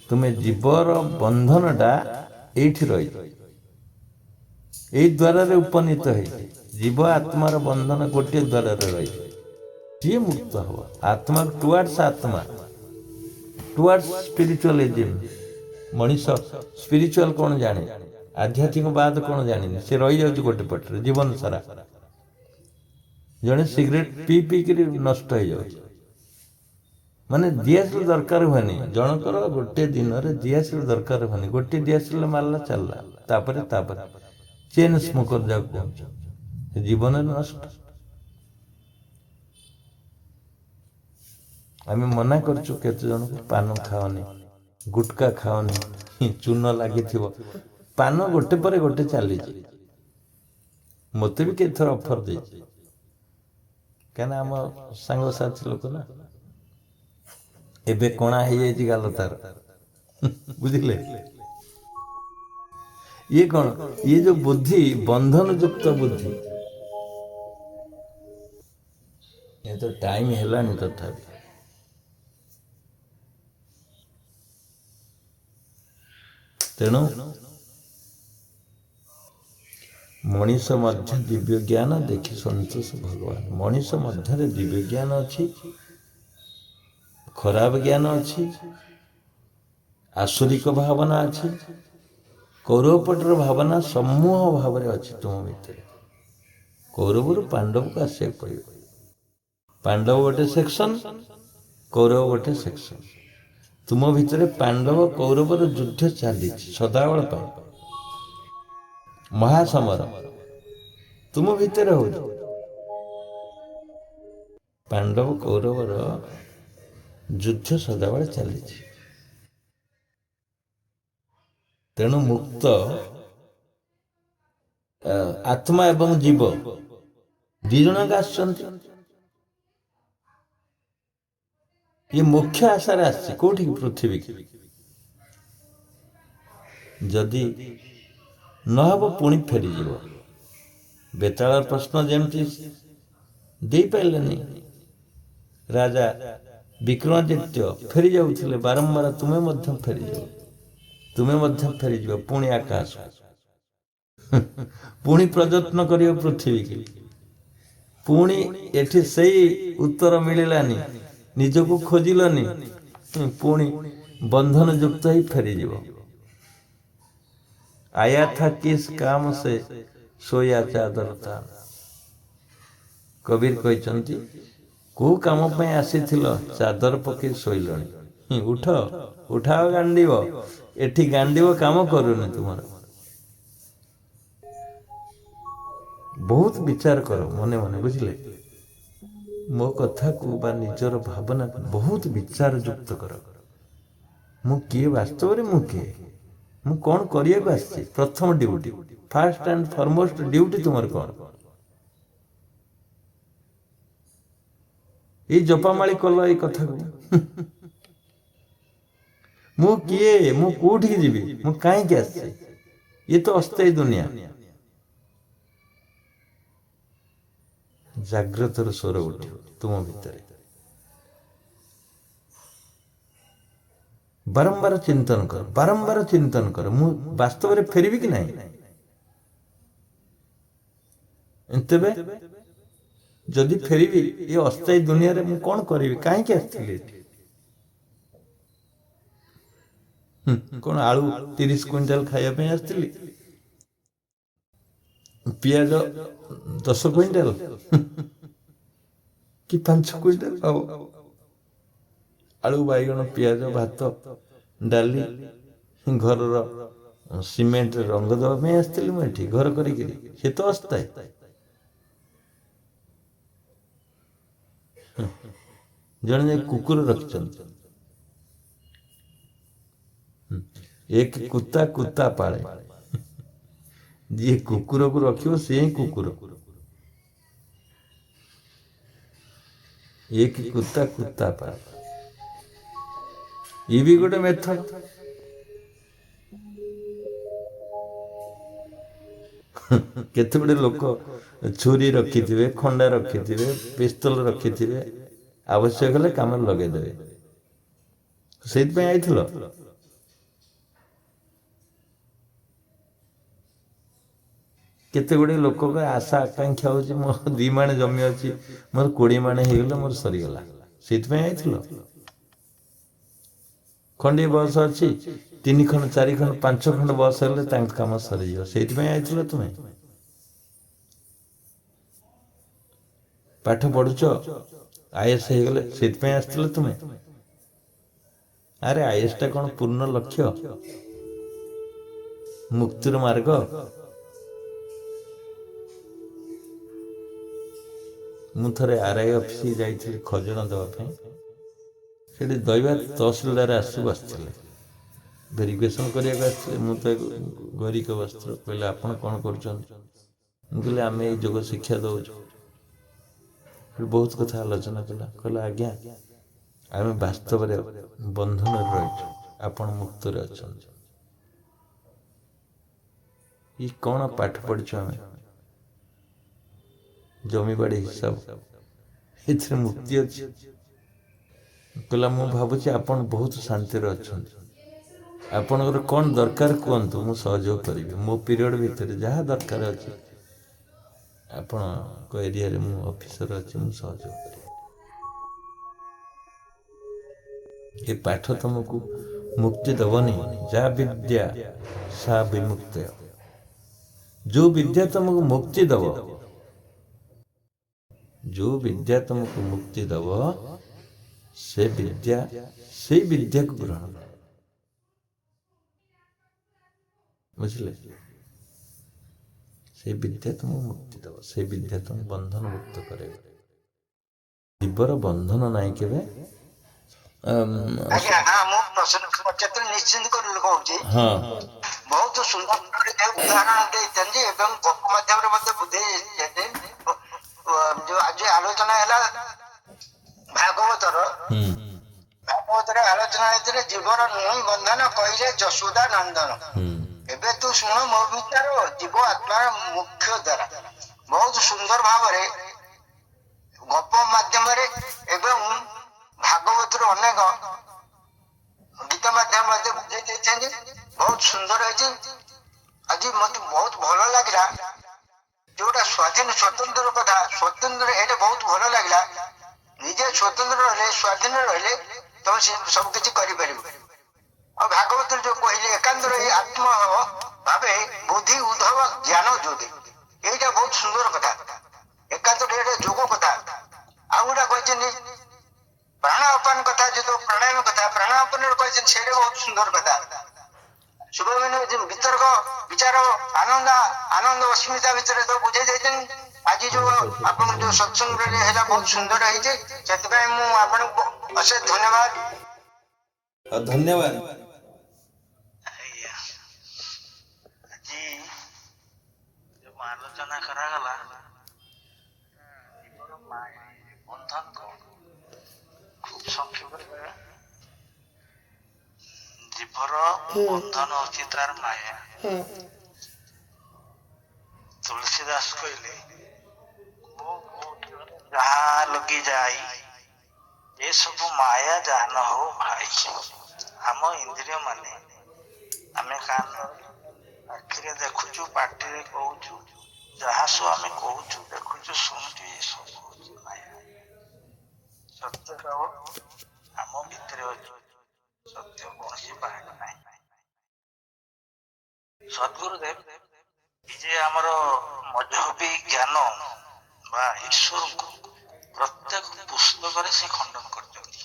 ତୁମେ ଜୀବର ବନ୍ଧନଟା ଏଇଠି ରହିଛି, ଏଇ ଦ୍ୱାରରେ ଉପନୀତ ହେଇଛି। ଜୀବ ଆତ୍ମାର ବନ୍ଧନ ଗୋଟିଏ ଦ୍ୱାରରେ ରହିଛି, ସିଏ ମୁକ୍ତ ହବ। ଆତ୍ମା ଟୁୱାର୍ଡସ୍ ଆତ୍ମା, ଟୁୱାର୍ଡସ୍ ସ୍ପିରିଚୁଆଲିଜିମ୍। ମଣିଷ ସ୍ପିରିଚୁଆଲ କଣ ଜାଣେ, ଆଧ୍ୟାତ୍ମିକବାଦ କଣ ଜାଣିନି, ସେ ରହିଯାଉଛି ଗୋଟେ ପଟରେ ଜୀବନ ସାରା। ଜଣେ ସିଗାରେଟ ପିଇ ପିଇକିରି ନଷ୍ଟ ହେଇଯାଉଛି, ମାନେ ଦିଆସିଲି ଦରକାର ହୁଏନି। ଜଣଙ୍କର ଗୋଟେ ଦିନରେ ଦିଆସିଲି ଦରକାର ହୁଏନି, ଗୋଟେ ଦିଆସିଲି ମାରିଲା ଚାଲିଲା, ତାପରେ ଚେନ୍ ସ୍ମୋକର ଯାକୁ କହୁଛ, ଜୀବନରେ ନଷ୍ଟ। ଆମେ ମନା କରୁଛୁ କେତେ ଜଣକୁ, ପାନ ଖାଅନି, ଗୁଟକା ଖାଅନି, ଚୂନ ଲାଗିଥିବ। ପାନ ଗୋଟେ ପରେ ଗୋଟେ ଚାଲିଛି, ମତେ ବି କେତେଥର ଅଫର ଦେଇଛି, କାହିଁକିନା ଆମ ସାଙ୍ଗସାଥି ଲୋକ ନା। ଏବେ କଣା ହେଇଯାଇଛି ଗାଲ ତାର, ବୁଝିଲେ। ଇଏ କଣ, ଇଏ ଯୋଉ ବୁଦ୍ଧି, ବନ୍ଧନ ଯୁକ୍ତ ବୁଦ୍ଧି। ଏ ତ ଟାଇମ ହେଲାଣି ତଥାପି। ତେଣୁ ମଣିଷ ମଧ୍ୟ ଦିବ୍ୟ ଜ୍ଞାନ ଦେଖି ସନ୍ତୋଷ ଭଗବାନ। ମଣିଷ ମଧ୍ୟରେ ଦିବ୍ୟ ଜ୍ଞାନ ଅଛି, ଖରାପ ଜ୍ଞାନ ଅଛି, ଆସୁରିକ ଭାବନା ଅଛି, କୌରବ ପଟର ଭାବନା ସମୂହ ଭାବରେ ଅଛି ତୁମ ଭିତରେ। କୌରବରୁ ପାଣ୍ଡବକୁ ଆସିବାକୁ ପଡ଼ିବ। ପାଣ୍ଡବ ଗୋଟେ ସେକ୍ସନ, କୌରବ ଗୋଟେ ସେକ୍ସନ। ତୁମ ଭିତରେ ପାଣ୍ଡବ କୌରବର ଯୁଦ୍ଧ ଚାଲିଛି ସଦାବେଳ ପାଇଁ, ମହାସମର ତୁମ ଭିତରେ ହଉଛି। ପାଣ୍ଡବ କୌରବର ଯୁଦ୍ଧ ସଦାବେଳେ ଚାଲିଛି। ତେଣୁ ମୁକ୍ତ ଆତ୍ମା ଏବଂ ଜୀବ ଦି ଜଣ ଆସିଛନ୍ତି। ଇଏ ମୁଖ୍ୟ ଆଶାରେ ଆସିଛି, କୋଉଠିକି, ପୃଥିବୀକି। ଯଦି ନହବ ପୁଣି ଫେରିଯିବ। ବେତାଳର ପ୍ରଶ୍ନ ଯେମିତି ଦେଇପାରିଲେନି, ରାଜା ବିକ୍ରମାଦିତ୍ୟ ଫେରି ଯାଉଥିଲେ ବାରମ୍ବାର, ତୁମେ ମଧ୍ୟ ଫେରିଯିବ, ତୁମେ ମଧ୍ୟ ଫେରିଯିବ ପୁଣି ଆକାଶ, ପୁଣି ପ୍ରଯତ୍ନ କରିବ ପୃଥିବୀକି। ପୁଣି ଏଠି ସେଇ ଉତ୍ତର ମିଳିଲାନି, ନିଜକୁ ଖୋଜିଲନି, ପୁଣି ବନ୍ଧନ ଯୁକ୍ତ ହେଇ ଫେରିଯିବ। ଆୟା ଥା କିସ୍ କାମ ସେ ସୋୟା ଚାଦର ତାନ। କବିର କହିଛନ୍ତି, କୋଉ କାମ ପାଇଁ ଆସିଥିଲ, ଚାଦର ପକେଇ ଶୋଇଲଣି। ଉଠ, ଉଠାଅ ଗାଣ୍ଡିବ, ଏଠି ଗାଣ୍ଡିବ କାମ କରୁନି ତୁମର। ବହୁତ ବିଚାର କର ମନେ ମନେ, ବୁଝିଲେ। ମୋ କଥାକୁ ବା ନିଜର ଭାବନାକୁ ବହୁତ ବିଚାର ଯୁକ୍ତ କର। ମୁଁ କିଏ ବାସ୍ତବରେ, ମୁଁ କିଏ, ମୁଁ କଣ କରିବାକୁ ଆସିଛି। ପ୍ରଥମ ଡ୍ୟୁଟି, ଫାର୍ଷ୍ଟ ଆଣ୍ଡ ଫରମୋଷ୍ଟ ଡ୍ୟୁଟି ତୁମର କଣ। ଏଇ ଜପାମାଳି କଲ ଏଇ କଥାକୁ, ମୁଁ କିଏ, ମୁଁ କୋଉଠିକି ଯିବି, ମୁଁ କାହିଁକି ଆସିଛି। ଇଏ ତ ଅସ୍ଥାୟୀ ଦୁନିଆ। ଜାଗ୍ରତର ସ୍ୱର ଉଠିବ ତୁମ ଭିତରେ। ବାରମ୍ବାର ଚିନ୍ତନ କର, ବାରମ୍ବାର ଚିନ୍ତନ କର, ମୁଁ ବାସ୍ତବରେ ଫେରିବି କି ନାହିଁ। ତେବେ ଯଦି ଫେରିବି, ଏ ଅସ୍ଥାୟୀ ଦୁନିଆରେ ମୁଁ କଣ କରିବି, କାହିଁକି ଆସିଥିଲି ଏଠି। କଣ ଆଳୁ 30 କୁଇଣ୍ଟାଲ ଖାଇବା ପାଇଁ ଆସିଥିଲି, ପିଆଜ 10 କୁଇଣ୍ଟାଲ କି 5 କୁଇଣ୍ଟାଲ ହବ, ଆଳୁ ବାଇଗଣ ପିଆଜ ଭାତ ଡାଲି ଘରର ସିମେଣ୍ଟରେ ରଙ୍ଗ ଦେବା ପାଇଁ ଆସିଥିଲି ମୁଁ ଏଠି ଘର କରିକିରି ସେ ତ ଅସ୍ଥାୟୀ। ଜଣେ ଯାଇ କୁକୁର ରଖିଛନ୍ତି, ଏକ କୁତା କୁତା ପାଳେ, ଯିଏ କୁକୁରକୁ ରଖିବ ସେ ହିଁ କୁକୁର। ଏକ କୁତା କୁତା ପାଳେ, ଇଏ ବି ଗୋଟେ ମେଥଡ। କେତେ ଗୁଡେ ଲୋକ ଛୁରୀ ରଖିଥିବେ, ଖଣ୍ଡା ରଖିଥିବେ, ପିସ୍ତଲ ରଖିଥିବେ, ଆବଶ୍ୟକ ହେଲେ କାମରେ ଲଗେଇଦେବେ। ସେଇଥିପାଇଁ ଆଇଥିଲ? କେତେ ଗୁଡିଏ ଲୋକଙ୍କ ଆଶା ଆକାଂକ୍ଷା ହଉଛି ମୋର 2 ମାଣେ ଜମି ଅଛି, ମୋର 20 ମାଣେ ହେଇଗଲେ ମୋର ସରିଗଲା। ସେଇଥିପାଇଁ ଆଇଥିଲ? ଖଣ୍ଡିଏ ବୟସ ଅଛି, 3 ଖଣ୍ଡ 4 ଖଣ୍ଡ 5 ଖଣ୍ଡ ବୟସ ହେଲେ ତାଙ୍କ କାମ ସରିଯିବ। ସେଇଥିପାଇଁ ଆଇଥିଲ ତୁମେ? ପାଠ ପଢୁଛ, IAS ହେଇଗଲେ ସେଇଥିପାଇଁ ଆସିଥିଲ ତୁମେ? ଆରେ IAS ଟା କଣ ପୂର୍ଣ୍ଣ ଲକ୍ଷ୍ୟ, ମୁକ୍ତିର ମାର୍ଗ? ମୁଁ ଥରେ RI ଅଫିସ ଯାଇଥିଲି ଖଜଣା ଦେବା ପାଇଁ। ସେଠି ଦୈବାତ ତହସିଲଦାର ଆସି ବସିଥିଲେ, ଭେରିଫିକେସନ କରିବାକୁ ଆସିଥିଲେ। ମୁଁ ତ ଗରିକ ବସ୍ତ୍ର, କହିଲେ ଆପଣ କ'ଣ କରୁଛନ୍ତି? ମୁଁ କହିଲି ଆମେ ଏଇ ଯୋଗ ଶିକ୍ଷା ଦେଉଛୁ। ବହୁତ କଥା ଆଲୋଚନା କଲା, କହିଲା ଆଜ୍ଞା ଆମେ ବାସ୍ତବରେ ବନ୍ଧନରେ ରହିଛୁ, ଆପଣ ମୁକ୍ତରେ ଅଛନ୍ତି। ଇଏ କ'ଣ ପାଠ ପଢିଛୁ ଆମେ, ଜମିବାଡ଼ି ହିସାବ, ଏଥିରେ ମୁକ୍ତି ଅଛି? କହିଲା ମୁଁ ଭାବୁଛି ଆପଣ ବହୁତ ଶାନ୍ତିରେ ଅଛନ୍ତି, ଆପଣଙ୍କର କ'ଣ ଦରକାର କୁହନ୍ତୁ, ମୁଁ ସହଯୋଗ କରିବି। ମୋ ପିରିୟଡ଼ ଭିତରେ ଯାହା ଦରକାର ଅଛି, ଆପଣଙ୍କ ଏରିଆରେ ମୁଁ ଅଫିସର ଅଛି, ମୁଁ ସହଯୋଗ କରିବି। ଏ ପାଠ ତମକୁ ମୁକ୍ତି ଦେବନି। ଯାହା ବିଦ୍ୟା ସା ବିମୁକ୍ତ, ଯୋଉ ବିଦ୍ୟା ତମକୁ ମୁକ୍ତି ଦେବ, ଯୋଉ ବିଦ୍ୟା ତମକୁ ମୁକ୍ତି ଦେବ, ସେଇ ବିଦ୍ୟାକୁ ଗ୍ରହଣ କର। ବୁଝିଲେ? ସେଇ ବିଦ୍ୟା ତୁମକୁ ମୁକ୍ତି ଦେବ, ସେଇ ବିଦ୍ୟା ତୁମକୁ ବନ୍ଧନ ମୁକ୍ତ କରେଇବ। ଜୀବର ବନ୍ଧନ ନାହିଁ କେବେ। ଆଜ୍ଞା ହଁ, ମୁଁ ପ୍ରଶ୍ନ ନିଶ୍ଚିନ୍ତ କରି କହୁଛି। ବହୁତ ସୁନ୍ଦର ଉଦାହରଣ ଦେଇଛନ୍ତି ଏବଂ ଗପ ମାଧ୍ୟମରେ ମଧ୍ୟ ବୁଝେଇଛନ୍ତି। ଯୋଉ ଆଜି ଆଲୋଚନା ହେଲା ଭାଗବତର ଆଲୋଚନା ହେଇଥିଲେ ଜୀବର ନୁହେଁ ବନ୍ଧନ, କହିଲେ ଯଶୋଦା ନନ୍ଦନ। ଏବେ ତୁ ଶୁଣ ମୋ ବିଚାର, ଜୀବ ଆତ୍ମାର ମୁଖ୍ୟ ଦ୍ୱାରା। ବହୁତ ସୁନ୍ଦର ଭାବରେ ଗପ ମାଧ୍ୟମରେ ଏବଂ ଭାଗବତର ଅନେକ ଗୀତ ମାଧ୍ୟମରେ ବୁଝେଇ ଦେଇଛନ୍ତି। ବହୁତ ସୁନ୍ଦର ହେଇଛି। ଆଜି ମତେ ବହୁତ ଭଲ ଲାଗିଲା, ଯୋଉଟା ସ୍ୱତନ୍ତ୍ର କଥା, ସ୍ୱତନ୍ତ୍ର ଏଇଟା ବହୁତ ଭଲ ଲାଗିଲା। ନିଜେ ସ୍ୱତନ୍ତ୍ର ରହିଲେ, ସ୍ୱାଧୀନ ରହିଲେ ତମେ ସବୁ କିଛି କରିପାରିବ। ଆଉ ଭାଗବତରେ ଯୋଉ କହିଲେ ଏକାନ୍ତର ଏଇ ଆତ୍ମ ଭାବେ ବୁଦ୍ଧି ଉଦ୍ଧବ ଜ୍ଞାନ ଯୋଗୀ, ଏଇଟା ବହୁତ ସୁନ୍ଦର କଥା। ଏକାନ୍ତର ଏଇଟା ଯୋଗ କଥା। ଆଉ ଗୋଟେ କହିଛନ୍ତି ପ୍ରାଣ ଅପାନ କଥା, ଯୋଉ ପ୍ରାଣାୟାମ କଥା, ପ୍ରାଣାୟାମ କହିଛନ୍ତି, ସେଇଟା ବହୁତ ସୁନ୍ଦର କଥା। ଶୁଭବିନ ବିତର୍କ ବିଚାର ଆନନ୍ଦ ଅସ୍ମିତା ଭିତରେ ତ ବୁଝେଇ ଦେଇଛନ୍ତି। ଆଜି ଯୋଉ ଆପଣ ଯୋଉ ସତ୍ସଙ୍ଗରେ ହେଲା ବହୁତ ସୁନ୍ଦର ହେଇଛି, ସେଥିପାଇଁ ମୁଁ ଆପଣଙ୍କୁ ଅଶେଷ ଧନ୍ୟବାଦ। ଧନ୍ୟବାଦ। ଆଜି ଯୋଉ ଆଲୋଚନା କରାଗଲା ବନ୍ଧନ କଣ, ଖୁବ ସଂକ୍ଷେପରେ କହିବା, ଜୀବର ବନ୍ଧନ ଅଛି ତାର ମାୟା। ତୁଳସୀଦାସ କହିଲେ ଯାହା ଲଗି ଯାଇ ଏସବୁ ମାୟା ଯାହା ନ ହଉ ଭାଇ। ଆମ ଇନ୍ଦ୍ରିୟ ମାନେ, ଆମେ କାନ ଆଖିରେ ଦେଖୁଛୁ, ପାଟିରେ କହୁଛୁ, ଯାହା ସବୁ ଆମେ କହୁଛୁ, ଦେଖୁଛୁ, ଶୁଣୁଛୁ, ଏସବୁ ହଉଛି ମାୟା। ସତ୍ୟ ଆମ ଭିତରେ ଅଛି, ସତ୍ୟ କୌଣସି ବାହାରେ ନାହିଁ। ସଦ୍ଗୁରୁଦେବ ଯେ ଆମର ମଜହବୀ ଜ୍ଞାନ ବା ଈଶ୍ୱରକୁ ପ୍ରତ୍ୟେକ ପୁସ୍ତକରେ ସେ ଖଣ୍ଡନ କରିଛନ୍ତି।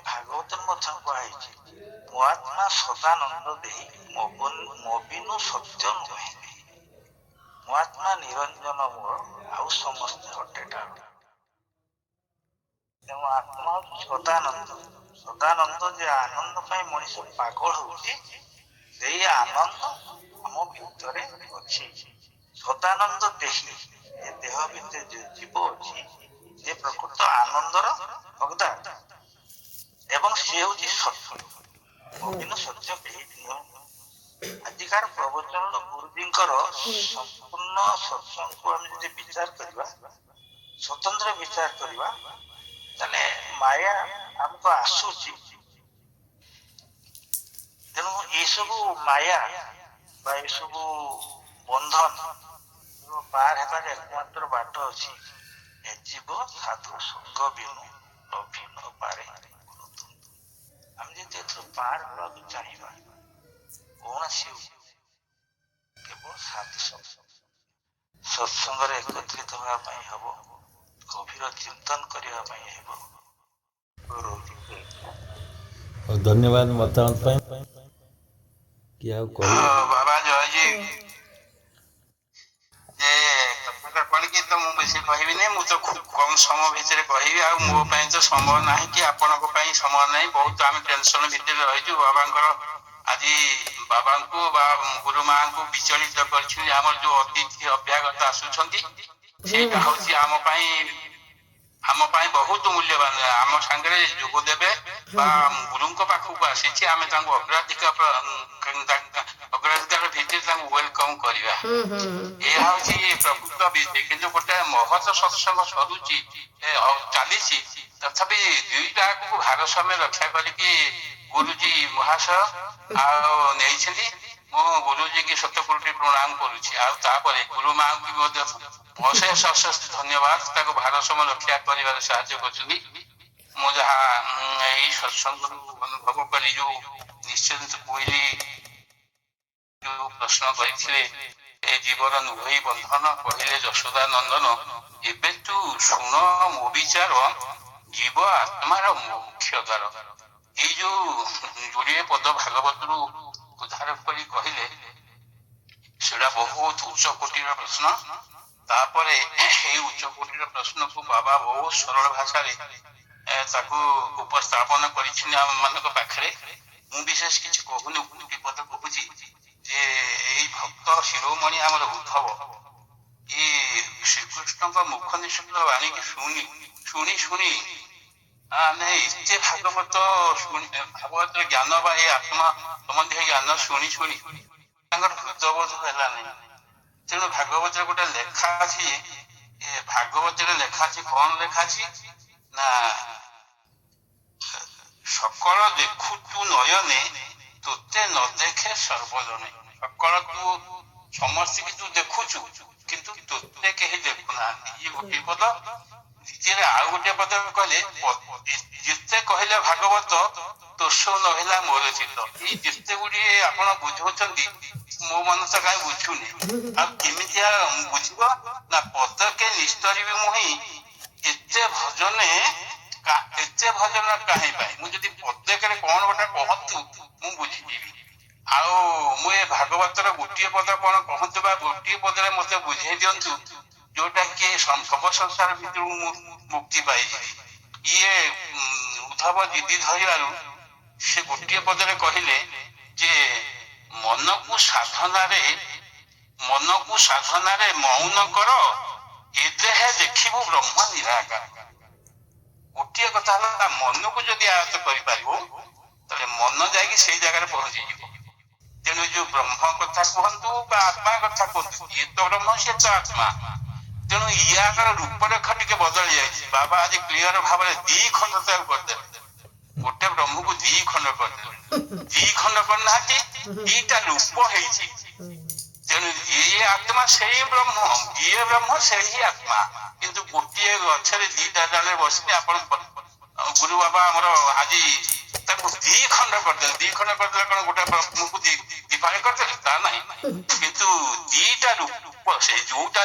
ଭାଗବତରେ ମଧ୍ୟ କୁହାଯାଇଛି, ମହାତ୍ମା ସଦାନନ୍ଦ ଦେଇ ମବିନୁ ସତ୍ୟ ନୁହେଁ, ମହାତ୍ମା ନିରଞ୍ଜନ ମୋହ ଆଉ ସମସ୍ତେ ଅଟେ ଟାଳ। ତେଣୁ ଆତ୍ମା ହଉଛି ସଦାନନ୍ଦ। ସଦାନନ୍ଦ ଯେ ଆନନ୍ଦ ପାଇଁ ମଣିଷ ପାଗଳ ହଉଛି, ସେଇ ଆନନ୍ଦ ଆମ ଭିତରେ ଅଛି। ସଦାନନ୍ଦ ଦେହି, ଏ ଦେହ ଭିତରେ ଯେ ଜୀବ ଅଛି, ଯେ ପ୍ରକୃତ ଆନନ୍ଦର ହକଦାର ଏବଂ ସିଏ ହଉଛି ସତ୍ୟ। ଅଭିନ୍ନ ସତ୍ୟ କେହି ନୁହେଁ। ଆଜିକାର ପ୍ରବଚନର ଗୁରୁଜୀଙ୍କର ସମ୍ପୂର୍ଣ୍ଣ ସତ୍ସଙ୍ଗକୁ ଆମେ ଯଦି ବିଚାର କରିବା, ସ୍ୱତନ୍ତ୍ର ବିଚାର କରିବା, ତାହେଲେ ମାୟା ଆମକୁ ଆସୁଛି। ତେଣୁ ଏସବୁ ମାୟା ବା ଏସବୁ ବନ୍ଧନ ପାର ହେବାର একমাত্র ବାଟ ଅଛି, ଏ ଜୀବ ସାଧୁ ସଙ୍ଗ ବିନୁ ଲଭି ନ ପାରେ। ଆମେ ଯଦି ଏଥିରୁ ପାର ହେବାକୁ ଚାହିଁବା, କୌଣସି କେବଳ ସାଧୁ ସତ୍ସଙ୍ଗରେ ଏକତ୍ରିତ ହେବା ପାଇଁ ହବ, ଗଭୀର ଚିନ୍ତନ କରିବା ପାଇଁ ହେବ। ଧନ୍ୟବାଦ ମତାମତ ପାଇଁ। କି ଆଉ କହିବେ? ବାବା ଜୟଜୀ, ଯେ କଥାଟା କଣ କି, ତ ମୁଁ ବେଶୀ କହିବିନି, ମୁଁ ତ ଖୁବ କମ ସମୟ ଭିତରେ କହିବି। ଆଉ ମୋ ପାଇଁ ତ ସମୟ ନାହିଁ, କି ଆପଣଙ୍କ ପାଇଁ ସମୟ ନାହିଁ। ବହୁତ ଆମେ ଟେନସନ ଭିତରେ ରହିଛୁ। ବାବାଙ୍କର ଆଜି ବାବାଙ୍କୁ ବା ଗୁରୁମାଙ୍କୁ ବିଚଳିତ କରିଛନ୍ତି ଆମର ଯୋଉ ଅତିଥି ଅଭ୍ୟାଗତ ଆସୁଛନ୍ତି, ସେଇଟା ହଉଛି ଆମ ପାଇଁ ବହୁତ ମୂଲ୍ୟବାନ। ଆମ ସାଙ୍ଗରେ ଯୋଗ ଦେବେ ବା ଗୁରୁଙ୍କ ପାଖକୁ ଆସିଛି, ଆମେ ତାଙ୍କୁ ଅଗ୍ରାଧିକାର ଭିତରେ ତାଙ୍କୁ ୱେଲକମ କରିବା। ଏହା ହଉଛି ପ୍ରକୃତ ବିଧି। କିନ୍ତୁ ଗୋଟେ ମହତ ସତ୍ସଙ୍ଗ ସରୁଛି, ଚାଲିଛି, ତଥାପି ଦୁଇଟାକୁ ଭାରସାମ୍ୟ ରକ୍ଷା କରିକି ଗୁରୁଜୀ ମହାଶୟ ଆଉ ନେଇଛନ୍ତି। ମୁଁ ଗୁରୁଜୀ କି ଶତ କୋଟି ପ୍ରଣାମ କରୁଛି। ଆଉ ତାପରେ ଗୁରୁ ମାଙ୍କୁ ମଧ୍ୟ ଅଶେଷ ଅଶେଷ ଧନ୍ୟବାଦ, ତାକୁ ଭାରସାମ୍ୟ ରକ୍ଷା କରିବାରେ ସାହାଯ୍ୟ କରୁଛନ୍ତି। ମୁଁ ଯାହା ଏଇ ସତ୍ସଙ୍ଗରୁ ଅନୁଭବ କଲି, ଯୋଉ ନିଶ୍ଚିନ୍ତ କହିଲି, ଯୋଉ ପ୍ରଶ୍ନ କରିଥିଲେ, ଏ ଜୀବର ନୁହେଇ ବନ୍ଧନ କହିଲେ ଯଶୋଦା ନନ୍ଦନ, ଏବେ ତୁ ଶୁଣ ମୋ ବିଚାର, ଜୀବ ଆତ୍ମାର ମୁଖ୍ୟ ଦ୍ୱାର। ଏଇ ଯୋଉ ଯୋଡ଼ିଏ ପଦ ଭାଗବତରୁ ଉଦ୍ଧାର କରି କହିଲେ, ସେଟା ବହୁତ ଉଚ୍ଚ କୋଟିର ପ୍ରଶ୍ନ। ତାପରେ ଏଇ ଉଚ୍ଚ କୋଟିର ପ୍ରଶ୍ନକୁ ବାବା ବହୁତ ସରଳ ଭାଷାରେ ତାକୁ ଉପସ୍ଥାପନ କରିଛନ୍ତି ଆମ ମାନଙ୍କ ପାଖରେ। ମୁଁ ବିଶେଷ କିଛି କହୁନି, ଗୋଟିଏ ପଦ କହୁଛି ଯେ ଏଇ ଭକ୍ତ ଶିରୋମଣି ଆମର ଉଦ୍ଧବ, ଇଏ ଶ୍ରୀକୃଷ୍ଣଙ୍କ ମୁଖ ନିଃସୃତ ବାଣୀକି ଶୁଣି ଶୁଣି ଆମେ ଏତେ ଭାଗବତ ଜ୍ଞାନ ବା ଏ ଆତ୍ମା ସମ୍ବନ୍ଧୀୟ ଜ୍ଞାନ ଶୁଣି ଶୁଣି ତାଙ୍କର ହୃଦୟବୋଧ ହେଲାନି। ତେଣୁ ଭାଗବତରେ ଗୋଟେ ଲେଖା ଅଛି, ଭାଗବତରେ ଲେଖା ଅଛି, କଣ ଲେଖା ଅଛି ନା, ସକଳ ଦେଖୁ ତୁ ନୟନେ, ତୋତେ ନ ଦେଖେ ସର୍ବଜନେ। ସକଳ ତୁ ସମସ୍ତଙ୍କୁ ତୁ ଦେଖୁଛୁ, କିନ୍ତୁ ତୋତେ କେହି ଦେଖୁନାହାନ୍ତି। ଇଏ ଗୋଟିଏ ପଦ। ଦ୍ୱିତୀୟରେ ଆଉ ଗୋଟିଏ ପଦ କହିଲେ, ଯେତେ କହିଲେ ଭାଗବତ ତୋଷ ନହେଲା ମୋର ଚିତ୍ତ। ଏଇ ଯେତେ ଗୁଡିଏ ଆପଣ ବୁଝଉଛନ୍ତି, ମୋ ମନ ତ କାହିଁ ବୁଝୁନି। ଆଉ କେମିତିଆ ବୁଝିବ ନା, ପଦକେ ନିସ୍ତରିବି ମୁହିଁ, ଏତେ ଭଜନ କାହିଁ ପାଇଁ। ମୁଁ ଯଦି ପଦକରେ କଣ ଗୋଟେ କହନ୍ତୁ, ମୁଁ ବୁଝିଯିବି। ଆଉ ମୁଁ ଏ ଭାଗବତର ଗୋଟିଏ ପଦ କଣ କହନ୍ତୁ, ବା ଗୋଟିଏ ପଦରେ ମତେ ବୁଝେଇ ଦିଅନ୍ତୁ, ଯୋଉଟା କି ସବୁ ସଂସାର ଭିତରୁ ମୁଁ ମୁକ୍ତି ପାଇଯିବି। ଇଏ ଉଦ୍ଧବ ଜିଦି ଧରିବାରୁ ସେ ଗୋଟିଏ ପଦରେ କହିଲେ ଯେ, ମନକୁ ସାଧନାରେ ମୌନ କର, ଏ ଦେହେ ଦେଖିବୁ ବ୍ରହ୍ମ ନିରାକାର। ଗୋଟିଏ କଥା ହେଲା, ମନକୁ ଯଦି ଆୟତ୍ତ କରିପାରିବ, ତାହେଲେ ମନ ଯାଇକି ସେଇ ଜାଗାରେ ପହଞ୍ଚିଯିବ। ତେଣୁ ଯୋଉ ବ୍ରହ୍ମ କଥା କୁହନ୍ତୁ ବା ଆତ୍ମା କଥା କୁହନ୍ତୁ, ଇଏ ତ ବ୍ରହ୍ମ, ସିଏ ତ ଆତ୍ମା। ତେଣୁ ୟାଙ୍କର ରୂପରେଖ ଟିକେ ବଦଳି ଯାଇଛି। ବାବା ଆଜି କ୍ଲିୟର ଭାବରେ ଦି ଖଣ୍ଡ ତାକୁ କରିଦେଲେ। ଗୋଟେ ବ୍ରହ୍ମକୁ ଦି ଖଣ୍ଡ କରିଦେଲେ। ଦି ଖଣ୍ଡ କରିନାହାନ୍ତି, ଦିଟା ରୂପ ହେଇଛି। ତେଣୁ ଯିଏ ଆତ୍ମା ସେଇ ବ୍ରହ୍ମ, ଯିଏ ବ୍ରହ୍ମ ସେହି ଆତ୍ମା। କିନ୍ତୁ ଗୋଟିଏ ଗଛରେ ଦିଟା ଡାଳରେ ବସିଲେ ଆପଣ ଗୁରୁ ବାବା ଆମର ଆଜି ତାକୁ ଦି ଖଣ୍ଡ କରିଦେଲେ। ଦି ଖଣ୍ଡ କରିଦେଲେ କଣ ଗୋଟେ ବ୍ରହ୍ମକୁ ଦିଫାଳେ କରିଦେଲେ, ତା ନାହିଁ। କିନ୍ତୁ ଦିଟା ରୂପ, ସେ ଯୋଉଟା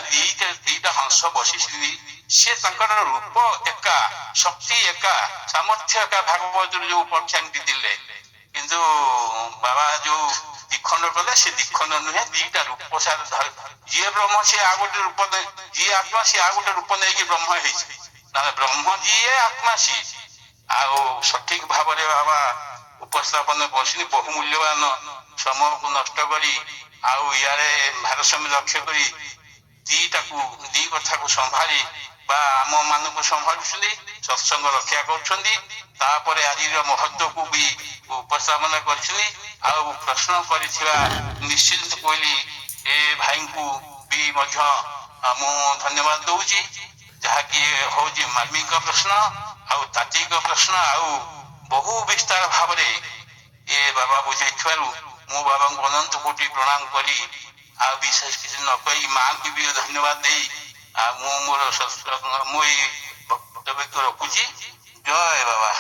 ଦିଟା ହଂସ ବସିଛନ୍ତି, ସେ ତାଙ୍କର ରୂପ ଏକା, ଶକ୍ତି ଏକା, ସାମର୍ଥ୍ୟ ଏକା ଭାଗବତରୁ ଯୋଉ ଉପାଖ୍ୟାନଟି ଦେଲେ, କିନ୍ତୁ ବାବା ଯୋଉ ଦ୍ୱିଖଣ୍ଡ କଲେ ସେ ଦ୍ୱିଖଣ୍ଡ ନୁହେଁ, ଦିଟା ରୂପ ସାର ଯିଏ ବ୍ରହ୍ମ ସିଏ ଆଉ ଗୋଟେ ରୂପ, ଯିଏ ଆତ୍ମା ସିଏ ଆଉ ଗୋଟେ ରୂପ ନେଇକି ବ୍ରହ୍ମ ହେଇଛି, ନହେଲେ ବ୍ରହ୍ମ ଯିଏ ଆତ୍ମା ସିଏ। ଆଉ ସଠିକ ଭାବରେ ବାବା ଉପସ୍ଥାପନ କରୁଛନ୍ତି, ବହୁ ମୂଲ୍ୟବାନ ସମୟକୁ ନଷ୍ଟ କରି ଆଉ ୟାରେ ଭାରସାମ୍ୟ ରକ୍ଷା କରି ଦି କଥାକୁ ସମ୍ଭାଳି ବା ଆମ ମାନଙ୍କୁ ସମ୍ଭାଳୁଛନ୍ତି, ସତ୍ସଙ୍ଗ ରକ୍ଷା କରୁଛନ୍ତି। ତାପରେ ଆଜିର ମହତ୍ଵକୁ ବି ଉପସ୍ଥାପନ କରିଛନ୍ତି। ଆଉ ପ୍ରଶ୍ନ କରିଥିବା ନିଶ୍ଚିନ୍ତ କୋଇଲି ଏ ଭାଇଙ୍କୁ ବି ମଧ୍ୟ ମୁଁ ଧନ୍ୟବାଦ ଦଉଛି, ଯାହାକି ହଉଛି ମାର୍ମିକ ପ୍ରଶ୍ନ ଆଉ ତାତ୍ତ୍ୱିକ ପ୍ରଶ୍ନ, ଆଉ ବହୁ ବିସ୍ତାର ଭାବରେ ଏ ବାବା ବୁଝେଇଥିବାରୁ ମୁଁ ବାବାଙ୍କୁ ଅନନ୍ତ କୋଟି ପ୍ରଣାମ କରି ଆଉ ବିଶେଷ କିଛି ନ କହି ମାଙ୍କୁ ବି ଧନ୍ୟବାଦ ଦେଇ ଆଉ ମୁଁ ମୋର ମୁଁ ଏଇ ବକ୍ତବ୍ୟକୁ ରଖୁଛି। ଜୟ ବାବା,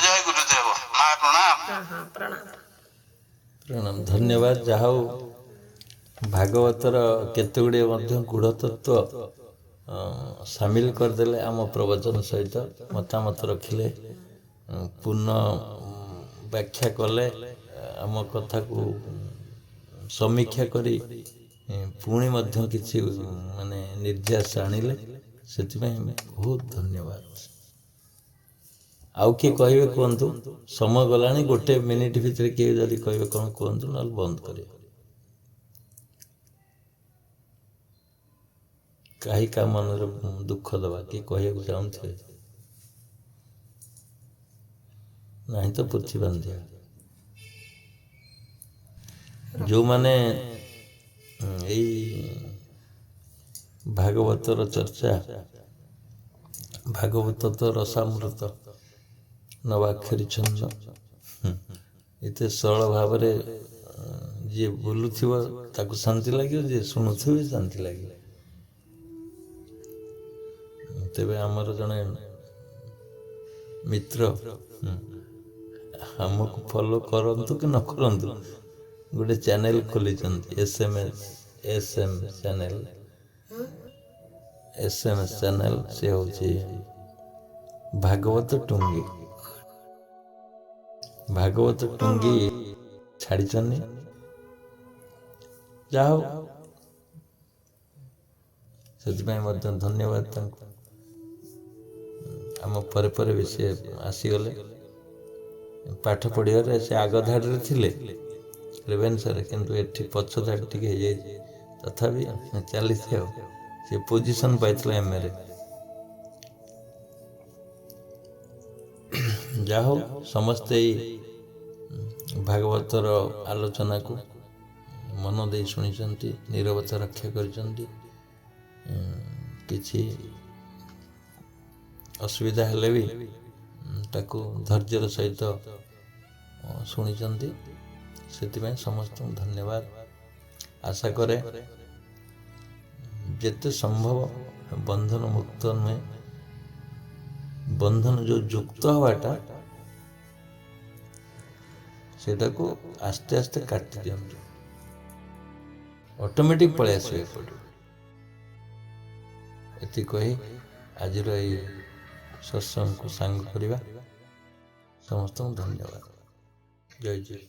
ଜୟ ଗୁରୁଦେବ, ମା ପ୍ରଣାମ। ପ୍ରଣାମ, ଧନ୍ୟବାଦ। ଯାହା ହଉ ଭାଗବତର କେତେ ଗୁଡ଼ିଏ ମଧ୍ୟ ଗୂଢ଼ ତତ୍ତ୍ୱ ସାମିଲ କରିଦେଲେ ଆମ ପ୍ରବଚନ ସହିତ, ମତାମତ ରଖିଲେ, ପୂର୍ଣ୍ଣ ବ୍ୟାଖ୍ୟା କଲେ, ଆମ କଥାକୁ ସମୀକ୍ଷା କରି ପୁଣି ମଧ୍ୟ କିଛି ମାନେ ନିର୍ଯାସ ଆଣିଲେ, ସେଥିପାଇଁ ବହୁତ ଧନ୍ୟବାଦ। ଆଉ କିଏ କହିବେ କୁହନ୍ତୁ? ସମୟ ଗଲାଣି, 1 ମିନିଟ୍ ଭିତରେ କିଏ ଯଦି କହିବେ କ'ଣ କୁହନ୍ତୁ, ନହେଲେ ବନ୍ଦ କରିବା। କାହିଁ କା ମନରେ ଦୁଃଖ ଦେବା, କିଏ କହିବାକୁ ଚାହୁଁଥିବେ? ନାହିଁ ତ ପୋଥି ବାନ୍ଧିବା। ଯେଉଁମାନେ ଏଇ ଭାଗବତର ଚର୍ଚ୍ଚା, ଭାଗବତ ତ ରସାମୃତ, ନବାକ୍ଷରୀ ଛନ୍ଦ, ଏତେ ସରଳ ଭାବରେ ଯିଏ ବୁଲୁଥିବ ତାକୁ ଶାନ୍ତି ଲାଗିବ, ଯିଏ ଶୁଣୁଥିବ ଶାନ୍ତି ଲାଗିବ। ତେବେ ଆମର ଜଣେ ମିତ୍ର ଆମକୁ ଫଲୋ କରନ୍ତୁ କି ନ କରନ୍ତୁ, ଗୋଟେ ଚ୍ୟାନେଲ ଖୋଲିଛନ୍ତି, ଏସ୍ଏମ୍ ଚ୍ୟାନେଲ। ସେ ହେଉଛି ଭାଗବତ ଟୁଙ୍ଗି ଛାଡ଼ିଛନ୍ତି। ଯାହା ହଉ, ସେଥିପାଇଁ ମଧ୍ୟ ଧନ୍ୟବାଦ ତାଙ୍କୁ। ଆମ ପରେ ବି ସେ ଆସିଗଲେ। ପାଠ ପଢ଼ିବାରେ ସେ ଆଗ ଧାଡ଼ିରେ ଥିଲେ ରେଭେନ୍ସାରେ, କିନ୍ତୁ ଏଠି ପଛ ଧାଡ଼ି ଟିକେ ହେଇଯାଇଛି, ତଥାପି ଚାଲିଛି ଆଉ। ସେ ପୋଜିସନ୍ ପାଇଥିଲା MA ରେ। ଯାହା ହଉ, ସମସ୍ତେ ଏଇ ଭାଗବତର ଆଲୋଚନାକୁ ମନ ଦେଇ ଶୁଣିଛନ୍ତି, ନୀରବତା ରକ୍ଷା କରିଛନ୍ତି। କିଛି ଅସୁବିଧା ହେଲେ ବି ତାକୁ ଧୈର୍ଯ୍ୟର ସହିତ ଶୁଣିଛନ୍ତି, ସେଥିପାଇଁ ସମସ୍ତଙ୍କୁ ଧନ୍ୟବାଦ। ଆଶା କରେ ଯେତେ ସମ୍ଭବ ବନ୍ଧନ ମୁକ୍ତ ନୁହେଁ, ବନ୍ଧନ ଯେଉଁ ଯୁକ୍ତ ହେବାଟା ସେଟାକୁ ଆସ୍ତେ ଆସ୍ତେ କାଟି ଦିଅନ୍ତୁ, ଅଟୋମେଟିକ୍ ପଳେଇ ଆସିବେ ଏପଟୁ। ଏତିକି କହି ଆଜିର ଏଇ ସତ୍ସଙ୍ଗକୁ ସାଙ୍ଗ କରିବା। ସମସ୍ତଙ୍କୁ ଧନ୍ୟବାଦ। ଜୟ ଜୟ।